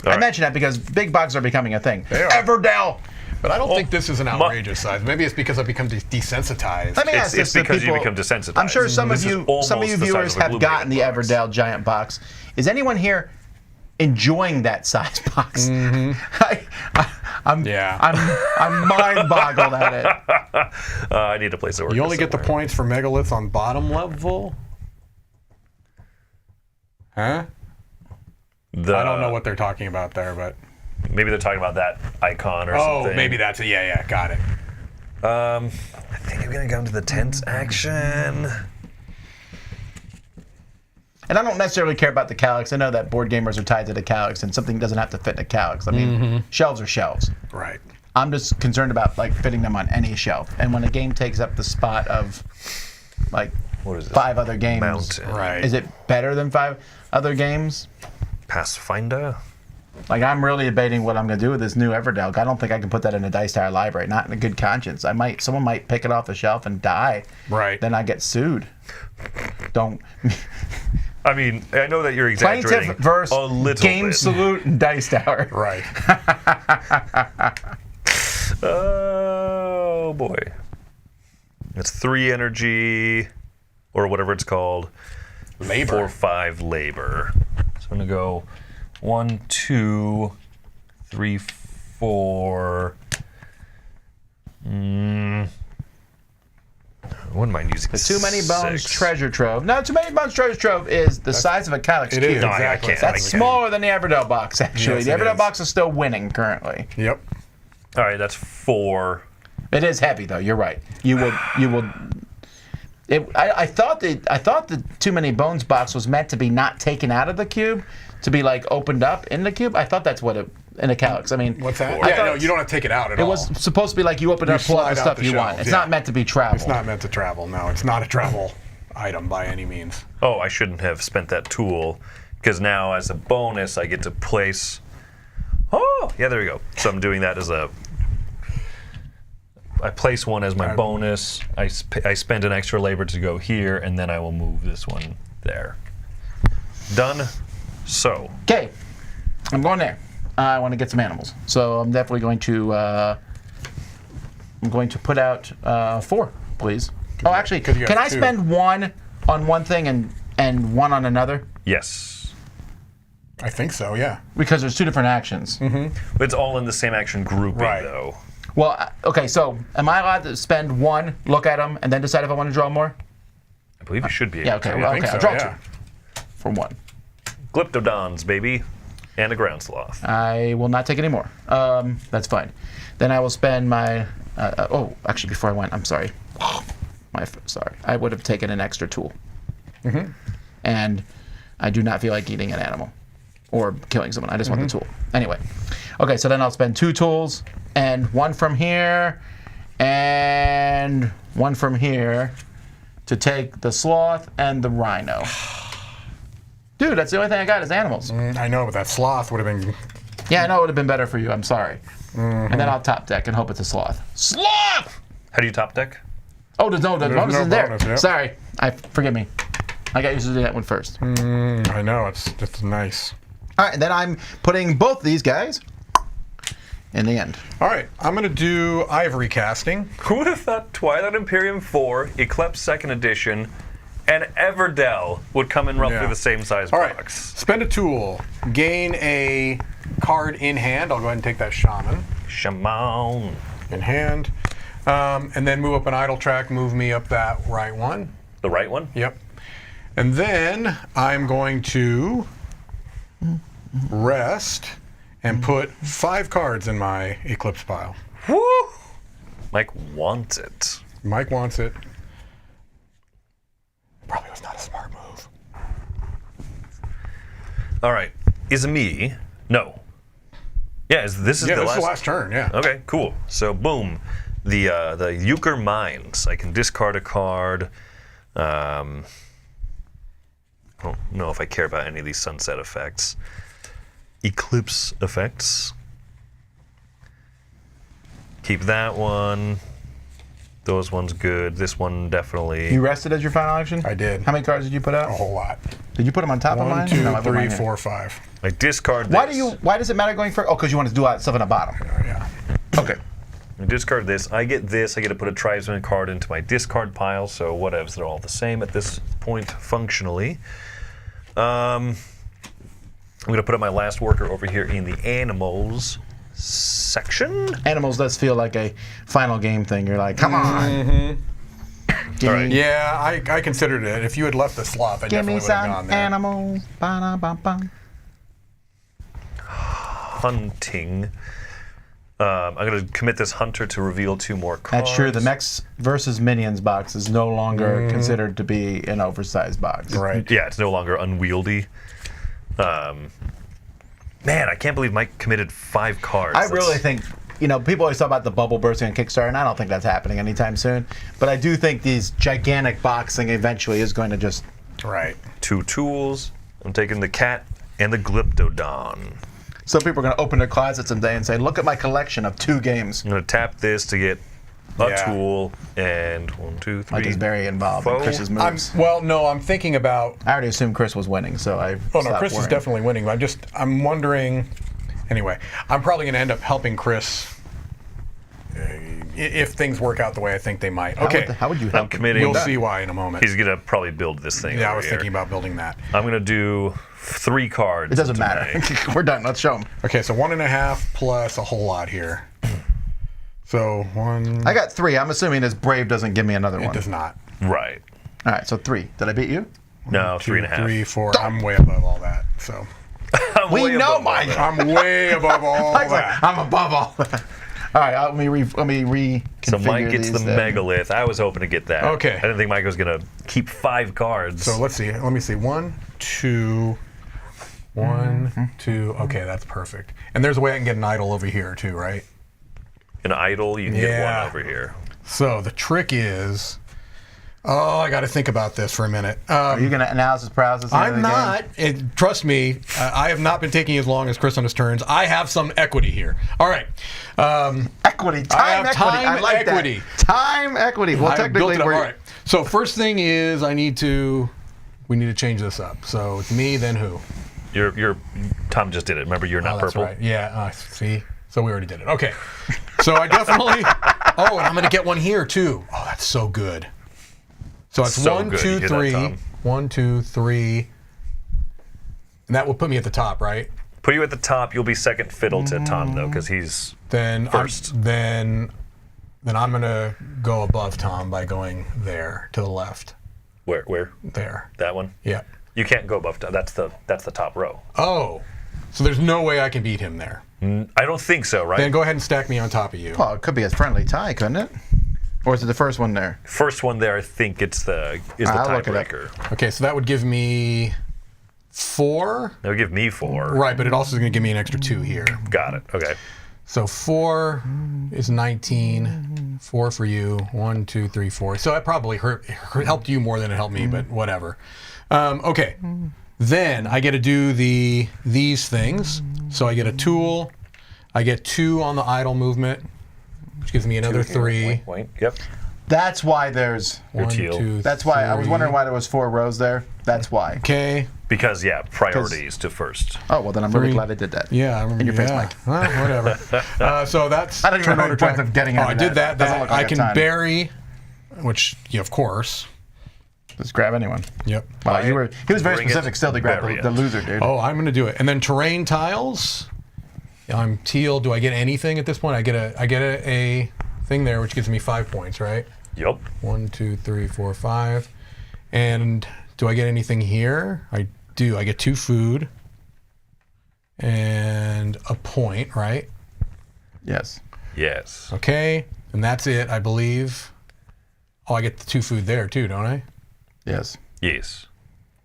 Speaker 3: I mention that because big boxes are becoming a thing.
Speaker 5: They are.
Speaker 3: Everdell.
Speaker 5: But I don't think this is an outrageous size. Maybe it's because I've become desensitized.
Speaker 3: Let me ask
Speaker 4: It's
Speaker 3: this to
Speaker 4: because you
Speaker 3: people.
Speaker 4: become desensitized.
Speaker 3: I'm sure some
Speaker 4: This
Speaker 3: of
Speaker 4: is
Speaker 3: you
Speaker 4: almost the size
Speaker 3: viewers
Speaker 4: of a
Speaker 3: have gotten the
Speaker 4: Blu-ray box.
Speaker 3: Everdell giant box. Is anyone here enjoying that size box? I'm mind boggled at it.
Speaker 4: I need a place to work.
Speaker 5: You only get the points for megaliths on bottom level? Huh? I don't know what they're talking about there, but...
Speaker 4: Maybe they're talking about that icon or something.
Speaker 5: Oh, maybe that's it. Yeah, got it.
Speaker 4: I think I'm going to go into the tents action.
Speaker 3: And I don't necessarily care about the calyx. I know that board gamers are tied to the calyx, and something doesn't have to fit in a calyx. I mean, shelves are shelves.
Speaker 5: Right.
Speaker 3: I'm just concerned about like fitting them on any shelf. And when a game takes up the spot of like
Speaker 4: What is this?
Speaker 3: 5 other games,
Speaker 4: Mountain.
Speaker 5: Right.
Speaker 3: is it better than 5 other games?
Speaker 4: Pathfinder?
Speaker 3: Like, I'm really debating what I'm going to do with this new Everdell. I don't think I can put that in a Dice Tower library, not in a good conscience. Someone might pick it off the shelf and die.
Speaker 5: Right.
Speaker 3: Then I get sued. Don't.
Speaker 4: I mean, I know that you're exaggerating
Speaker 3: Plaintiff versus
Speaker 4: a little
Speaker 3: Game
Speaker 4: bit.
Speaker 3: Salute and Dice Tower.
Speaker 5: Right.
Speaker 4: Oh, boy. It's 3 energy, or whatever it's called.
Speaker 5: Labor.
Speaker 4: 4, 5 labor. So I'm going to go 1, 2, 3, 4. I wouldn't mind using
Speaker 3: The Too Many Bones
Speaker 4: 6.
Speaker 3: Treasure Trove. No, Too Many Bones Treasure Trove is the size of a Calyx
Speaker 5: It
Speaker 3: cube.
Speaker 5: is,
Speaker 4: No, I
Speaker 5: exactly.
Speaker 4: can't.
Speaker 3: That's smaller than the Everdell box, actually.
Speaker 5: Yes,
Speaker 3: the
Speaker 5: it
Speaker 3: Everdell
Speaker 5: is.
Speaker 3: box is still winning currently.
Speaker 5: Yep.
Speaker 4: All right, that's 4.
Speaker 3: It is heavy, though. You're right. You will. I thought the Too Many Bones box was meant to be not taken out of the cube, to be like opened up in the cube. I thought that's what in a Calyx. I mean,
Speaker 5: What's that?
Speaker 3: I
Speaker 5: Yeah,
Speaker 3: thought
Speaker 5: no, you don't have to take it out at all.
Speaker 3: It was supposed to be like you open it up, pull out the
Speaker 5: slide out
Speaker 3: stuff
Speaker 5: the
Speaker 3: you want.
Speaker 5: shelves,
Speaker 3: It's
Speaker 5: yeah.
Speaker 3: not meant to be travel.
Speaker 5: It's not meant to travel. No, it's not a travel item by any means.
Speaker 4: Oh, I shouldn't have spent that tool, because now as a bonus I get to place... Oh, yeah, there we go. So I'm doing that as a... I place one as my bonus. I spend an extra labor to go here, and then I will move this one there. Done. So.
Speaker 3: Okay, I'm going there. I want to get some animals, so I'm definitely going to. I'm going to put out 4, please. Oh, actually,
Speaker 5: you have
Speaker 3: can I
Speaker 5: 2.
Speaker 3: spend 1 on one thing and 1 on another?
Speaker 4: Yes.
Speaker 5: I think so, yeah.
Speaker 3: Because there's 2 different actions.
Speaker 4: But it's all in the same action grouping,
Speaker 5: Right.
Speaker 4: though.
Speaker 3: Well, okay, so am I allowed to spend 1, look at them, and then decide if I want to draw more?
Speaker 4: I believe you should be able
Speaker 3: Yeah, okay,
Speaker 4: to.
Speaker 3: well,
Speaker 5: I think
Speaker 3: okay,
Speaker 5: so,
Speaker 3: I'll draw
Speaker 5: yeah.
Speaker 3: 2 for 1.
Speaker 4: Glyptodons, baby. And a ground sloth.
Speaker 3: I will not take any more. That's fine. Then I will spend my. Oh, actually, before I went, I'm sorry. Sorry. I would have taken an extra tool. And I do not feel like eating an animal or killing someone. I just want the tool. Anyway. Okay, so then I'll spend 2 tools and 1 from here and 1 from here to take the sloth and the rhino. Dude, that's the only thing I got is animals.
Speaker 5: I know, but that sloth would have been...
Speaker 3: Yeah, I know it would have been better for you. I'm sorry. And then I'll top deck and hope it's a sloth. Sloth!
Speaker 4: How do you top deck?
Speaker 3: Oh, there's no bonus
Speaker 5: no
Speaker 3: in there.
Speaker 5: bonus, yep.
Speaker 3: Sorry, forgive me. I got used to do that one first.
Speaker 5: I know, it's just nice.
Speaker 3: All right, and then I'm putting both these guys in the end.
Speaker 5: All right, I'm going to do ivory casting.
Speaker 4: Who would have thought Twilight Imperium 4, Eclipse 2nd Edition, and Everdell would come in roughly
Speaker 5: Yeah.
Speaker 4: the same size
Speaker 5: All right,
Speaker 4: box?
Speaker 5: spend a tool, gain a card in hand. I'll go ahead and take that shaman
Speaker 4: Shaman.
Speaker 5: in hand. And then move up an idle track, move me up that right one.
Speaker 4: The right one?
Speaker 5: Yep. And then I'm going to rest and put 5 cards in my Eclipse pile.
Speaker 4: Woo! Mike wants it.
Speaker 5: Mike wants it. Probably was not a smart move.
Speaker 4: All right. Is it me? No. Yeah, this is
Speaker 5: Yeah,
Speaker 4: the
Speaker 5: this
Speaker 4: last.
Speaker 5: is the last turn, yeah.
Speaker 4: Okay, cool. So boom, the Euchre Mines. I can discard a card. I don't know if I care about any of these sunset effects. Eclipse effects. Keep that one. Those ones good. This one definitely.
Speaker 3: You rested as your final action?
Speaker 5: I did.
Speaker 3: How many cards did you put out?
Speaker 5: A whole lot.
Speaker 3: Did you put them on top of
Speaker 5: 1,
Speaker 3: mine?
Speaker 5: 2,
Speaker 3: No, I put mine
Speaker 5: 3,
Speaker 3: here.
Speaker 5: 4, 5.
Speaker 4: I discard this.
Speaker 3: Why does it matter going first? Oh, because you want to do stuff on the bottom.
Speaker 5: Oh, yeah.
Speaker 3: Okay.
Speaker 4: I discard this. I get this. I get to put a tribesman card into my discard pile. So whatevs, they're all the same at this point functionally. I'm gonna put up my last worker over here in the animals section.
Speaker 3: Animals does feel like a final game thing. You're like, come on. Give
Speaker 4: All right.
Speaker 3: me,
Speaker 5: Yeah, I considered it. If you had left the slot, I
Speaker 3: give
Speaker 5: definitely
Speaker 3: me
Speaker 5: would have
Speaker 3: some
Speaker 5: gone there.
Speaker 3: animals. Ba-da-ba-bum.
Speaker 4: Hunting. I'm going to commit this hunter to reveal 2 more cards.
Speaker 3: That's true. The Mechs versus Minions box is no longer considered to be an oversized box.
Speaker 5: Right.
Speaker 4: Yeah, it's no longer unwieldy. Man, I can't believe Mike committed 5 cards.
Speaker 3: I really think, people always talk about the bubble bursting on Kickstarter, and I don't think that's happening anytime soon. But I do think these gigantic boxing eventually is going to just.
Speaker 5: Right.
Speaker 4: 2 tools. I'm taking the cat and the Glyptodon.
Speaker 3: Some people are going to open their closet someday and say, look at my collection of 2 games.
Speaker 4: I'm going to tap this to get a
Speaker 5: Yeah.
Speaker 4: tool and 1, 2, 3.
Speaker 3: Mike is very involved in
Speaker 4: four.
Speaker 3: Chris's moves.
Speaker 5: I'm thinking about.
Speaker 3: I already assumed Chris was winning, so I.
Speaker 5: Oh no, Chris is definitely winning. I'm wondering. Anyway, I'm probably going to end up helping Chris if things work out the way I think they might. Okay,
Speaker 3: How would you
Speaker 4: I'm
Speaker 3: help?
Speaker 4: committing.
Speaker 5: we'll see why in a moment.
Speaker 4: He's going to probably build this thing.
Speaker 5: Yeah, I
Speaker 4: over
Speaker 5: was
Speaker 4: here.
Speaker 5: thinking about building that.
Speaker 4: I'm going to do 3 cards.
Speaker 3: It doesn't
Speaker 4: into
Speaker 3: matter.
Speaker 4: my-
Speaker 3: We're done. Let's show him.
Speaker 5: Okay, so 1.5 plus a whole lot here. So 1.
Speaker 3: I got 3. I'm assuming this Brave doesn't give me another
Speaker 5: It
Speaker 3: one.
Speaker 5: does not.
Speaker 4: Right.
Speaker 3: All right, so 3. Did I beat you?
Speaker 4: No,
Speaker 5: 2,
Speaker 4: 3.5.
Speaker 5: 3, 4. I'm way above all that. So
Speaker 4: I'm
Speaker 3: We
Speaker 4: way
Speaker 3: know,
Speaker 4: above
Speaker 3: Mike.
Speaker 4: all that.
Speaker 5: I'm way above all
Speaker 3: Mike's like,
Speaker 5: that.
Speaker 3: I'm above all that. All right, let me reconfigure
Speaker 4: So Mike gets the
Speaker 3: these then.
Speaker 4: megalith. I was hoping to get that.
Speaker 5: Okay.
Speaker 4: I didn't think Mike was going to keep 5 cards.
Speaker 5: So let's see. Let me see. 1, 2, 1, 2. Okay, that's perfect. And there's a way I can get an idol over here too, right?
Speaker 4: An idol, you can get
Speaker 5: Yeah.
Speaker 4: one over here.
Speaker 5: So the trick is, I got to think about this for a minute.
Speaker 3: Are you going to analysis paralysis?
Speaker 5: I'm not. Trust me, I have not been taking as long as Chris on his turns. I have some equity here. All right.
Speaker 3: Equity. Time
Speaker 5: I have
Speaker 3: equity.
Speaker 5: time
Speaker 3: I like
Speaker 5: equity.
Speaker 3: that. Time equity. Well,
Speaker 5: I built
Speaker 3: technically,
Speaker 5: it up.
Speaker 3: we're.
Speaker 5: All right. So first thing is we need to change this up. So it's me, then who?
Speaker 4: You're Tom just did it. Remember, you're not
Speaker 5: That's
Speaker 4: purple.
Speaker 5: right. Yeah. See. So we already did it. Okay. So I definitely. Oh, and I'm going to get one here too. Oh, that's so good. So it's
Speaker 4: So
Speaker 5: 1,
Speaker 4: good.
Speaker 5: 2,
Speaker 4: You hear that,
Speaker 5: 3.
Speaker 4: Tom?
Speaker 5: 1, 2, 3. And that will put me at the top, right?
Speaker 4: Put you at the top. You'll be second fiddle to Tom though, because he's
Speaker 5: Then
Speaker 4: First.
Speaker 5: then I'm gonna go above Tom by going there to the left.
Speaker 4: where
Speaker 5: There.
Speaker 4: that one.
Speaker 5: Yeah.
Speaker 4: You can't go above. That's the top row.
Speaker 5: Oh. So there's no way I can beat him there.
Speaker 4: I don't think so. Right.
Speaker 5: Then go ahead and stack me on top of you.
Speaker 3: Well, it could be a friendly tie, couldn't it? Or is it the first one there?
Speaker 4: First one there, I think it's the
Speaker 3: I'll look it up.
Speaker 4: tiebreaker.
Speaker 5: Okay, so that would give me 4.
Speaker 4: They'll give me 4.
Speaker 5: Right, but it also is gonna give me an extra 2 here.
Speaker 4: Got it. Okay.
Speaker 5: So 4 is 19. 4 for you. 1, 2, 3, 4. So it probably helped you more than it helped me, but whatever. Okay. Then I get to do these things. So I get a tool. I get 2 on the idle movement, which gives me another 3.
Speaker 4: Wait. Yep.
Speaker 3: That's why there's.
Speaker 4: Your
Speaker 5: One,
Speaker 4: teal.
Speaker 5: two,
Speaker 3: That's why I was
Speaker 5: three.
Speaker 3: wondering why there was 4 rows there. That's why.
Speaker 5: Okay.
Speaker 4: Because, yeah, priorities to first.
Speaker 3: Oh well, then I'm really
Speaker 5: 3.
Speaker 3: glad I did that.
Speaker 5: Yeah, I remember.
Speaker 3: In your face,
Speaker 5: yeah.
Speaker 3: Mike.
Speaker 5: Well, whatever. So that's
Speaker 3: I don't even
Speaker 5: turn
Speaker 3: know
Speaker 5: order
Speaker 3: the points
Speaker 5: track.
Speaker 3: of getting
Speaker 5: Oh,
Speaker 3: out
Speaker 5: I
Speaker 3: of
Speaker 5: did
Speaker 3: that.
Speaker 5: that.
Speaker 3: Doesn't look like
Speaker 5: I
Speaker 3: I have
Speaker 5: can
Speaker 3: time.
Speaker 5: bury, which, yeah, of course.
Speaker 3: Just grab anyone.
Speaker 5: Yep.
Speaker 3: Wow, he was very
Speaker 4: Bring it,
Speaker 3: specific still to grab
Speaker 4: bury
Speaker 3: the
Speaker 4: it.
Speaker 3: loser, dude.
Speaker 5: Oh, I'm gonna do it. And then terrain tiles. I'm teal. Do I get anything at this point? I get a thing there, which gives me 5 points, right?
Speaker 4: Yep.
Speaker 5: 1, 2, 3, 4, 5. And do I get anything here? I do. I get 2 food and a point, right?
Speaker 3: Yes.
Speaker 4: Yes.
Speaker 5: Okay. And that's it, I believe. Oh, I get the 2 food there too, don't I?
Speaker 3: Yes.
Speaker 4: Yes.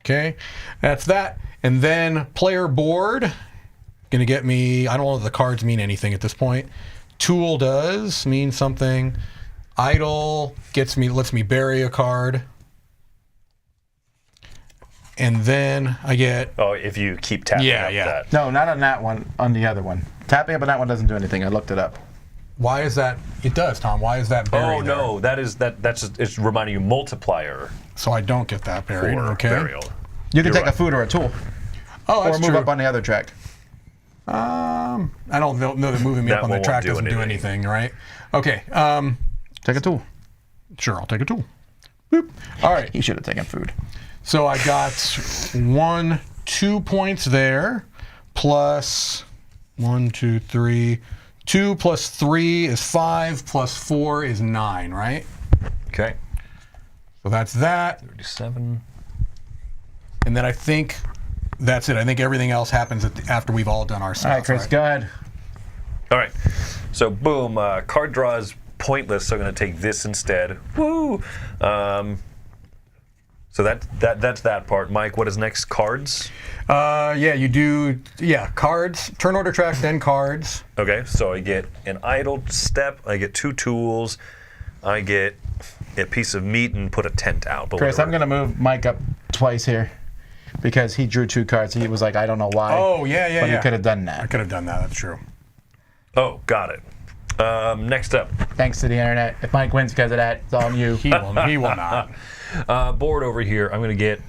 Speaker 5: Okay. That's that. And then player board. Gonna get me, I don't know if the cards mean anything at this point. Tool does mean something. Idle lets me bury a card. And then I get,
Speaker 4: Oh, if you keep tapping
Speaker 5: Yeah,
Speaker 4: up
Speaker 5: yeah.
Speaker 4: that.
Speaker 3: No, not on that one. On the other one. Tapping up on that one doesn't do anything. I looked it up.
Speaker 5: why is that? It does, Tom. Why is that buried
Speaker 4: Oh,
Speaker 5: there?
Speaker 4: no. That's just, it's reminding you multiplier
Speaker 5: So I don't get that buried.
Speaker 4: for
Speaker 5: Okay.
Speaker 4: burial.
Speaker 3: You can
Speaker 4: You're
Speaker 3: take
Speaker 4: right.
Speaker 3: a food or a tool,
Speaker 5: Oh, that's
Speaker 3: or move
Speaker 5: true.
Speaker 3: up on the other track.
Speaker 5: I don't know that moving me
Speaker 4: That
Speaker 5: up on the
Speaker 4: one
Speaker 5: track
Speaker 4: won't do
Speaker 5: doesn't do
Speaker 4: anything.
Speaker 5: anything, right? Okay.
Speaker 3: Take a tool.
Speaker 5: Sure, I'll take a tool. Boop. All right.
Speaker 3: He should have taken food.
Speaker 5: So I got 2 points there, plus 1, 2, 3. 2 plus 3 is 5, plus 4 is 9, right?
Speaker 4: Okay.
Speaker 5: So that's that.
Speaker 4: 37.
Speaker 5: And then I think that's it. I think everything else happens after we've all done our stuff.
Speaker 3: All right, Chris, go ahead.
Speaker 4: All right. So, boom. Card draw is pointless, so I'm going to take this instead. Woo! So that's that part. Mike, what is next? Cards?
Speaker 5: Yeah, you do. Yeah, cards. Turn order track, then cards.
Speaker 4: Okay, so I get an idle step, I get 2 tools, I get a piece of meat and put a tent out. But
Speaker 3: Chris,
Speaker 4: whatever.
Speaker 3: I'm going to move Mike up twice here because he drew 2 cards. He was like, I don't know why.
Speaker 5: Oh, yeah,
Speaker 3: But
Speaker 5: yeah.
Speaker 3: he could have done
Speaker 5: I
Speaker 3: that.
Speaker 5: could have done that. That's true.
Speaker 4: Oh, got it. Next up,
Speaker 3: Thanks to the internet. If Mike wins because of that, it's on you.
Speaker 5: He will not.
Speaker 4: board over here, I'm going to get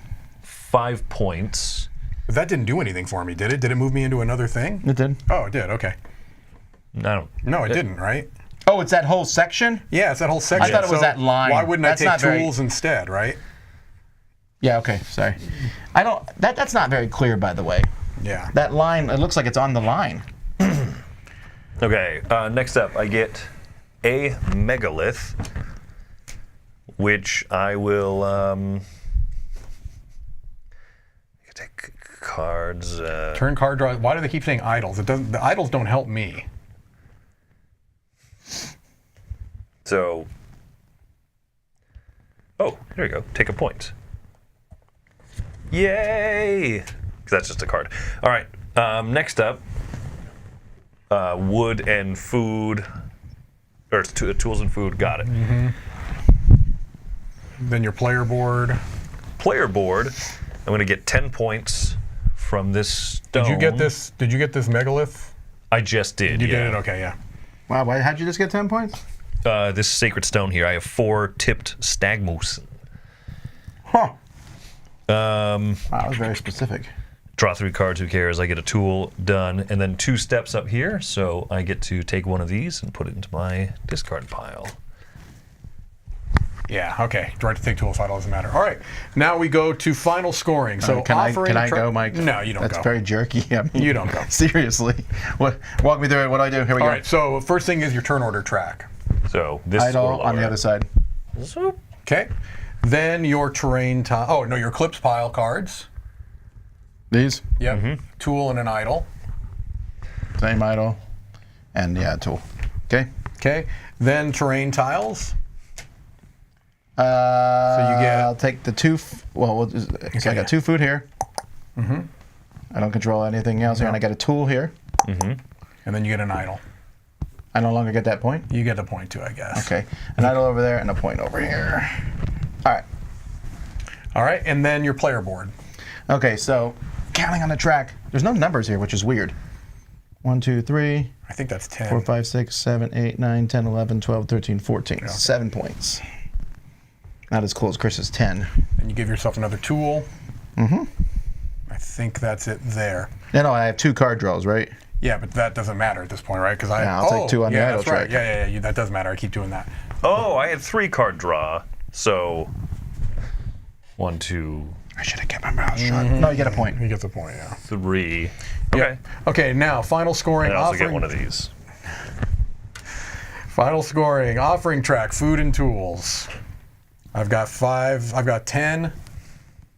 Speaker 4: 5 points.
Speaker 5: But that didn't do anything for me, did it? Did it move me into another thing?
Speaker 3: It did.
Speaker 5: Oh, it did. Okay.
Speaker 4: I don't.
Speaker 5: No, it didn't, right?
Speaker 3: Oh, it's that whole section?
Speaker 5: Yeah, it's that whole section.
Speaker 3: I thought it was
Speaker 5: So
Speaker 3: that line.
Speaker 5: Why wouldn't
Speaker 3: That's
Speaker 5: I take
Speaker 3: not very-
Speaker 5: tools instead, right?
Speaker 3: Yeah, okay, sorry. I don't. That's not very clear, by the way.
Speaker 5: Yeah.
Speaker 3: That line, it looks like it's on the line.
Speaker 4: Okay, next up, I get a megalith, which I will take cards.
Speaker 5: Turn card draw. Why do they keep saying idols? It doesn't. The idols don't help me.
Speaker 4: So, oh, there you go. Take a point. Yay! 'Cause that's just a card. All right. Next up, wood and food, or tools and food. Got it.
Speaker 5: Then your player board.
Speaker 4: Player board. I'm going to get 10 points from this stone.
Speaker 5: Did you get this? Did you get this megalith?
Speaker 4: I just did.
Speaker 5: You
Speaker 4: yeah.
Speaker 5: did it. Okay. Yeah.
Speaker 3: Wow, how'd you just get 10 points?
Speaker 4: This sacred stone here. I have 4 tipped stag moose.
Speaker 3: Huh. Wow, that was very specific.
Speaker 4: Draw 3 cards, who cares? I get a tool, done. And then 2 steps up here, so I get to take one of these and put it into my discard pile.
Speaker 5: Yeah. Okay. Right to take tool if it doesn't matter. All right. Now we go to final scoring. So
Speaker 3: Can
Speaker 5: offering.
Speaker 3: I go, Mike?
Speaker 5: No, you don't
Speaker 3: That's
Speaker 5: go.
Speaker 3: very jerky. I mean,
Speaker 5: You don't go.
Speaker 3: Seriously. Walk me through it. What do I do? Here we
Speaker 5: All
Speaker 3: go.
Speaker 5: right. So first thing is your turn order track.
Speaker 4: So this is
Speaker 3: Idle
Speaker 4: where
Speaker 3: on the
Speaker 4: lower.
Speaker 3: other side.
Speaker 4: Zoop.
Speaker 5: Okay. Then your terrain tile. Oh no, your Eclipse pile cards.
Speaker 3: These?
Speaker 5: Yep. Tool and an idle.
Speaker 3: Same idle. And yeah, tool. Okay.
Speaker 5: Okay. Then terrain tiles.
Speaker 3: So
Speaker 5: you get-
Speaker 3: I'll take the 2. So I got 2 food here. I don't control anything else here, and I got a tool here.
Speaker 5: And then you get an idle.
Speaker 3: I no longer get that point.
Speaker 5: You get a point too, I guess.
Speaker 3: Okay. An idle over there and a point over here. All right.
Speaker 5: All right. And then your player board.
Speaker 3: Okay, so counting on the track, there's no numbers here, which is weird. 1, 2, 3,
Speaker 5: I think that's 10.
Speaker 3: 4, 5, 6, 7, 8, 9, 10, 11, 12, 13, 14. 7 points. Not as cool as Chris's 10.
Speaker 5: And you give yourself another tool. Mm-hmm. I think that's it there.
Speaker 3: Yeah, no, I have 2 card draws, right?
Speaker 5: Yeah, but that doesn't matter at this point, right? Because
Speaker 3: I'll take 2 on the idle
Speaker 5: that's right.
Speaker 3: track.
Speaker 5: Yeah, that does matter. I keep doing that.
Speaker 4: Oh, I had 3 card draw. So 1, 2,
Speaker 3: I should have kept my mouth shut. No, you get a point.
Speaker 5: He gets a point, yeah.
Speaker 4: 3. Okay.
Speaker 5: Yep. Okay, now final scoring.
Speaker 4: And I also get one of these.
Speaker 5: Final scoring. Offering track, food and tools. I've got 5. I've got 10.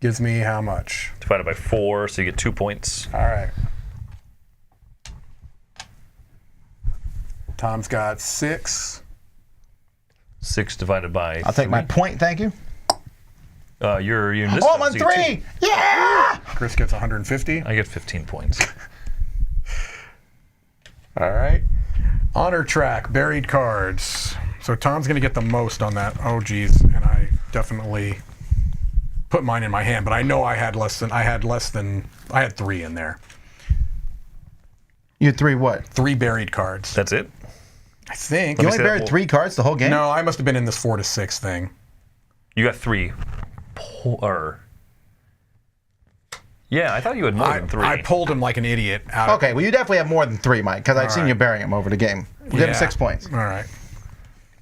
Speaker 5: Gives me how much?
Speaker 4: Divided by 4, so you get 2 points.
Speaker 5: All right. Tom's got 6.
Speaker 4: 6 divided by
Speaker 3: I'll take my point, thank you.
Speaker 4: You're in this.
Speaker 3: Oh, I'm on 3! Yeah!
Speaker 5: Chris gets 150.
Speaker 4: I get 15 points.
Speaker 5: All right. Honor track, buried cards. So Tom's going to get the most on that. Oh, geez. And I definitely put mine in my hand, but I know I had 3 in there.
Speaker 3: You had 3 what?
Speaker 5: 3 buried cards.
Speaker 4: That's it?
Speaker 5: I think.
Speaker 3: You only buried 3 cards the whole game?
Speaker 5: No, I must have been in this 4 to 6 thing.
Speaker 4: You got 3. Yeah, I thought you had more than 3.
Speaker 5: I pulled him like an idiot out.
Speaker 3: Okay, well, you definitely have more than 3, Mike, because I've seen you burying them over the game. You get him 6 points.
Speaker 5: All right.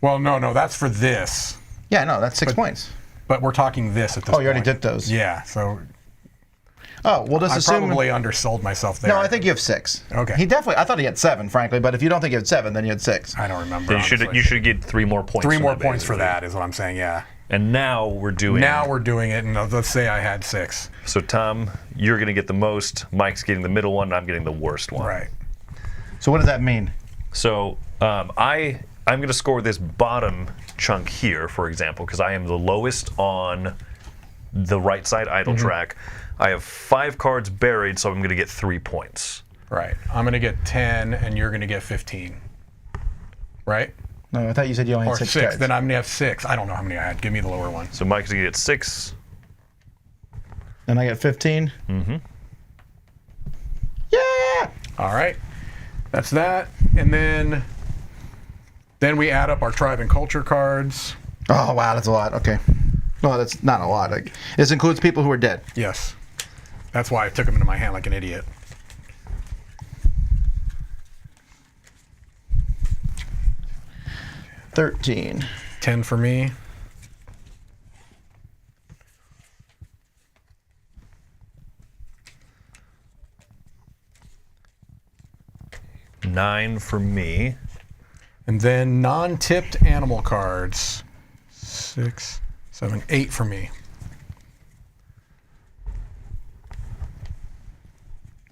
Speaker 5: Well, no, that's for this.
Speaker 3: Yeah, no, that's 6 points.
Speaker 5: But we're talking this at this point.
Speaker 3: Oh, you already did those.
Speaker 5: Yeah, so
Speaker 3: Oh, we'll just
Speaker 5: I
Speaker 3: assume.
Speaker 5: probably undersold myself there.
Speaker 3: No, I think you have 6.
Speaker 5: Okay.
Speaker 3: I thought he had 7, frankly, but if you don't think you had 7, then you had 6.
Speaker 5: I don't remember.
Speaker 4: Then
Speaker 5: honestly.
Speaker 4: you should get 3 more points.
Speaker 5: 3
Speaker 4: for
Speaker 5: more
Speaker 4: that,
Speaker 5: points for
Speaker 4: basically.
Speaker 5: that is what I'm saying, yeah.
Speaker 4: And now we're doing.
Speaker 5: Now we're doing it, and let's say I had 6.
Speaker 4: So Tom, you're going to get the most. Mike's getting the middle one. And I'm getting the worst one.
Speaker 5: Right.
Speaker 3: So what does that mean?
Speaker 4: So I'm going to score this bottom chunk here, for example, because I am the lowest on the right side idle track. I have 5 cards buried, so I'm going to get 3 points.
Speaker 5: Right. I'm going to get 10, and you're going to get 15. Right?
Speaker 3: No, I thought you said you only had
Speaker 5: Or
Speaker 3: 6
Speaker 5: 6.
Speaker 3: cards.
Speaker 5: Then I'm going to have 6. I don't know how many I had. Give me the lower one.
Speaker 4: So Mike's going to get 6.
Speaker 3: Then I get 15. Mm-hmm. Yeah!
Speaker 5: All right. That's that. And then we add up our tribe and culture cards.
Speaker 3: Oh, wow, that's a lot. Okay. No, that's not a lot. This includes people who are dead.
Speaker 5: Yes. That's why I took them into my hand like an idiot.
Speaker 3: $13.
Speaker 5: 10 for me.
Speaker 4: $9 for me.
Speaker 5: And then non-tipped animal cards. 6, 7, 8 for me.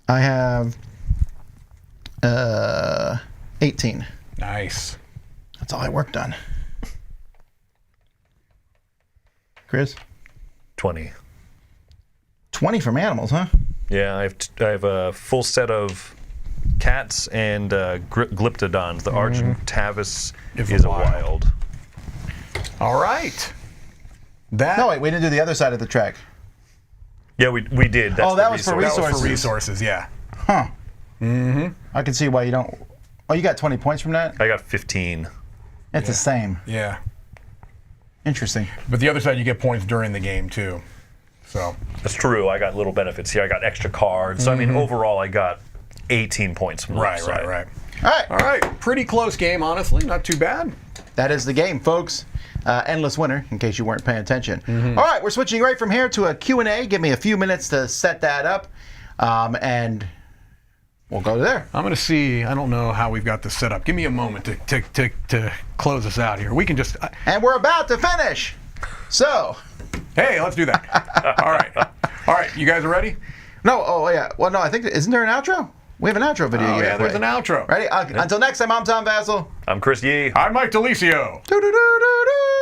Speaker 3: I have 18.
Speaker 5: Nice.
Speaker 3: That's all I worked on. Chris?
Speaker 4: 20.
Speaker 3: 20 from animals, huh?
Speaker 4: Yeah, I have a full set of cats and glyptodons. The Argentavis is a wild.
Speaker 5: All right. That.
Speaker 3: No, wait, we didn't do the other side of the track.
Speaker 4: Yeah, we did. That's
Speaker 3: that was for
Speaker 5: That was
Speaker 3: resources.
Speaker 5: for resources, yeah.
Speaker 3: Huh. Mm-hmm. I can see why you don't. Oh, you got 20 points from that?
Speaker 4: I got 15.
Speaker 3: It's the same.
Speaker 5: Yeah.
Speaker 3: Interesting.
Speaker 5: But the other side, you get points during the game, too. So.
Speaker 4: That's true. I got little benefits here. I got extra cards. So, I mean, overall, I got 18 points from the left side.
Speaker 5: Right.
Speaker 3: All right.
Speaker 5: All right. Pretty close game, honestly. Not too bad.
Speaker 3: That is the game, folks. Endless Winter, in case you weren't paying attention. All right, we're switching right from here to a Q&A. Give me a few minutes to set that up, and we'll go there.
Speaker 5: I'm going to see. I don't know how we've got this set up. Give me a moment to close us out here. We can just.
Speaker 3: And we're about to finish. So.
Speaker 5: Hey, let's do that. All right. All right. You guys are ready?
Speaker 3: No. Oh, yeah. Well, no, I think. Isn't there an outro? We have an outro video.
Speaker 5: Oh,
Speaker 3: you
Speaker 5: yeah,
Speaker 3: gotta
Speaker 5: there's
Speaker 3: play.
Speaker 5: an outro.
Speaker 3: Ready? Until next time, I'm Tom Vassell.
Speaker 4: I'm Chris Yee.
Speaker 5: I'm Mike DeLisio.
Speaker 3: Do-do-do-do-do.